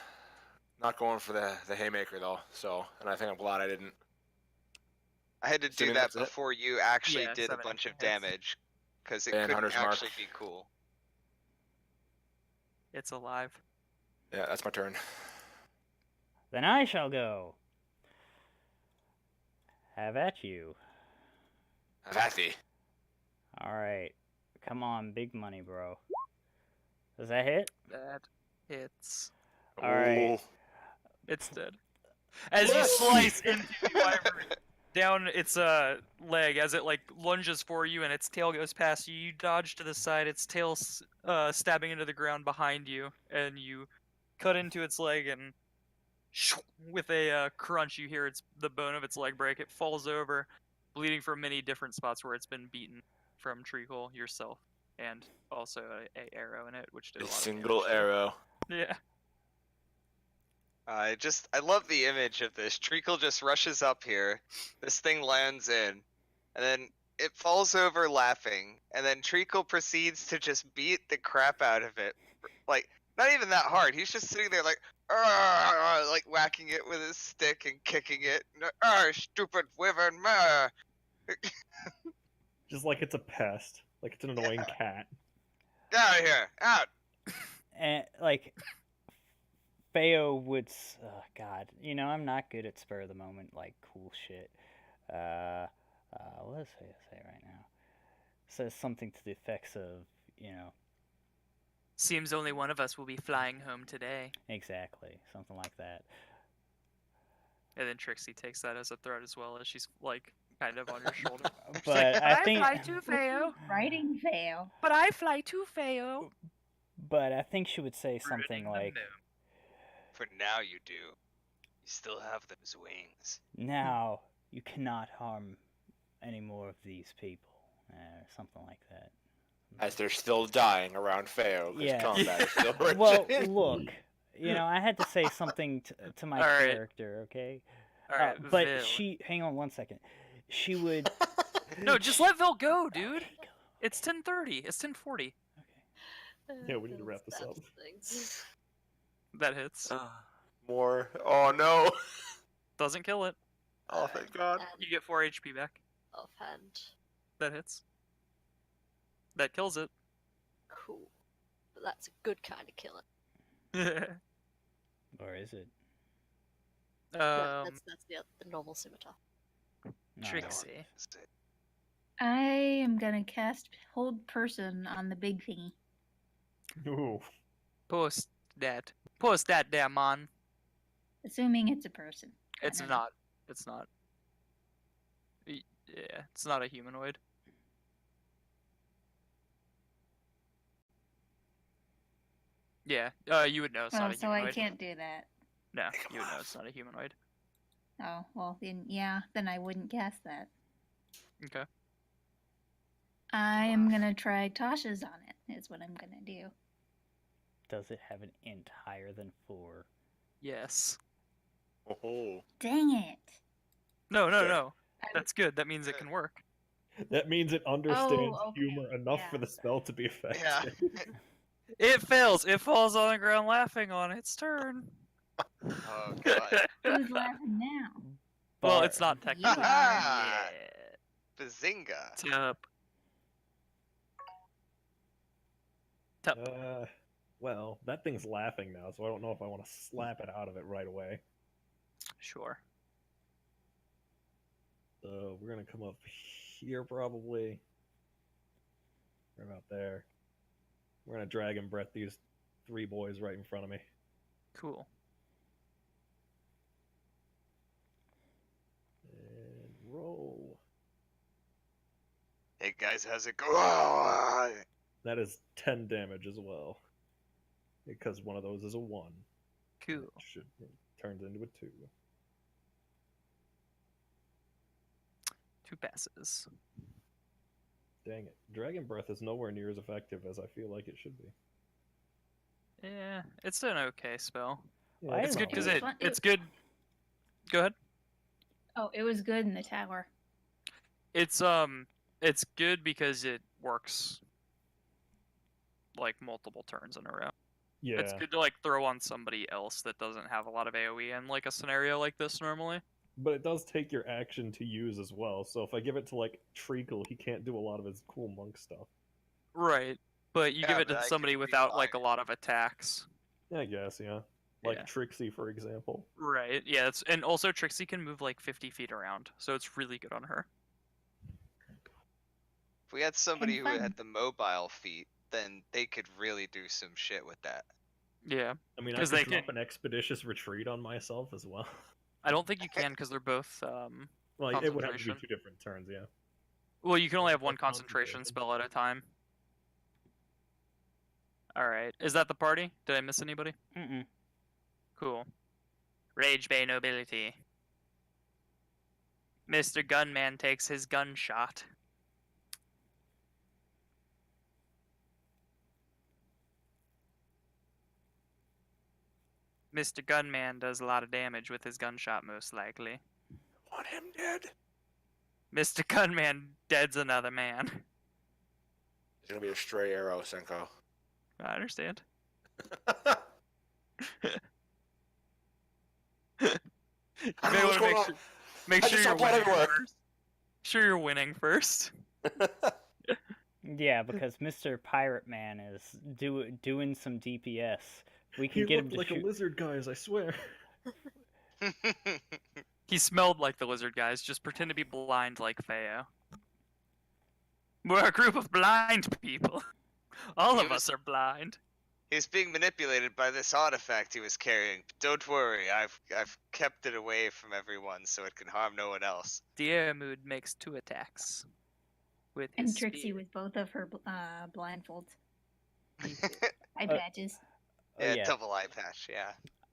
F: going for the haymaker though. So, and I think I'm glad I didn't.
E: I had to do
F: Assuming
E: that
F: that's it?
E: before you actually
B: Yeah,
E: did a
B: 7
E: bunch of
B: extra hits.
E: damage. Because it
F: And
E: couldn't
F: Hunter's Mark.
E: actually be cool.
B: it's alive.
F: Yeah, that's my turn.
A: Then I shall go. Have at you.
F: Vathy.
A: All right, come on, big money, bro. Does that hit?
B: That hits.
A: All right.
B: It's dead. As you
F: Yes!
B: slice into the wyvern, down its leg as it like lunges for you, and its tail goes past you. You dodge to the side, its tail stabbing into the ground behind you, and you cut into its leg, and with a crunch, you hear the bone of its leg break. It falls over, bleeding from many different spots where it's been beaten from Treacle, yourself, and also a arrow in it, which did a
F: A
B: lot
F: single
B: of damage.
F: arrow.
B: Yeah.
E: I love the image of this. Treacle just rushes up here. This thing lands in, and then it falls over laughing, and then Treacle proceeds to just beat the crap out of it. Like, not even that hard. He's just sitting there like, "Arr!" like whacking it with his stick and kicking it. Stupid wyvern! Meh."
C: Just like it's a pest. Like it's an annoying cat.
E: Get out of here! Out!
A: And like Feo would God, you know, I'm not good at spur of the moment like cool shit. What does Feo say right now? Says something to the effects of, you know,
B: Seems only one of us will be flying home today.
A: exactly, something like that.
B: And then Trixie takes that as a threat as well, as she's like kind of on your shoulder.
A: But I think
B: Feo.
D: Writing fail.
B: But I fly too, Feo.
A: but I think she would say something like,
E: For now, you do. You still have those wings.
A: "Now you cannot harm any more of these people," or something like that.
F: As they're still dying around Feo, because
A: Yeah.
F: combat is still raging.
A: Well, look, you know, I had to say something to my
B: Alright.
A: character, okay?
B: Alright,
A: But
B: Vil.
A: hang on one second. She would.
B: No, just let Vil go, dude.
A: Okay, go.
B: It's 10:30. It's 10:40.
A: Okay.
C: Yeah, we need to wrap this up.
G: Things.
B: That hits.
F: More. Oh no.
B: Doesn't kill it.
F: Oh, thank God.
B: You get 4 HP back.
G: Offhand.
B: That hits. That kills it.
G: Cool. But that's a good kind of killing.
A: Or is it?
G: No, that's the normal scimitar.
A: No,
B: Trixie.
D: I am gonna cast Hold Person on the big thingy.
C: Ooh.
B: Post that. Post that, damn man.
D: Assuming it's a person. I
B: It's
D: don't know.
B: not. It's not. Yeah, it's not a humanoid. Yeah, you would know it's
D: Oh,
B: not a
D: so
B: humanoid.
D: I can't do that.
B: No,
F: Pick 'em
B: you would know
F: off.
B: it's not a humanoid.
D: Oh, well, then, yeah, then I wouldn't cast that.
B: Okay.
D: I am gonna try Tasha's on it, is what I'm gonna do.
A: Does it have an int higher than 4?
B: Yes.
F: Oh.
D: Dang it!
B: No, no,
F: Okay.
B: no. That's good. That means it can work.
C: That means it understands
D: okay,
C: humor enough for
D: yeah.
C: the spell to be effective.
E: Yeah.
B: It fails. It falls on the ground laughing on its turn.
E: Oh god.
D: Who's laughing now?
B: Well,
A: But-
B: it's not technically.
E: Ah!
B: Yeah.
E: Bazinga.
B: Tup.
C: Well, that thing's laughing now, so I don't know if I want to slap it out of it right away.
B: Sure.
C: So we're gonna come up here probably. Right about there. We're gonna dragon breath these 3 boys right in front of me.
B: Cool.
C: And roll.
E: Hey guys, how's it going?
C: That is 10 damage as well. Because one of those is a 1.
B: Cool.
C: It turns into a 2.
B: 2 passes.
C: Dang it. Dragon breath is nowhere near as effective as I feel like it should be.
B: Yeah, it's an okay spell.
C: Yeah,
A: It's
B: It's
C: not
B: good because
D: was
C: bad.
D: fun-
B: it's good. Go ahead.
D: Oh, it was good in the tower.
B: It's good because it works like multiple turns in a row.
C: Yeah.
B: It's good to like throw on somebody else that doesn't have a lot of AoE in like a scenario like this normally.
C: But it does take your action to use as well. So if I give it to like Treacle, he can't do a lot of his cool monk stuff.
B: Right. But you give
E: Yeah,
B: it
E: but
B: to
E: I
B: somebody
E: could be
B: without like a
E: fine.
B: lot of attacks.
C: Yeah, I guess, yeah. Like
B: Yeah.
C: Trixie, for example.
B: Right. Yeah. And also Trixie can move like 50 feet around, so it's really good on her.
E: If we had somebody who
D: fun.
E: had the mobile feat, then they could really do some shit with that.
B: Yeah.
C: I mean, I
B: 'Cause
C: could
B: they
C: drop
B: can-
C: an expeditious retreat on myself as well.
B: I don't think you can because they're both
C: Well, it would have to be
B: Concentration.
C: 2 different turns, yeah.
B: Well, you can only have
C: Or
B: one concentration
C: concentration.
B: spell at a time. Alright. Is that the party? Did I miss anybody?
A: Mm-mm.
B: Cool. Rage Bay Nobility. Mr. Gunman takes his gunshot. Mr. Gunman does a lot of damage with his gunshot, most likely.
F: Want him dead?
B: Mr. Gunman deads another man.
F: It's gonna be a stray arrow, Senko.
B: I understand. You
F: I don't
B: may
F: know what's
B: wanna
F: going on.
B: make
F: I
B: sure
F: just
B: you're
F: saw blood
B: winning
F: everywhere.
B: first. Sure you're winning first.
A: Yeah, because Mr. Pirate Man is doing some DPS. We can
C: He
A: get him
C: looked
A: to
C: like
A: shoot.
C: a lizard, guys, I swear.
B: He smelled like the lizard guys. Just pretend to be blind like Theo. We're a group of blind people. All
E: He
B: of
E: was-
B: us are blind.
E: He's being manipulated by this artifact he was carrying. Don't worry, I've kept it away from everyone so it can harm no one else.
B: Diarmuid makes 2 attacks. With his
D: And Trixie
B: spear.
D: with both of her blindfolds. Eye
A: Uh,
D: patches.
A: Oh,
E: Yeah,
A: yeah.
E: double eye patch, yeah.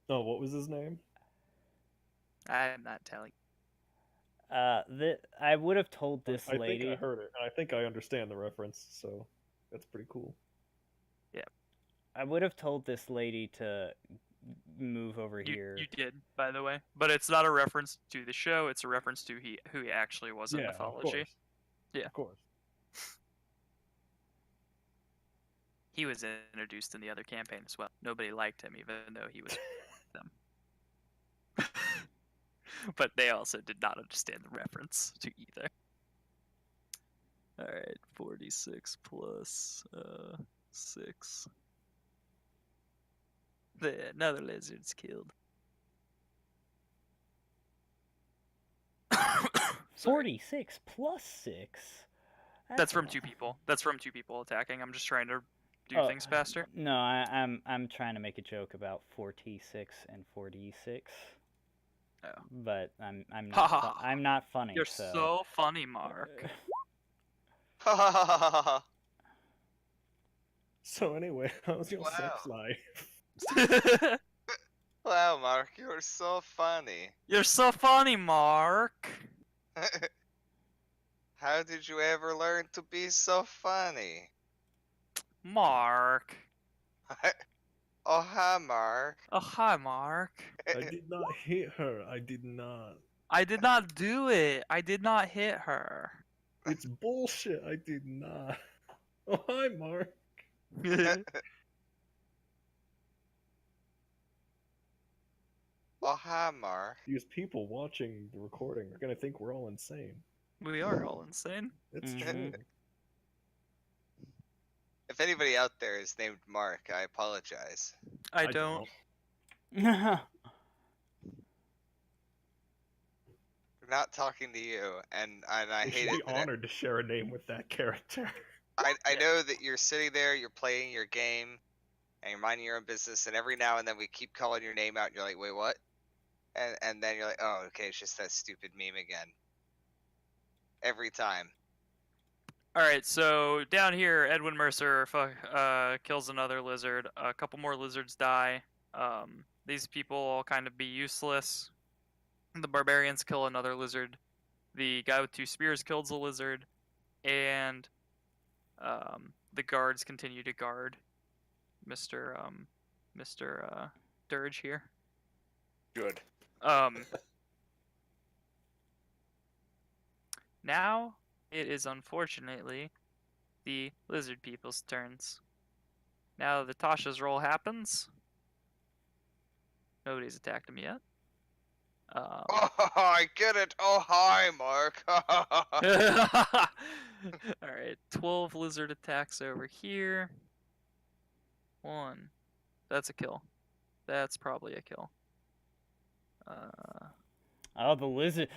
C: Oh, what was his name?
B: I'm not telling.
A: I would have told this
C: I
A: lady.
C: think I heard it, and I think I understand the reference, so that's pretty cool.
A: I would have told this lady to move over
B: You,
A: here.
B: you did, by the way. But it's not a reference to the show, it's a reference to who he actually was in
C: Yeah,
B: mythology.
C: of course.
B: Yeah.
C: Of course.
B: He was introduced in the other campaign as well. Nobody liked him, even though he was them. But they also did not understand the reference to either. Alright, 46 plus 6. Another lizard's killed. Sorry.
A: 46 plus 6.
B: That's
A: a
B: from
A: lot.
B: 2 people. That's from 2 people attacking. I'm just trying to do
A: Oh,
B: things faster.
A: No, I'm trying to make a joke about 46 and 46.
B: Oh.
A: But I'm
B: Ha
A: not
B: ha ha.
A: I'm not funny.
B: You're so funny, Mark.
E: Ha ha ha ha ha ha.
C: So anyway, how's your sex
E: Wow.
C: life?
E: Wow, Mark, you're so funny.
B: You're so funny, Mark.
E: How did you ever learn to be so funny?
B: Mark.
E: Oh, hi, Mark.
B: Oh, hi, Mark.
C: I did not hit her. I did not.
B: I did not do it. I did not hit her.
C: It's bullshit. I did not. Oh, hi, Mark.
E: Oh, hi, Mark.
C: These people watching the recording are gonna think we're all insane.
B: We are all insane.
C: It's
A: Mhm.
C: true.
E: If anybody out there is named Mark, I apologize.
B: I don't.
E: We're not talking to you, and I
C: We
E: hate
C: should
E: it.
C: be
E: that
C: honored to share a name with that character.
E: I know that you're sitting there, you're playing your game, and you're minding your own business, and every now and then we keep calling your name out, and you're like, wait, what? And then you're like, oh, okay, it's just that stupid meme again. Every time.
B: All right, so down here, Edwin Mercer kills another lizard. A couple more lizards die. These people all kind of be useless. The barbarians kill another lizard. The guy with 2 spears kills a lizard, and the guards continue to guard Mr. Dirge here.
F: Good.
B: Now it is unfortunately the lizard people's turns. Now the Tasha's roll happens. Nobody's attacked him yet.
E: Oh, I get it. Oh, hi, Mark.
B: Alright, 12 lizard attacks over here. 1. That's a kill. That's probably a kill.
A: Oh, the lizards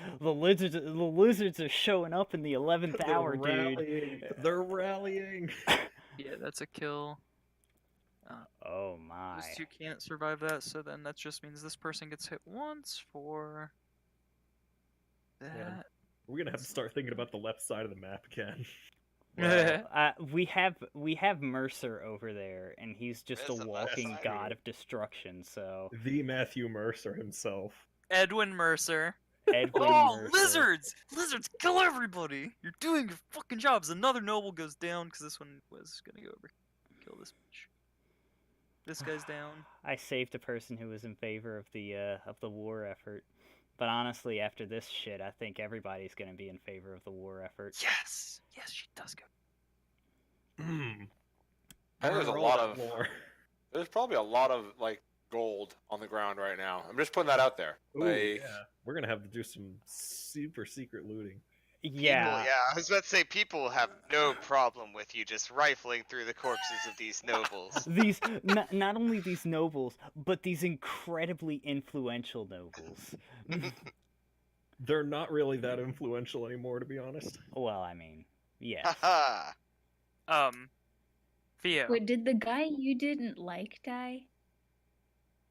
A: are showing up in the 11th hour, dude.
C: Rallying. They're rallying.
B: Yeah, that's a kill.
A: Oh my.
B: Those 2 can't survive that, so then that just means this person gets hit once for that.
C: We're gonna have to start thinking about the left side of the map again.
A: Well, we have Mercer over there, and he's just
E: There's
A: a
E: the
A: walking
E: left side.
A: god of destruction. So
C: The Matthew Mercer himself.
B: Edwin Mercer.
A: Edwin
B: Oh,
A: Mercer.
B: lizards! Lizards, kill everybody! You're doing your fucking jobs. Another noble goes down because this one was gonna go over. Kill this bitch. This guy's down.
A: I saved a person who was in favor of the war effort, but honestly, after this shit, I think everybody's gonna be in favor of the war effort.
B: Yes! Yes, she does go.
C: Hmm.
F: I think there's a
C: Roll
F: lot
C: that
F: of
C: lore.
F: there's probably a lot of like gold on the ground right now. I'm just putting that out there.
C: Ooh,
F: Like,
C: yeah. We're gonna have to do some super secret looting.
A: Yeah.
E: People, yeah, I was about to say people will have no problem with you just rifling through the corpses of these nobles.
A: These not only these nobles, but these incredibly influential nobles.
C: They're not really that influential anymore, to be honest.
A: Well, I mean, yes.
E: Haha.
B: Theo.
D: Wait, did the guy you didn't like die?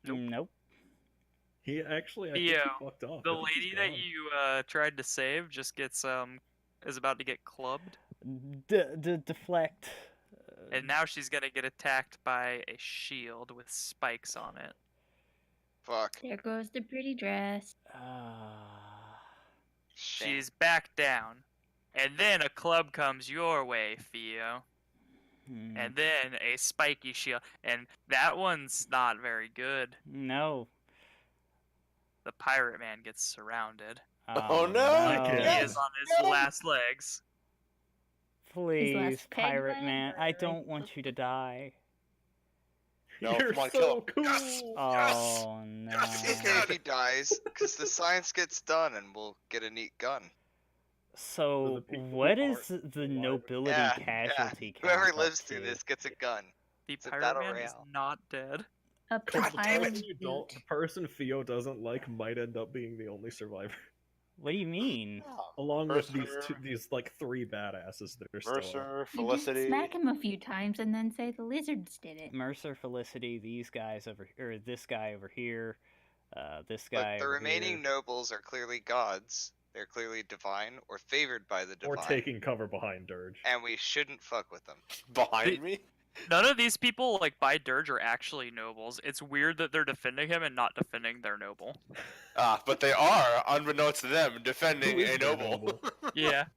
B: Nope.
A: Nope.
C: He actually, I think
B: Theo,
C: he fucked off.
B: The
C: I think he's
B: lady that
C: gone.
B: you tried to save just gets is about to get clubbed,
A: Deflect.
B: and now she's gonna get attacked by a shield with spikes on it.
E: Fuck.
D: There goes the pretty dress.
E: Shame.
B: She's back down, and then a club comes your way, Theo,
A: Hmm.
B: and then a spiky shield, and that one's not very good.
A: No.
B: The pirate man gets surrounded.
F: Oh, no!
C: Okay.
B: He
C: Yeah.
B: is on his last legs.
A: Please,
D: last peg
A: pirate
D: leg,
A: man,
D: or
A: I
D: like
A: don't
D: the-
A: want you to die.
F: No,
C: You're
F: come on,
C: so
F: kill him.
C: cool.
F: Yes!
A: Oh no.
F: Yes,
E: It's okay if he dies, because the science gets done and we'll get a neat gun.
A: So,
C: the people
A: what
C: who
A: is
C: aren't
A: the
C: alive.
A: nobility
E: Yeah,
A: casualty count
E: Whoever
A: up
E: lives through
A: to?
E: this gets a gun.
B: The
E: It's a
B: pirate
E: battle
B: man is
E: royale.
B: not dead.
D: A
F: God damn
D: papyrus
F: it,
C: You don't.
D: boot.
C: The person Theo doesn't like might end up being the only survivor,
A: What do you mean?
C: along with these
F: Mercer.
C: these like three badasses that are still.
F: Mercer,
D: You just
F: Felicity.
D: smack him a few times and then say the lizards did it.
A: Mercer, Felicity, these guys over, or this guy over here, this
E: Look,
A: guy
E: the
A: over
E: remaining
A: here.
E: nobles are clearly gods. They're clearly divine or favored by the
C: Or
E: divine.
C: taking cover behind Dirge.
E: And we shouldn't fuck with them.
F: Behind me?
B: None of these people, like by Dirge, are actually nobles. It's weird that they're defending him and not defending their noble.
F: But they are, unbeknownst to them, defending
C: Who is
F: a
C: their
F: noble.
B: Yeah.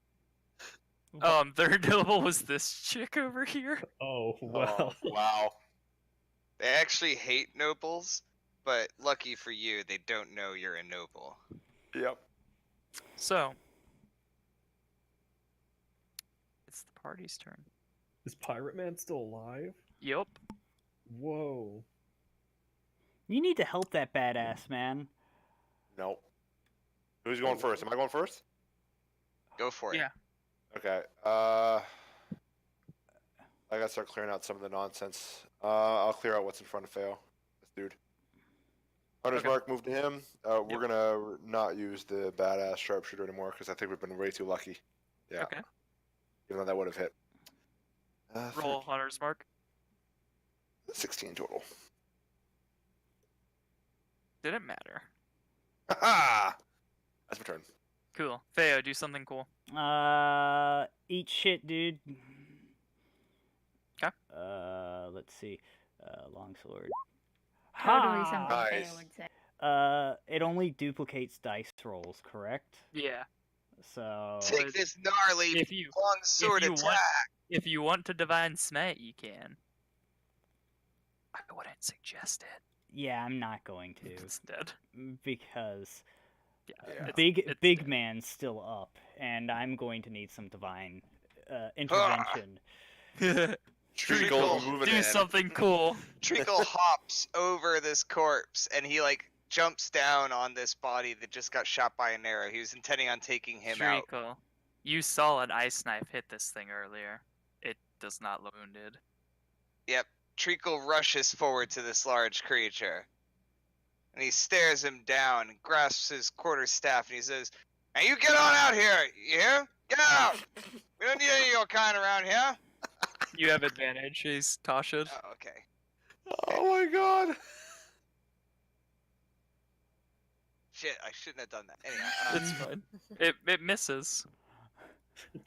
B: Their noble was this chick over here.
C: Oh well.
F: Oh, wow.
E: They actually hate nobles, but lucky for you, they don't know you're a noble.
F: Yep.
B: So, it's the party's turn.
C: Is Pirate Man still alive?
B: Yup.
C: Whoa.
A: You need to help that badass man.
F: Nope. Who's going first? Am I going first?
E: Go for it.
B: Yeah.
F: Okay. I gotta start clearing out some of the nonsense. I'll clear out what's in front of Feo. This dude. Hunter's
B: Okay.
F: Mark, move to him. We're gonna not use the badass sharpshooter anymore because I think we've been way too lucky. Yeah.
B: Okay.
F: Even though that would have hit.
B: Roll Hunter's Mark.
F: 16 total.
B: Didn't matter.
F: Ha! That's my turn.
B: Cool. Theo, do something cool.
A: Eat shit, dude.
B: 'Kay.
A: Let's see. Longsword.
D: Totally
A: Ha!
D: something
F: Nice.
D: Theo would say.
A: It only duplicates dice rolls, correct?
B: Yeah.
A: So
E: Take this gnarly
B: If you
E: long sword
B: you
E: attack.
B: want- if you want to divine smite, you can. I wouldn't suggest it
A: yeah, I'm not going to
B: instead.
A: because
F: Yeah.
B: it's
A: big
B: dead.
A: man's still up, and I'm going to need some divine intervention.
F: Treacle moving
B: Do
F: in.
B: something cool.
E: Treacle hops over this corpse and he like jumps down on this body that just got shot by an arrow. He was intending on taking him out.
B: Treacle, you saw an ice knife hit this thing earlier. It does not look wounded.
E: Yep. Treacle rushes forward to this large creature. And he stares him down and grasps his quarterstaff and he says, "Now you get on out here, you hear? Get out! We don't need any of your kind around here."
B: You have advantage. He's Tasha.
E: Oh, okay.
F: Oh my god.
E: Shit, I shouldn't have done that.
B: It's
E: Anyhow,
B: fine. It misses.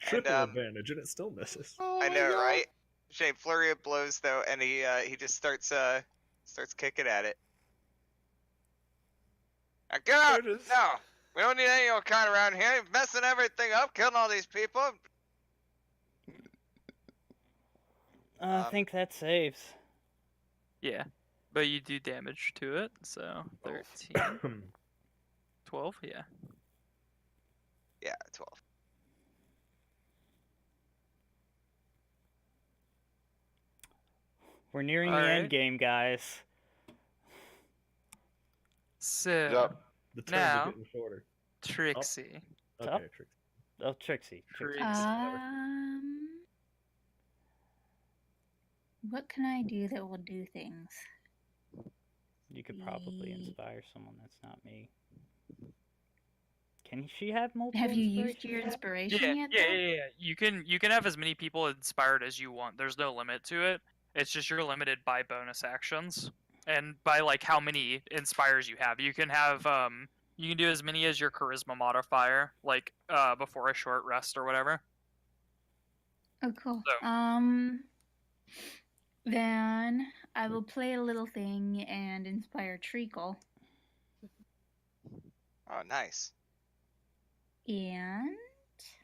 C: Triple
E: um,
C: advantage, and it still misses.
F: Oh
E: I
F: my
E: know,
F: God.
E: right? Shane, flurry of blows though, and he just starts kicking at it. Now get out!
F: There it is.
E: No, we don't need any of your kind around here. You're messing everything up, killing all these people.
A: I think that saves.
B: Yeah. But you do damage to it, so 13. 12, yeah.
E: Yeah, 12.
A: We're nearing the
B: Alright.
A: end game, guys.
B: So,
F: Yep.
C: The turns
B: Now-
C: are getting shorter.
B: Trixie.
C: Okay,
A: Up.
C: Trixie.
A: Oh, Trixie.
B: Trixie.
D: What can I do that will do things?
A: You could probably
D: Ye-
A: inspire someone that's not me. Can she have multiple
D: Have you used
A: inspirations?
D: your inspiration
B: Yeah,
D: yet?
B: yeah,
D: though?
B: yeah, yeah. You can have as many people inspired as you want. There's no limit to it. It's just you're limited by bonus actions and by like how many inspires you have. You can have you can do as many as your charisma modifier, like before a short rest or whatever.
D: Oh, cool.
B: So-
D: Then I will play a little thing and inspire Treacle.
E: Oh, nice.
D: And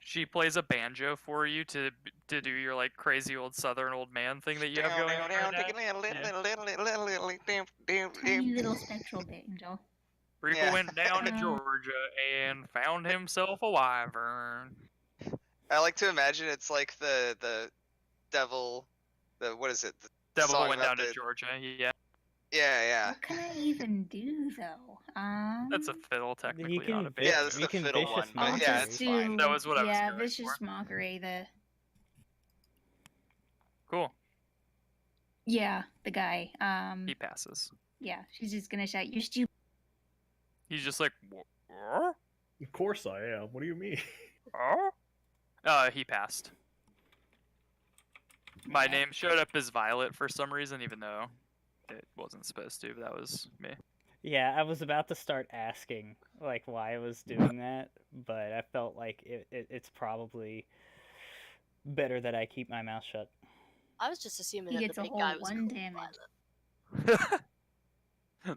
B: She plays a banjo for you to do your like crazy old southern old man thing that you have going on right now.
D: tiny little spectral banjo.
B: Rico
E: Yeah.
B: went down to
D: Uh,
B: Georgia and found himself a wyvern.
E: I like to imagine it's like the devil, what is it? The
B: Devil
E: song
B: went
E: about
B: down to
E: the-
B: Georgia. Yeah,
E: Yeah,
D: What can I even do though?
B: that's a fiddle technically
A: can
B: on a
A: vi-
E: Yeah,
B: bass.
E: that's
A: you
E: the
A: can
E: fiddle
A: vicious
E: one, but
D: I'll
A: mockery.
E: yeah,
D: just
E: it's
D: do.
E: fine.
B: That was what I was
D: yeah,
B: going
D: vicious
B: for.
D: mockery.
B: Cool.
D: The guy.
B: He passes.
D: Yeah, she's just gonna shout, "You're stupid!"
B: He's just like, "Wha-
C: Of course I am. What do you mean?
B: He passed. My name showed up as Violet for some reason, even though it wasn't supposed to. But that was me.
A: Yeah, I was about to start asking like why I was doing that, but I felt like it's probably better that I keep my mouth shut.
G: I was just assuming
D: He
G: that
D: gets
G: the
D: a
G: big
D: whole
G: guy was
D: 1
G: called
D: damage.
G: Violet.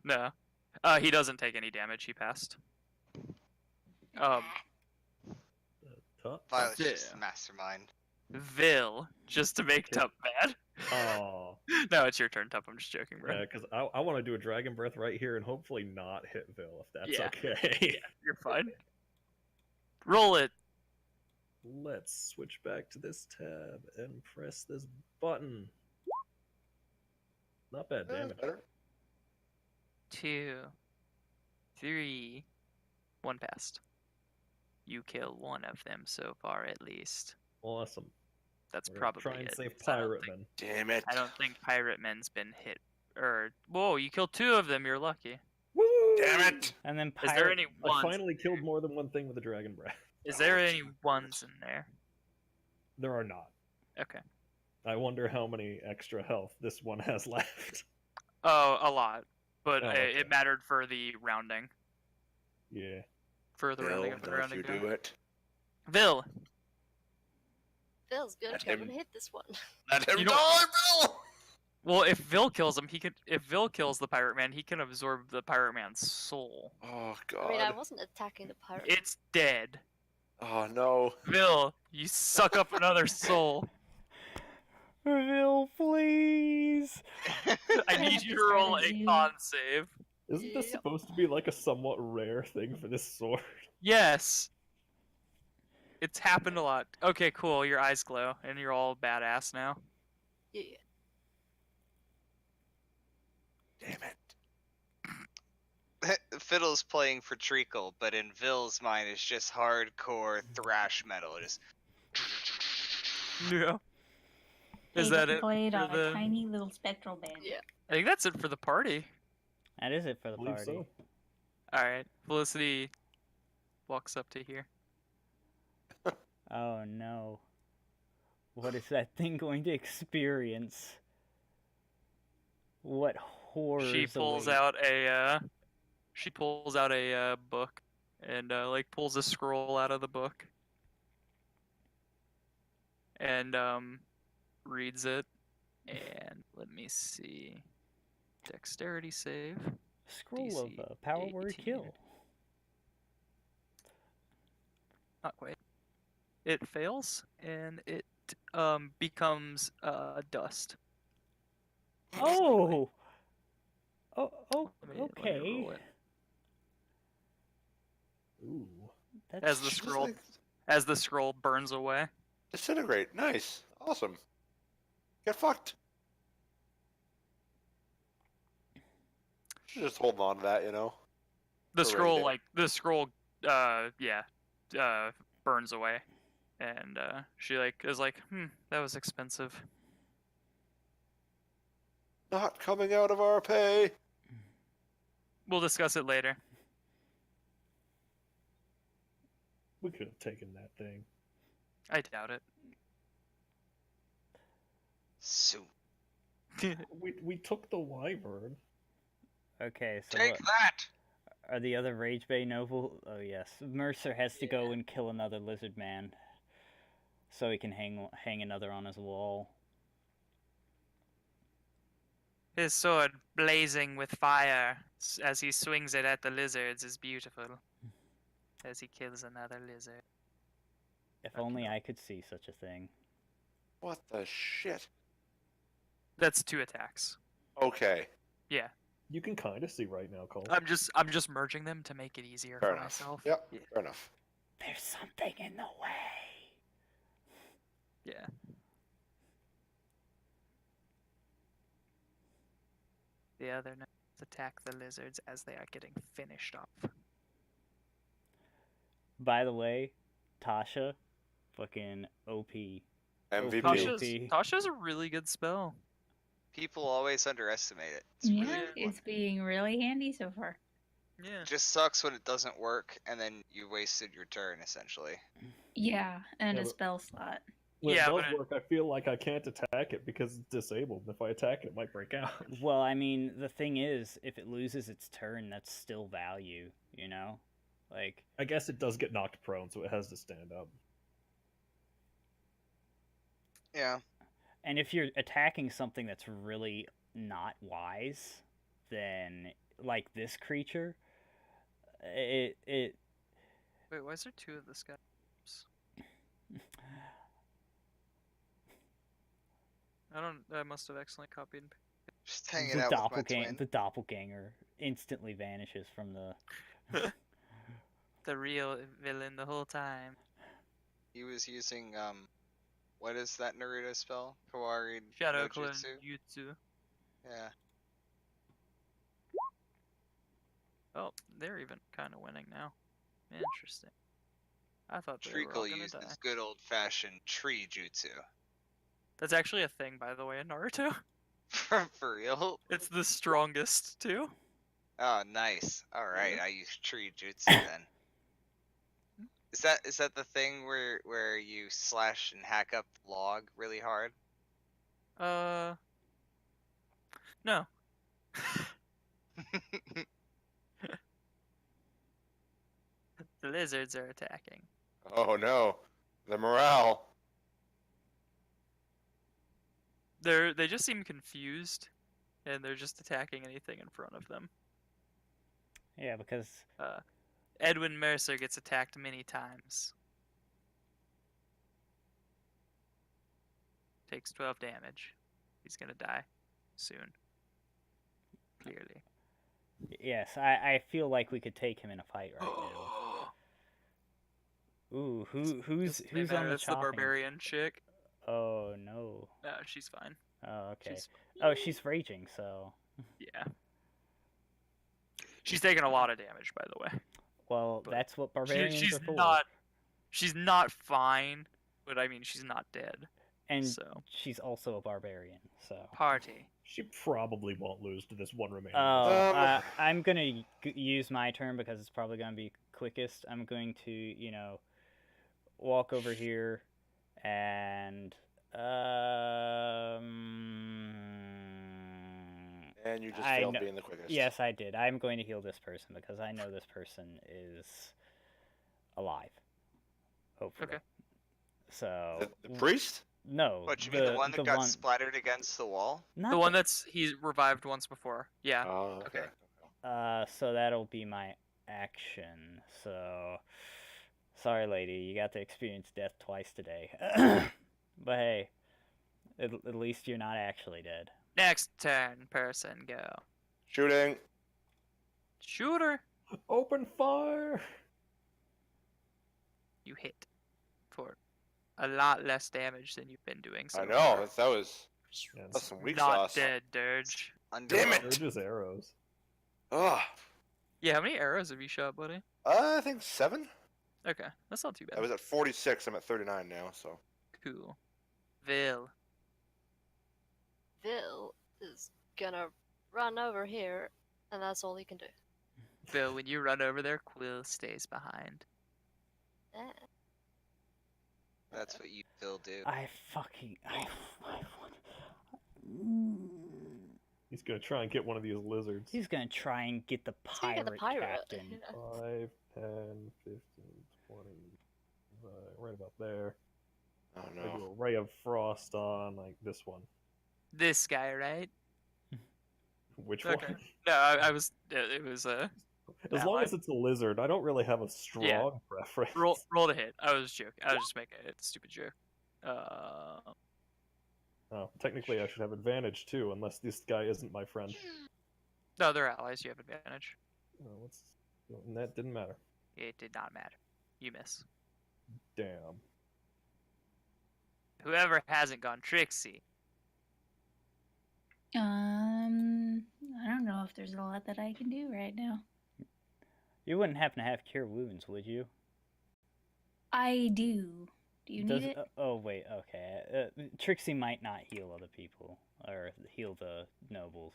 B: No. He doesn't take any damage. He passed.
C: Tough.
E: Violet's just
B: Yeah.
E: the mastermind.
B: Vil, just to make Tup mad.
C: Oh,
B: No, it's your turn, Tup. I'm just joking, bro.
C: yeah, because I want to do a dragon breath right here and hopefully not hit Vil if that's
B: Yeah.
C: okay.
B: You're fine. Roll it.
C: Let's switch back to this tab and press this button. Not bad damage.
F: Better.
B: 2, 3, 1 passed. You killed one of them so far, at least.
C: Awesome.
B: That's
C: We're gonna
B: probably
C: try and
B: it.
C: save
B: 'cause I don't
C: Pirate
B: think-
C: Man.
F: Damn it.
B: I don't think Pirate Man's been hit. Or whoa, you killed 2 of them. You're lucky.
C: Woo!
F: Damn it.
A: And then
B: Is there any
C: I
B: ones?
C: finally killed more than one thing with a dragon breath.
B: Is there any ones in there?
C: There are not.
B: Okay.
C: I wonder how many extra health this one has left.
B: Oh, a lot. But
C: Oh,
B: it
C: okay.
B: mattered for the rounding.
C: Yeah.
B: For the rounding
F: Bill,
B: of the
F: don't
B: rounding.
F: you
B: down.
F: do it.
B: Vil,
G: Phil's gonna
F: Let
G: come
F: him-
G: and hit this one.
F: Let him
B: You
F: die,
B: don't-
F: Bill!
B: well, if Vil kills him, he could. If Vil kills the Pirate Man, he can absorb the Pirate Man's soul.
F: Oh,
G: I mean, I
F: God.
G: wasn't attacking the pirate.
B: It's dead.
F: Oh, no.
B: Vil, you suck up another soul.
A: Vil, please.
B: I need you to roll a con save.
C: Isn't this
G: Yep.
C: supposed to be like a somewhat rare thing for this sword?
B: Yes. It's happened a lot. Okay, cool. Your eyes glow, and you're all badass now.
G: Yeah.
F: Damn it.
E: Fiddle's playing for Treacle, but in Vil's mind, it's just hardcore thrash metal. Just
B: Yeah. Is
D: They
B: that it?
D: played
B: for
D: on
B: the-
D: a tiny little spectral band.
G: Yeah.
B: I think that's it for the party.
A: That is it for the
C: believe
A: party.
C: so.
B: All right. Felicity walks up to here.
A: Oh no. What is that thing going to experience? What horrors
B: She pulls
A: await?
B: out a She pulls out a book and like pulls a scroll out of the book and reads it. And let me see. Dexterity save.
A: Scroll of
B: DC
A: power word
B: 18.
A: kill.
B: Not quite. It fails and it becomes dust.
A: Oh. Oh.
B: Let me
A: Okay.
B: roll it.
C: Ooh.
A: That's
B: As the
F: Just
B: scroll
F: like
B: as the scroll burns away.
F: disintegrate. Nice. Awesome. Get fucked. Should just hold on to that, you know.
B: The
F: For
B: scroll
F: rainy
B: day. Burns away. And she like is like, that was expensive.
F: Not coming out of our pay.
B: We'll discuss it later.
C: We could have taken that thing.
B: I doubt it.
E: So
C: We took the wyvern.
A: okay. So
E: take
A: what
E: that.
A: are the other Rage Bay noble? Oh yes, Mercer has to go and kill another lizard man, so he can hang another on his wall.
B: His sword blazing with fire as he swings it at the lizards is beautiful. As he kills another lizard.
A: If only I could see such a thing.
F: What the shit?
B: That's 2 attacks.
F: Okay.
B: Yeah.
C: You can kind of see right now, Cole.
B: I'm just merging them to make it easier
F: Fair
B: for
F: enough.
B: myself.
F: Yep.
B: Yeah.
F: Fair enough.
A: There's something in the way.
B: Yeah. The other knights attack the lizards as they are getting finished off.
A: By the way, Tasha, fucking OP.
F: MVP.
B: Tasha's a really good spell.
E: People always underestimate it. It's
D: Yeah,
E: really
D: it's being really handy so far.
B: Yeah.
E: It just sucks when it doesn't work and then you wasted your turn essentially.
D: Yeah, and
C: Yeah,
D: a
C: but-
D: spell slot.
C: When
B: Yeah,
C: it does
B: but it-
C: work, I feel like I can't attack it because it's disabled. If I attack it, it might break out.
A: Well, I mean, the thing is, if it loses its turn, that's still value, you know? Like,
C: I guess it does get knocked prone, so it has to stand up.
E: Yeah.
A: and if you're attacking something that's really not wise, then, like this creature, it
B: Wait, why is there 2 of this guy? I must have accidentally copied.
E: Just hanging out with my twin.
A: the doppelganger instantly vanishes from the.
B: The real villain the whole time.
E: He was using what is that Naruto spell? Kawari
B: Shadow
E: no
B: Clone
E: Jutsu?
B: Jutsu.
E: Yeah.
B: Oh, they're even kind of winning now. Interesting. I thought they were all
E: Treacle
B: gonna
E: uses
B: die.
E: good old fashioned tree jutsu.
B: That's actually a thing, by the way, in Naruto.
E: For real?
B: It's the strongest too.
E: Oh, nice. All right, I use tree jutsu then. Is that the thing where you slash and hack up the log really hard?
B: No. The lizards are attacking.
F: Oh no. The morale.
B: They just seem confused, and they're just attacking anything in front of them.
A: Yeah, because
B: Edwin Mercer gets attacked many times. Takes 12 damage. He's gonna die soon. Clearly.
A: yes, I feel like we could take him in a fight right now. Ooh, who's
B: Doesn't
A: on
B: matter,
A: the
B: that's the
A: chopping?
B: barbarian chick.
A: Oh no.
B: No, she's fine.
A: Oh okay.
B: She's
A: Oh, she's raging, so.
B: yeah. She's taking a lot of damage, by the way.
A: Well,
B: But
A: that's what barbarians
B: she's
A: are for.
B: not. She's not fine, but I mean she's not dead.
A: And
B: So
A: she's also a barbarian, so.
B: party.
C: She probably won't lose to this one remaining.
A: Oh, I'm gonna use my turn because it's probably gonna be quickest. I'm going to, walk over here and
F: And you just
A: I
F: failed
A: know-
F: being the quickest.
A: Yes, I did. I'm going to heal this person because I know this person is alive. Hopefully.
B: Okay.
A: So
F: The priest?
A: no.
E: What, you mean the one that got splattered against the wall?
A: Not
B: The one that's he's revived once before. Yeah.
F: Oh, okay.
A: So that'll be my action. So sorry, lady, you got to experience death twice today. But hey, at least you're not actually dead.
B: Next turn, person, go.
F: Shooting.
B: Shooter.
C: Open fire!
B: You hit for a lot less damage than you've been doing so
F: I know.
B: far.
F: That was
C: Yeah,
F: that's some weak
B: Not
F: sauce.
B: dead, Dirge.
F: Damn it!
C: They're just arrows.
F: Ugh.
B: Yeah, how many arrows have you shot, buddy?
F: I think 7.
B: Okay, that's not too bad.
F: I was at 46. I'm at 39 now. So
B: Cool. Vil.
G: Vil is gonna run over here, and that's all he can do.
B: Vil, when you run over there, Quill stays behind.
G: Eh.
E: That's what you still do.
A: I fucking.
C: He's gonna try and get one of these lizards.
A: He's gonna try and get the
G: He's gonna get the pirate.
A: captain.
G: Yeah.
C: 5, 10, 15, 20, right about there.
F: oh
C: I do
F: no.
C: a ray of frost on like this one.
B: This guy, right?
C: Which
B: Okay.
C: one?
B: No, I was. It was
C: As long as it's a lizard, I don't really have a strong
B: Yeah.
C: preference.
B: roll to hit. I was joking. I was just making a stupid joke.
C: Oh, technically, I should have advantage too, unless this guy isn't my friend.
B: No, they're allies. You have advantage.
C: And that didn't matter.
B: It did not matter. You miss.
C: Damn.
B: Whoever hasn't gone Trixie.
D: I don't know if there's a lot that I can do right now.
A: You wouldn't happen to have cure wounds, would you?
D: I do. Do you
A: Does,
D: need it?
A: oh wait, okay. Trixie might not heal other people or heal the nobles.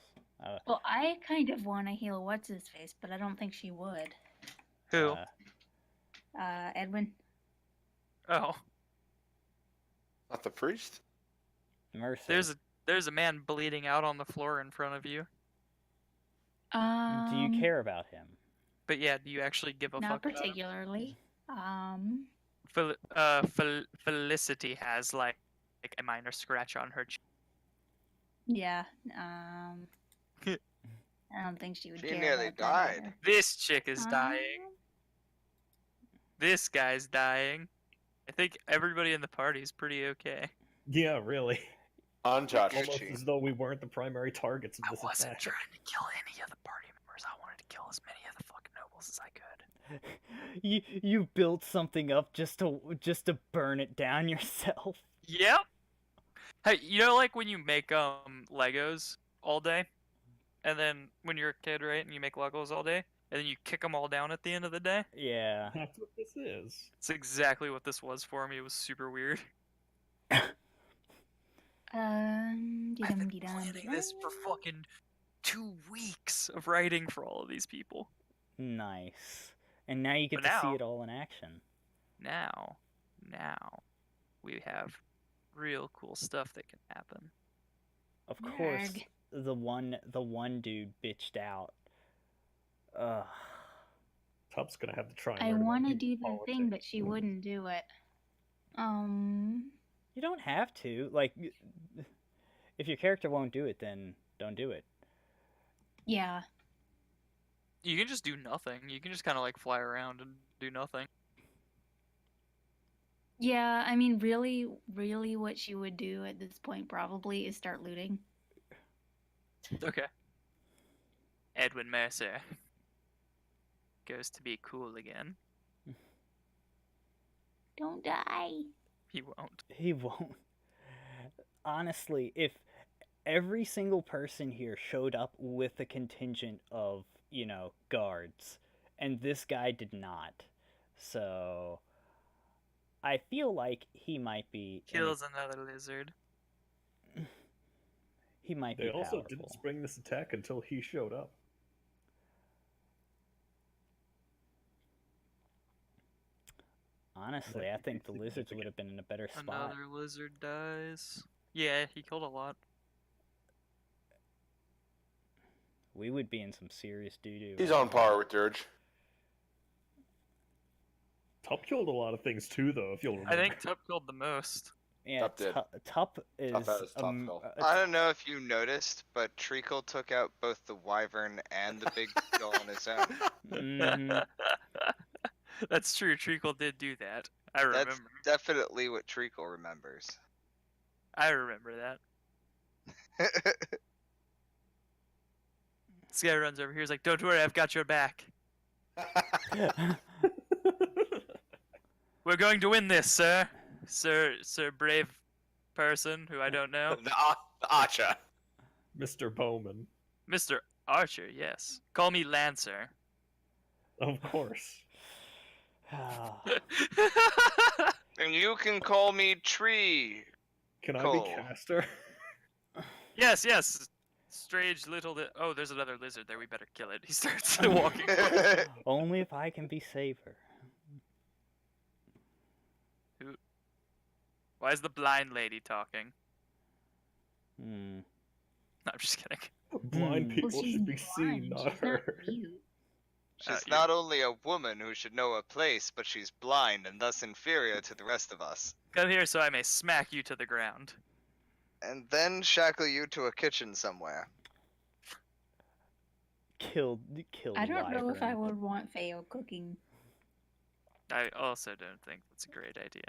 D: Well, I kind of want to heal what's his face, but I don't think she would.
B: Who?
D: Edwin.
B: Oh,
F: Not the priest?
A: Mercer.
B: there's a man bleeding out on the floor in front of you.
A: Do you care about him?
B: But yeah, do you actually give a
D: Not
B: fuck about him?
D: particularly.
B: Felicity has like a minor scratch on her cheek.
D: Yeah. I don't think she would
E: She
D: care
E: nearly
D: about that
E: died.
D: either.
B: This chick is dying. This guy's dying. I think everybody in the party is pretty okay.
C: Yeah, really.
F: Untouched.
C: Almost as though we weren't the primary targets of
B: I
C: this
B: wasn't
C: attack.
B: trying to kill any of the party members. I wanted to kill as many of the fucking nobles as I could.
A: You built something up just to burn it down yourself.
B: Yep. Hey, you know, like when you make Legos all day, and then when you're a kid, right, and you make Legos all day, and then you kick them all down at the end of the day.
A: Yeah.
C: That's what this is.
B: It's exactly what this was for me. It was super weird. I've been planning this for fucking 2 weeks of writing for all of these people.
A: Nice. And now you get
B: But
A: to see
B: now-
A: it all in action.
B: Now, we have real cool stuff that can happen.
A: Of course,
D: Yarg.
A: the one dude bitched out. Ugh.
C: Tup's gonna have to try. And
D: I
C: learn about
D: want to
C: people
D: do the thing,
C: politics.
D: but she wouldn't do it.
A: You don't have to. Like, if your character won't do it, then don't do it.
D: Yeah.
B: You can just do nothing. You can just kind of like fly around and do nothing.
D: Yeah, I mean, really, what she would do at this point probably is start looting.
B: Okay. Edwin Mercer goes to be cool again.
D: Don't die.
B: He won't.
A: He won't. Honestly, if every single person here showed up with a contingent of, guards, and this guy did not, so I feel like he might be.
B: Kills another lizard.
A: He might
C: They
A: be
C: also
A: powerful.
C: didn't spring this attack until he showed up.
A: Honestly, I think the lizards would have been in a better spot.
B: Another lizard dies. Yeah, he killed a lot.
A: we would be in some serious doo-doo.
F: He's
A: right
F: on
A: now.
F: par with Dirge.
C: Tup killed a lot of things too, though. If you'll remember.
B: I think Tup killed the most.
A: Yeah,
F: Tup did.
A: Tup is
F: has top kill.
E: I don't know if you noticed, but Treacle took out both the wyvern and the big skull on his own.
A: Mhm.
B: That's true. Treacle did do that. I remember.
E: That's definitely what Treacle remembers.
B: I remember that. This guy runs over here. He's like, "Don't worry, I've got your back. We're going to win this, sir. Sir, brave person who I don't know,
F: the Archer.
C: Mr. Bowman,
B: Mr. Archer. Yes, call me Lancer."
C: of course.
A: Ah,
E: And you can call me Tree.
C: Can I
E: Cole.
C: be Caster?
B: yes. Strange little. Oh, there's another lizard there. We better kill it. He starts walking.
A: only if I can be saver.
B: Why is the blind lady talking?
A: Hmm.
B: No, I'm just kidding.
C: Blind
A: Hmm.
C: people
D: Well, she's
C: should be seen,
D: blind,
C: not
D: she's not
C: heard.
D: mute.
E: She's
B: Yeah.
E: not only a woman who should know a place, but she's blind and thus inferior to the rest of us.
B: Come here so I may smack you to the ground.
E: And then shackle you to a kitchen somewhere.
A: Killed
D: I don't know if I
A: wyvern.
D: would want Feo cooking.
B: I also don't think that's a great idea.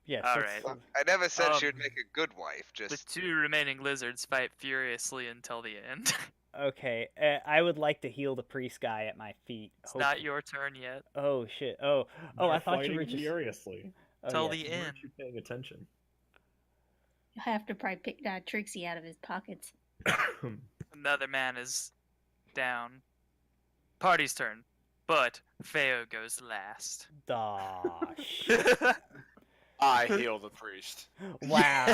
A: Yes.
B: All
A: let's-
B: right.
E: I never said she would
B: Um,
E: make a good wife,
B: The
E: just...
B: two remaining lizards fight furiously until the end.
A: Okay, I would like to heal the priest guy at my feet.
B: It's not your turn yet.
A: Oh shit! Oh, I
C: They're
A: thought you
C: fighting
A: were just.
C: furiously.
A: Oh,
B: Till
A: yes.
B: the
C: Weren't
B: end.
C: you paying attention?
D: You'll have to probably pick Trixie out of his pockets.
B: Another man is down. Party's turn, but Feo goes last.
A: Aw, shit.
F: I heal the priest.
A: Wow.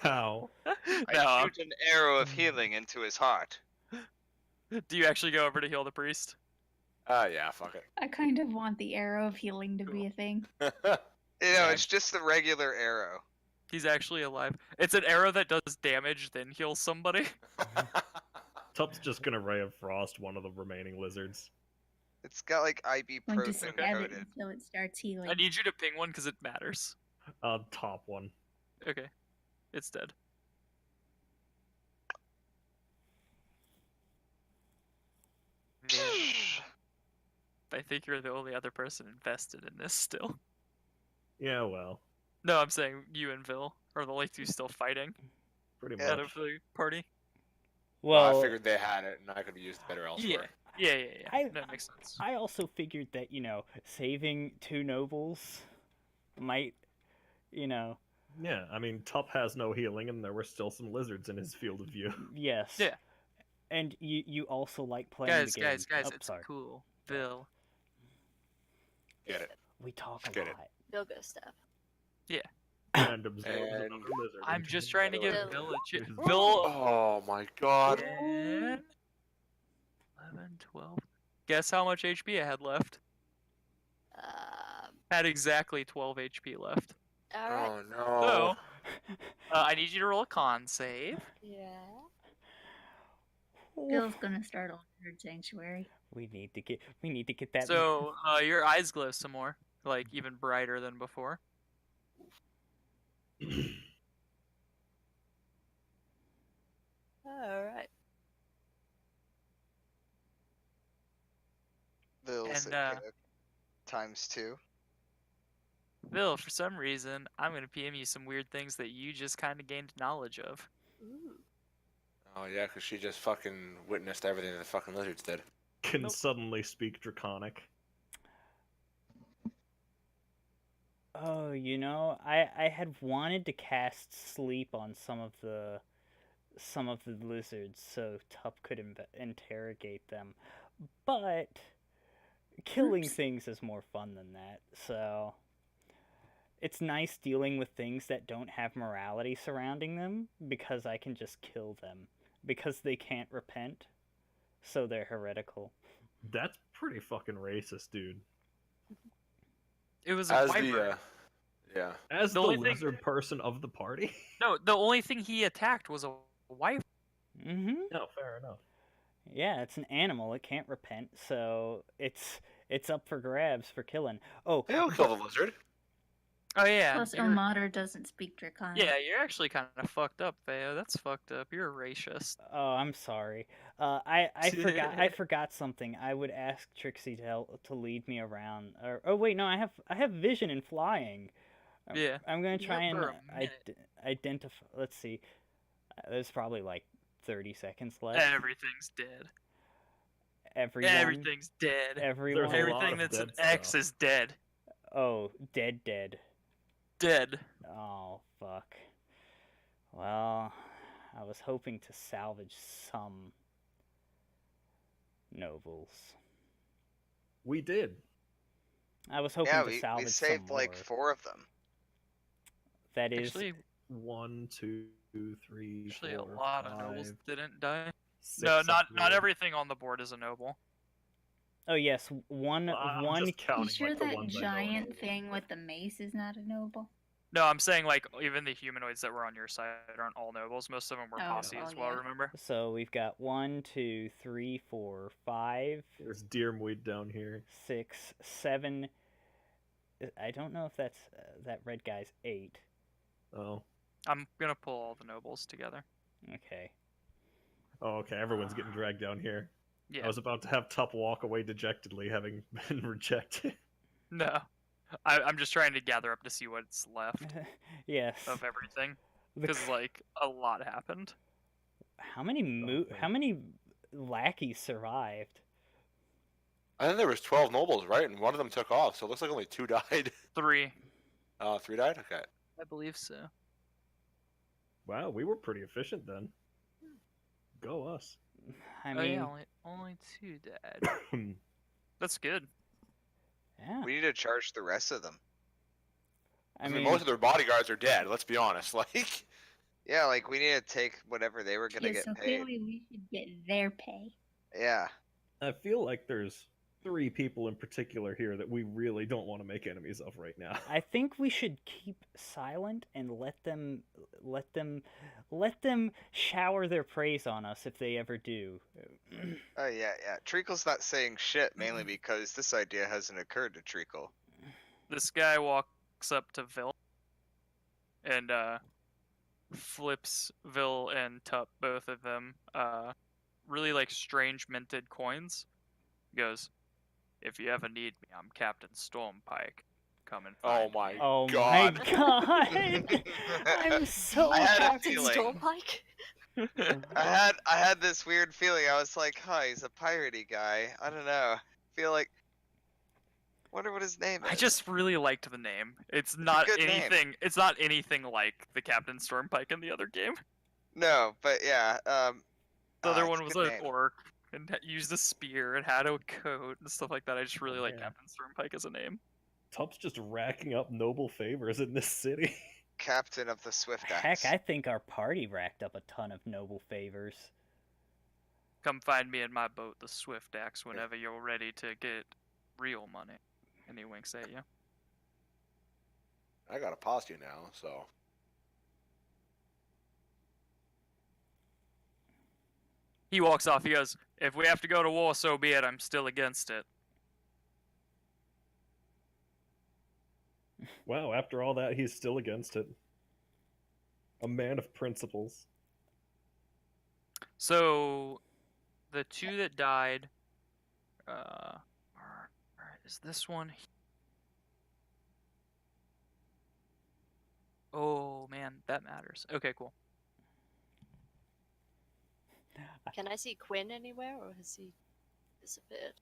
C: Wow.
E: I
B: No,
E: shoot an arrow of healing into his heart.
B: do you actually go over to heal the priest?
F: Yeah, fuck it.
D: I kind of want the arrow of healing to be a thing.
E: You know, it's just the regular arrow.
B: He's actually alive. It's an arrow that does damage, then heals somebody.
C: Tup's just gonna Ray of Frost one of the remaining lizards.
E: It's got like
D: Going to
E: ibuprofen
D: stab it
E: coated.
D: until it starts healing.
B: I need you to ping one because it matters.
C: Top one.
B: Okay. It's dead. I think you're the only other person invested in this still.
C: Yeah, well,
B: No, I'm saying you and Vil are the only two still fighting
C: pretty
E: Yeah.
B: out
C: much.
B: of the party.
A: Well,
F: I figured they had it and I could be used better elsewhere.
B: Yeah.
A: I-
B: That makes sense.
A: I also figured that saving two nobles might,
C: Yeah, I mean, Tup has no healing, and there were still some lizards in his field of view.
A: yes.
B: Yeah.
A: And you also like playing
B: Guys,
A: the game.
B: guys,
A: Oh,
B: it's
A: sorry.
B: cool. Vil.
F: Get it.
A: We talk a
F: Get it.
A: lot.
G: Bill go stab.
C: And absorbs
F: And
C: another lizard.
B: I'm
C: into
B: just
C: his
B: trying to
C: belly.
B: give
G: Vil.
B: Vil a chance.
C: His
B: Vil.
F: Oh my god.
B: 10, 11, 12. Guess how much HP I had left? Had exactly 12 HP left.
G: Alright.
F: Oh no.
B: So, I need you to roll a con save.
G: Yeah.
D: Bill's gonna start on Nerd Sanctuary.
A: We need to get that.
B: So, your eyes glow some more. Like, even brighter than before.
G: Alright.
E: Bills
B: And,
E: times 2.
B: Vil, for some reason, I'm gonna PM you some weird things that you just kind of gained knowledge of.
G: Ooh.
F: Oh yeah, because she just fucking witnessed everything the fucking lizards did.
C: Can
B: Nope.
C: suddenly speak Draconic.
A: Oh, I had wanted to cast sleep on some of the lizards so Tup could interrogate them, but killing
D: Oops.
A: things is more fun than that. So it's nice dealing with things that don't have morality surrounding them because I can just kill them because they can't repent, so they're heretical.
C: That's pretty fucking racist, dude.
B: It was a
F: As
B: wyvern.
F: the yeah.
C: As
B: The
C: the
B: only thing-
C: lizard person of the party.
B: No, the only thing he attacked was a wyvern.
A: Mm-hmm.
C: No, fair enough.
A: Yeah, it's an animal. It can't repent, so it's up for grabs for killing. Oh,
F: He'll kill the lizard.
B: Oh yeah.
D: Plus,
B: you're-
D: Omater doesn't speak Draconic.
B: Yeah, you're actually kind of fucked up, Theo. That's fucked up. You're a racist.
A: oh, I'm sorry. I forgot something. I would ask Trixie to lead me around. Or oh wait, no, I have vision and flying.
B: Yeah.
A: I'm gonna try
B: Yeah,
A: and
B: for a minute.
A: identify. Let's see. There's probably like 30 seconds left.
B: Everything's dead.
A: Everyone.
B: Everything's dead.
A: Everyone.
C: There's a lot
B: Everything
C: of
B: that's an
C: dead
B: X
C: stuff.
B: is dead.
A: Oh, dead.
B: Dead.
A: Oh, fuck. Well, I was hoping to salvage some nobles.
C: We did.
A: I was hoping
E: Yeah,
A: to
E: we
A: salvage
E: saved
A: some
E: like
A: more.
E: 4 of them.
A: That is,
B: Actually,
C: 1, 2, 3,
B: actually,
C: 4,
B: a lot of
C: 5,
B: nobles didn't die.
C: 6
B: No,
C: up
B: not
C: here.
B: everything on the board is a noble.
A: oh yes, one
C: I'm
A: one.
C: just counting,
D: You sure
C: like, the
D: that
C: ones I know are
D: giant
C: noble.
D: thing with the mace is not a noble?
B: No, I'm saying like even the humanoids that were on your side aren't all nobles. Most of them were
D: Oh,
B: posse
D: well,
B: as well.
D: yeah.
B: Remember?
A: So we've got 1, 2, 3, 4, 5,
C: There's Deermweed down here.
A: 6, 7. I don't know if that's that red guy's 8.
C: Oh.
B: I'm gonna pull all the nobles together.
A: Okay.
C: Oh, okay. Everyone's getting dragged down here.
B: Yeah.
C: I was about to have Tup walk away dejectedly, having been rejected.
B: No, I'm just trying to gather up to see what's left
A: yes.
B: of everything
A: The
B: because
A: cr-
B: like a lot happened.
A: how many lackeys survived?
F: I think there was 12 nobles, right? And one of them took off, so it looks like only 2 died.
B: 3,
F: 3 died? Okay.
B: I believe so.
C: Wow, we were pretty efficient then. Go us.
A: I
B: Oh
A: mean,
B: yeah, only 2 died. That's good.
A: yeah.
E: We need to charge the rest of them.
A: I
F: I mean,
A: mean,
F: most of their bodyguards are dead, let's be honest. Like,
E: Yeah, like we need to take whatever they were gonna
D: Yeah,
E: get
D: so
E: paid.
D: clearly we should get their pay.
E: Yeah.
C: I feel like there's 3 people in particular here that we really don't want to make enemies of right now.
A: I think we should keep silent and let them shower their praise on us if they ever do.
E: Oh yeah. Treacle's not saying shit mainly because this idea hasn't occurred to Treacle.
B: This guy walks up to Vil and flips Vil and Tup, both of them, really like strange minted coins. Goes, if you ever need me, I'm Captain Stormpike. Come and
F: oh
B: find
F: my
B: me."
A: Oh
F: god.
A: my god! I'm so
E: I had a
A: happy.
E: feeling.
G: Stormpike?
E: I had this weird feeling. I was like, huh, he's a piratey guy. I don't know. Feel like wonder what his name is.
B: I just really liked the name. It's not
E: good name.
B: anything. It's not anything like the Captain Stormpike in the other game.
E: No, but yeah,
B: The other
E: it's
B: one
E: a
B: was
E: good
B: an
E: name.
B: orc and used a spear and had a coat and stuff like that. I just really like
C: Yeah.
B: Captain Stormpike as a name.
C: Tup's just racking up noble favors in this city.
E: Captain of the Swift
A: Heck,
E: Axe.
A: I think our party racked up a ton of noble favors.
B: Come find me in my boat, the Swift Axe, whenever you're ready to get real money. And he winks at you.
F: I got a posse now, so.
B: He walks off. He goes, if we have to go to war, so be it. I'm still against it.
C: Wow, after all that, he's still against it. A man of principles.
B: So, the 2 that died, where is this one? Oh man, that matters. Okay, cool.
G: Can I see Quinn anywhere, or has he disappeared?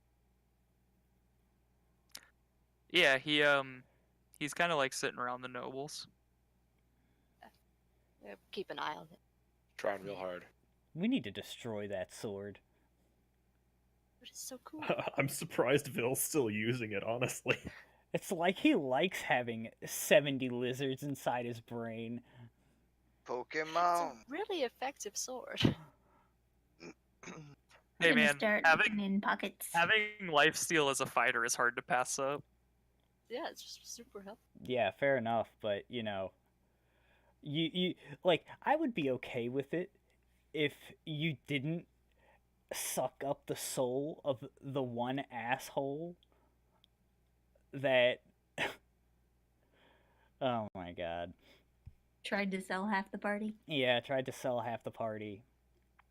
B: Yeah, he's kind of like sitting around the nobles.
G: Keep an eye on him.
F: Trying real hard.
A: We need to destroy that sword.
G: But it's so cool.
C: I'm surprised Ville's still using it, honestly.
A: It's like he likes having 70 lizards inside his brain.
G: It's
E: Pokemon.
G: a really effective sword.
B: Hey
D: Gonna
B: man,
D: start
B: having
D: putting in pockets.
B: lifesteal as a fighter is hard to pass up.
G: Yeah, it's just super helpful.
A: Yeah, fair enough, but you know, you like I would be okay with it if you didn't suck up the soul of the one asshole that. Oh my god.
D: Tried to sell half the party.
A: Yeah, tried to sell half the party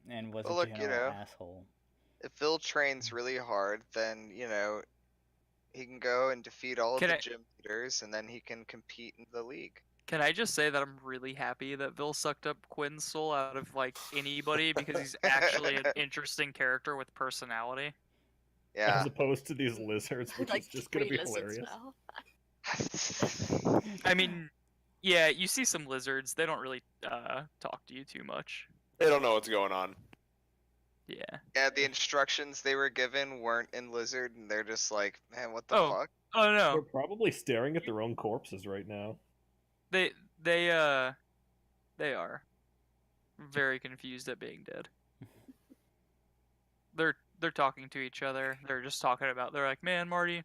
A: and was
E: Well,
A: a
E: look,
A: general asshole.
E: if Phil trains really hard, then, he can go and defeat all of
B: Can
E: the
B: I-
E: gym leaders, and then he can compete in the league.
B: Can I just say that I'm really happy that Vil sucked up Quinn's soul out of like anybody because he's actually an interesting character with personality.
E: Yeah.
C: As opposed to these lizards, which
G: like
C: is just gonna
G: 3
C: be
G: lizards
C: hilarious.
G: now.
B: I mean, yeah, you see some lizards. They don't really talk to you too much.
F: They don't know what's going on.
B: Yeah.
E: Yeah, the instructions they were given weren't in Lizard, and they're just like, man, what the
B: Oh.
E: fuck?
B: Oh
C: They're
B: no.
C: probably staring at their own corpses right now.
B: They are very confused at being dead. They're talking to each other. They're just talking about. They're like, man, Marty,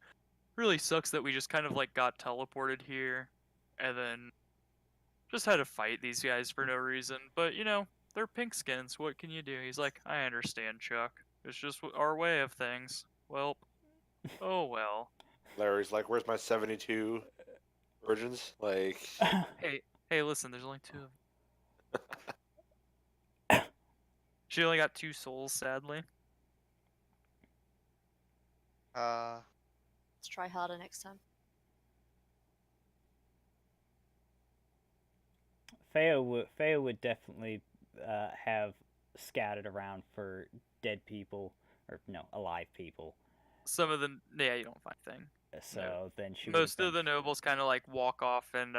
B: really sucks that we just kind of like got teleported here, and then just had to fight these guys for no reason. But they're pink skins. What can you do? He's like, I understand, Chuck. It's just our way of things. Well, oh well.
F: Larry's like, "Where's my 72 virgins?" Like,
B: Hey, listen. There's only 2 of them. She only got 2 souls, sadly.
G: Let's try harder next time.
A: Feo would definitely have scouted around for dead people, or no, alive people.
B: Some of them, yeah, you don't find a thing.
A: So then she.
B: Most of the nobles kind of like walk off, and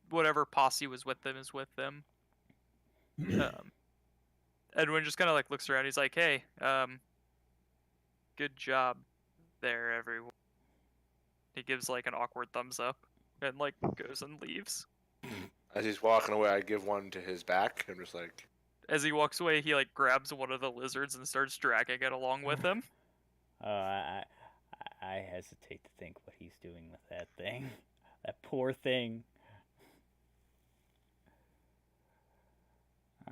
B: whatever posse was with them is with them. Edwin just kind of like looks around. He's like, "Hey, good job there, everyone." He gives like an awkward thumbs up and like goes and leaves.
F: as he's walking away, I give one to his back. I'm just like,
B: As he walks away, he like grabs one of the lizards and starts dragging it along with him.
A: I hesitate to think what he's doing with that thing. That poor thing.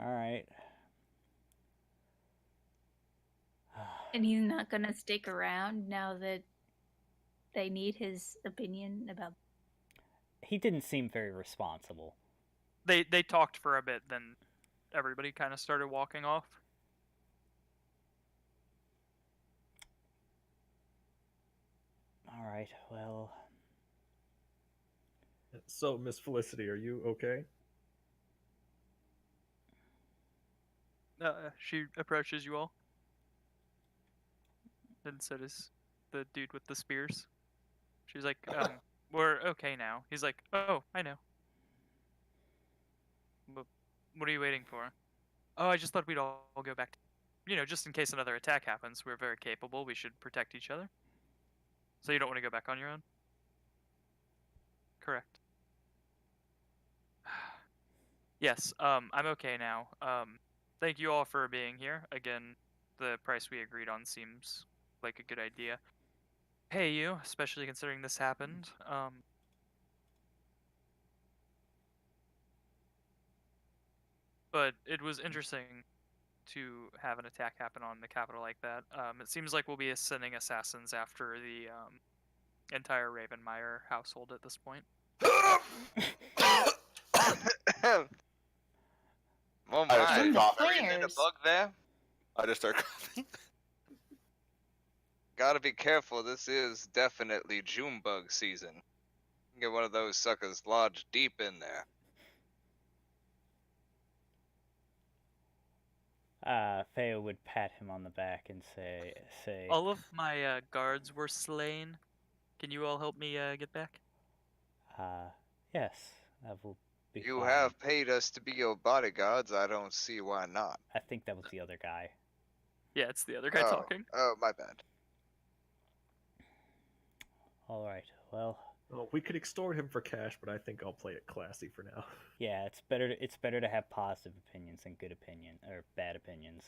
A: All right.
D: And he's not gonna stick around now that they need his opinion about.
A: He didn't seem very responsible.
B: They talked for a bit, then everybody kind of started walking off.
A: All right. Well,
C: So, Miss Felicity, are you okay?
B: She approaches you all. And so does the dude with the spears. She's like, we're okay now. He's like, oh, I know. But what are you waiting for? Oh, I just thought we'd all go back to, just in case another attack happens. We're very capable. We should protect each other. So you don't want to go back on your own? Correct. Yes, I'm okay now. Thank you all for being here. Again, the price we agreed on seems like a good idea. Pay you, especially considering this happened. But it was interesting to have an attack happen on the capital like that. It seems like we'll be sending assassins after the entire Ravenmeyer household at this point.
E: Oh
F: I just
E: my,
F: start coughing.
E: breathing in a
D: Players.
E: bug there.
F: I just start coughing.
E: Gotta be careful, this is definitely Junebug season. You can get one of those suckers lodged deep in there.
A: Feo would pat him on the back and say,
B: All of my guards were slain. Can you all help me get back?
A: yes, that will be
E: You
A: fine."
E: have paid us to be your bodyguards, I don't see why not.
A: I think that was the other guy.
B: Yeah, it's the other guy
E: Oh,
B: talking.
E: Oh, my bad.
A: All right. Well,
C: Oh, we could extort him for cash, but I think I'll play it classy for now.
A: yeah, it's better to have positive opinions than good opinion or bad opinions.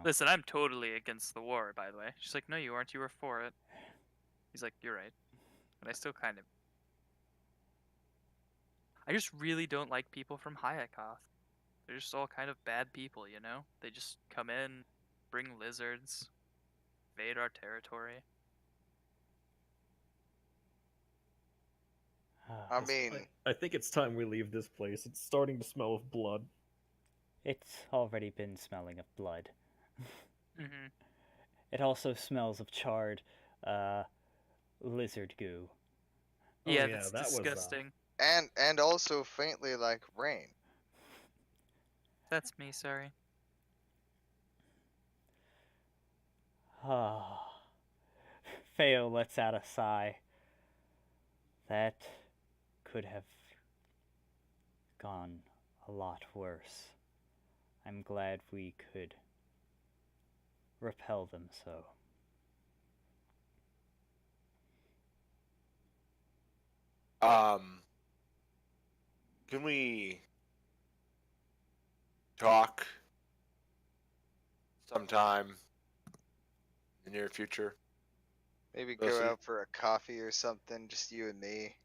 B: Listen, I'm totally against the war, by the way. She's like, no, you aren't. You were for it. He's like, you're right. But I still kind of... I just really don't like people from Hayakoth. They're just all kind of bad people, you know? They just come in, bring lizards, invade our territory.
E: I
A: Ah,
E: mean,
C: I think it's time we leave this place. It's starting to smell of blood.
A: it's already been smelling of blood.
B: Mm-hmm.
A: It also smells of charred lizard goo.
C: Oh,
B: Yeah,
C: yeah,
B: that's
C: that was,
B: disgusting.
E: and also faintly like rain.
B: That's me, sorry.
A: Ah. Feo lets out a sigh. That could have gone a lot worse. I'm glad we could repel them so.
F: Can we talk sometime in the near future?
E: Maybe go
F: Lucy?
E: out for a coffee or something, just you and me.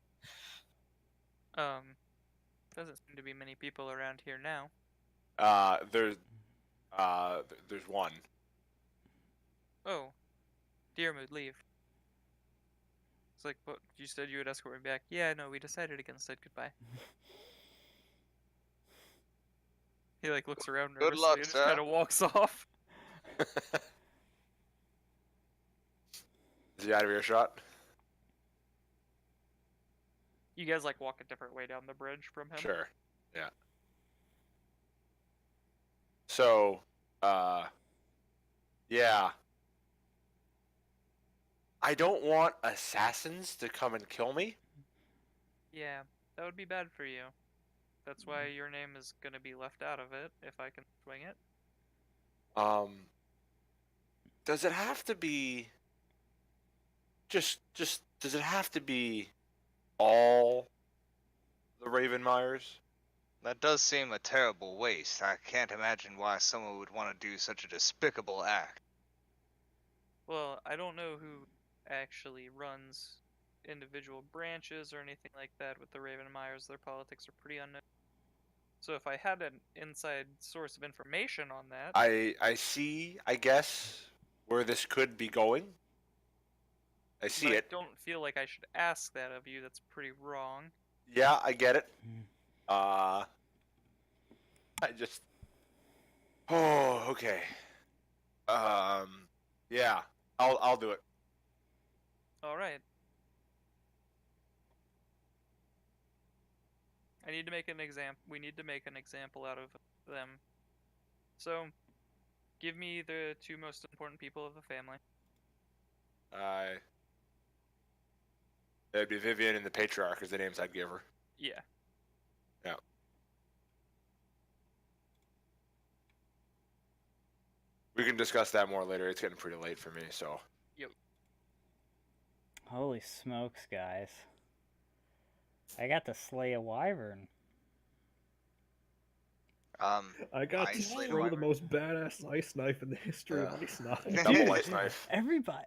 B: Doesn't seem to be many people around here now.
F: There's one.
B: Oh, Dearmood, leave. It's like, what? You said you would escort me back. Yeah, no, we decided against it. Goodbye. He like looks around
E: Good
B: nervously
E: luck,
B: and just
E: sir.
B: kind of walks off.
F: Is he out of earshot?
B: You guys like walk a different way down the bridge from him.
F: Sure. Yeah. So, yeah. I don't want assassins to come and kill me.
B: Yeah, that would be bad for you. That's why your name is gonna be left out of it, if I can swing it.
F: Does it have to be just does it have to be all the Ravenmyers?
E: That does seem a terrible waste. I can't imagine why someone would want to do such a despicable act.
B: Well, I don't know who actually runs individual branches or anything like that with the Ravenmyers. Their politics are pretty unknown. So if I had an inside source of information on that,
F: I see, I guess, where this could be going. I see
B: but
F: it.
B: I don't feel like I should ask that of you. That's pretty wrong.
F: Yeah, I get it.
A: Mm.
F: I just. Oh, okay. Yeah, I'll do it.
B: All right. I need to make an example. We need to make an example out of them. So, give me the two most important people of the family.
F: It'd be Vivian and the Patriarch is the names I'd give her.
B: Yeah.
F: Yeah. We can discuss that more later. It's getting pretty late for me, so.
A: Holy smokes, guys. I got to slay a wyvern.
C: I got
E: I
C: to
E: slayed a
C: throw the
E: wyvern.
C: most badass ice knife in the history of
F: Yeah.
C: ice knife.
F: Double ice knife.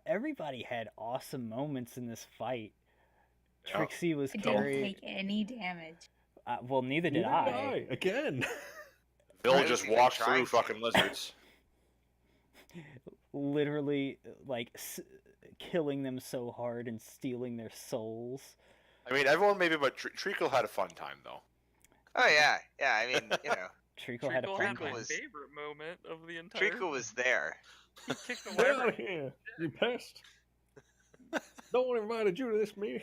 A: Everybody had awesome moments in this fight.
F: Yeah.
A: Trixie was
D: I didn't
A: carrying.
D: take any damage.
A: Well, neither did
C: Neither
A: I.
C: Again.
F: Bill
E: I
F: just
E: was even
F: walks
E: trying
F: through
E: to.
F: fucking lizards.
A: Literally, like, killing them so hard and stealing their souls.
F: I mean, everyone maybe, but Treacle had a fun time though.
E: Oh yeah, yeah. I mean, you know,
A: Treacle had a
B: Treacle
A: fun
B: had
A: time.
B: my
E: was-
B: favorite moment of the entire.
E: Treacle was there.
B: He kicked the
C: Get out
B: wyvern.
C: of here, you pest. No one invited you to this meeting.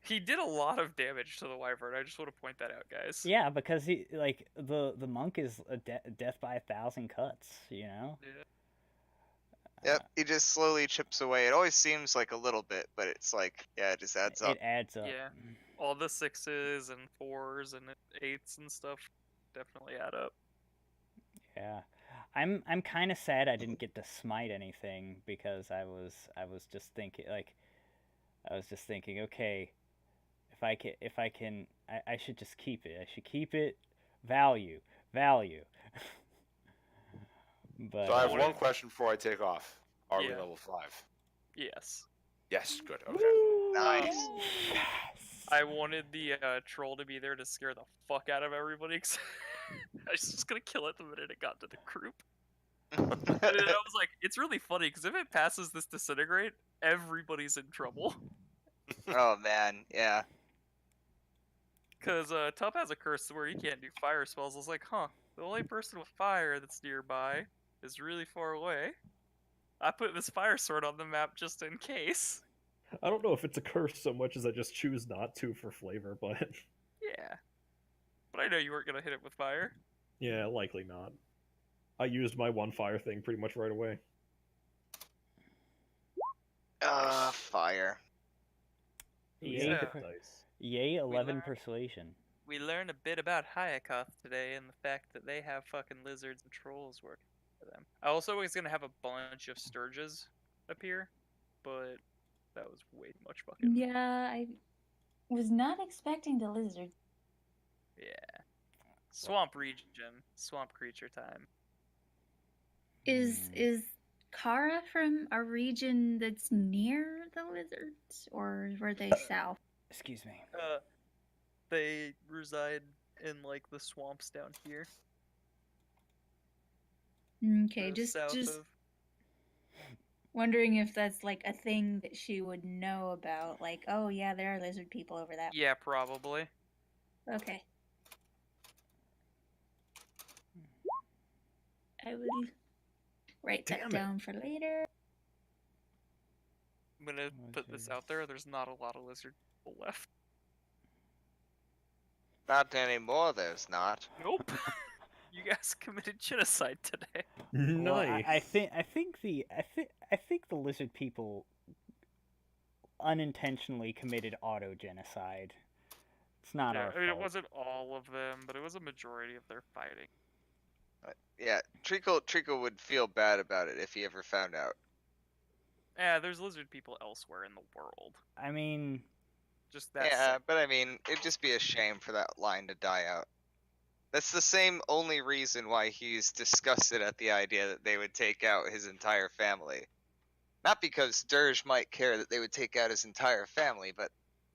B: He did a lot of damage to the wyvern. I just want to point that out, guys.
A: Yeah, because he like the monk is a death by 1,000 cuts. You know.
E: Yep, he just slowly chips away. It always seems like a little bit, but it's like, yeah, it just adds up.
A: It adds up.
B: Yeah. All the 6s and 4s and 8s and stuff definitely add up.
A: Yeah. I'm kind of sad I didn't get to smite anything because I was just thinking okay, if I can I should just keep it. I should keep it. Value. But
F: So I have one question before I take off. Are we
B: Yeah.
F: level 5?
B: Yes.
F: Yes, good. Okay.
E: Nice.
A: Yes.
B: I wanted the troll to be there to scare the fuck out of everybody. I was just gonna kill it the minute it got to the group. And then I was like, it's really funny because if it passes this disintegrate, everybody's in trouble.
E: Oh man, yeah.
B: Because Tup has a curse where he can't do fire spells. I was like, huh, the only person with fire that's nearby is really far away. I put this fire sword on the map just in case.
C: I don't know if it's a curse so much as I just choose not to for flavor, but
B: Yeah. But I know you weren't going to hit it with fire.
C: yeah, likely not. I used my one fire thing pretty much right away.
E: Fire.
A: Yay,
B: Yeah.
C: Dice.
A: Yay 11
B: learned-
A: persuasion.
B: We learned a bit about Hyakoth today and the fact that they have fucking lizards and trolls working for them. I also was going to have a bunch of sturges appear, but that was way too much fucking.
D: Yeah, I was not expecting the lizard.
B: Yeah. Swamp region. Swamp creature time.
D: Is Kara from a region that's near the lizards, or were they south?
A: Excuse me.
B: They reside in like the swamps down here.
D: Okay, just
B: south of.
D: wondering if that's like a thing that she would know about. Like, oh yeah, there are lizard people over that.
B: Yeah, probably.
D: Okay. I will write that
C: Damn it.
D: down for later.
B: I'm gonna put this out there. There's not a lot of lizard people left.
E: Not anymore, there's not.
B: Nope. You guys committed genocide today.
A: Well,
C: Nice.
A: I think the lizard people unintentionally committed auto genocide. It's not
B: Yeah,
A: our
B: I mean, it
A: fault.
B: wasn't all of them, but it was a majority of their fighting.
E: Yeah, Treacle would feel bad about it if he ever found out.
B: Yeah, there's lizard people elsewhere in the world.
A: I mean,
B: Just that.
E: Yeah, but I mean, it'd just be a shame for that line to die out. That's the same only reason why he's disgusted at the idea that they would take out his entire family. Not because Dirge might care that they would take out his entire family, but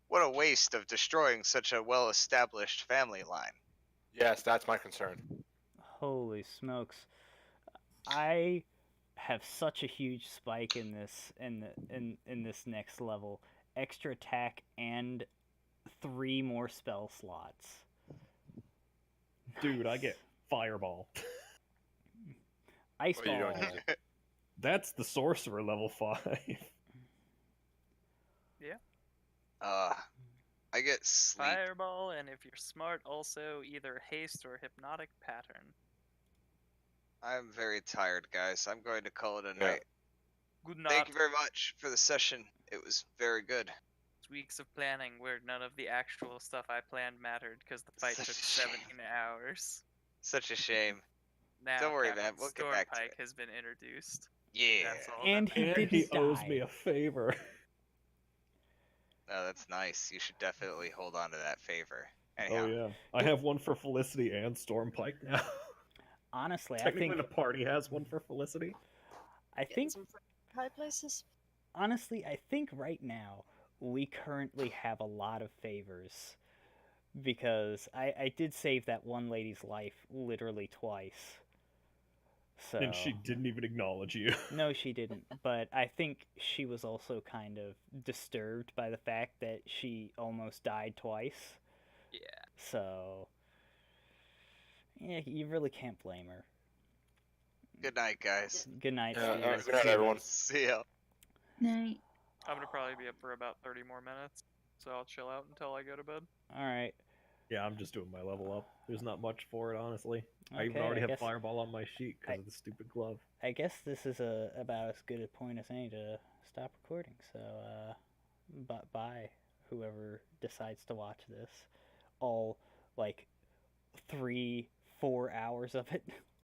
E: what a waste of destroying such a well-established family line.
F: Yes, that's my concern.
A: holy smokes! I have such a huge spike in this in this next level. Extra attack and 3 more spell slots.
C: Dude, I
A: Nice.
C: get fireball.
A: Ice
F: What are you
A: ball.
F: doing, Izzy?
C: That's the sorcerer level 5.
E: I get sleep.
B: Fireball, and if you're smart, also either haste or hypnotic pattern.
E: I'm very tired, guys. I'm going to call it a
F: Yeah.
E: night.
B: Good night.
E: Thank you very much for the session. It was very good.
B: Weeks of planning where none of the actual stuff I planned mattered because the fight
E: Such
B: took
E: a shame.
B: 17 hours.
E: Such a shame.
B: Now
E: Don't worry,
B: Captain
E: man. We'll get back to
B: Stormpike
E: it.
B: has been introduced.
E: Yeah.
B: That's all.
A: And
B: that
A: he
C: And
B: matters.
C: he
A: didn't
C: owes
A: die.
C: me a favor.
E: Oh, that's nice. You should definitely hold on to that favor.
C: Oh
E: Anyhow,
C: yeah. I have one for Felicity and Stormpike now.
A: Honestly, I
C: Technically
A: think
C: the party has one for Felicity.
A: I
G: Getting
A: think
G: some high places.
A: honestly, I think right now we currently have a lot of favors because I did save that one lady's life literally twice. So
C: And she didn't even acknowledge you.
A: no, she didn't. But I think she was also kind of disturbed by the fact that she almost died twice.
B: Yeah.
A: So yeah, you really can't blame her.
E: good night, guys.
A: Good night,
F: Yeah,
A: Steve.
F: good night, everyone.
E: See ya.
D: Night.
B: I'm gonna probably be up for about 30 more minutes, so I'll chill out until I go to bed.
A: All right.
C: Yeah, I'm just doing my level up. There's not much for it, honestly. I even
A: Okay,
C: already have
A: guess-
C: fireball on my sheet because
A: I-
C: of the stupid glove.
A: I guess this is about as good a point as any to stop recording. So, bye, whoever decides to watch this. All, like, 3-4 hours of it.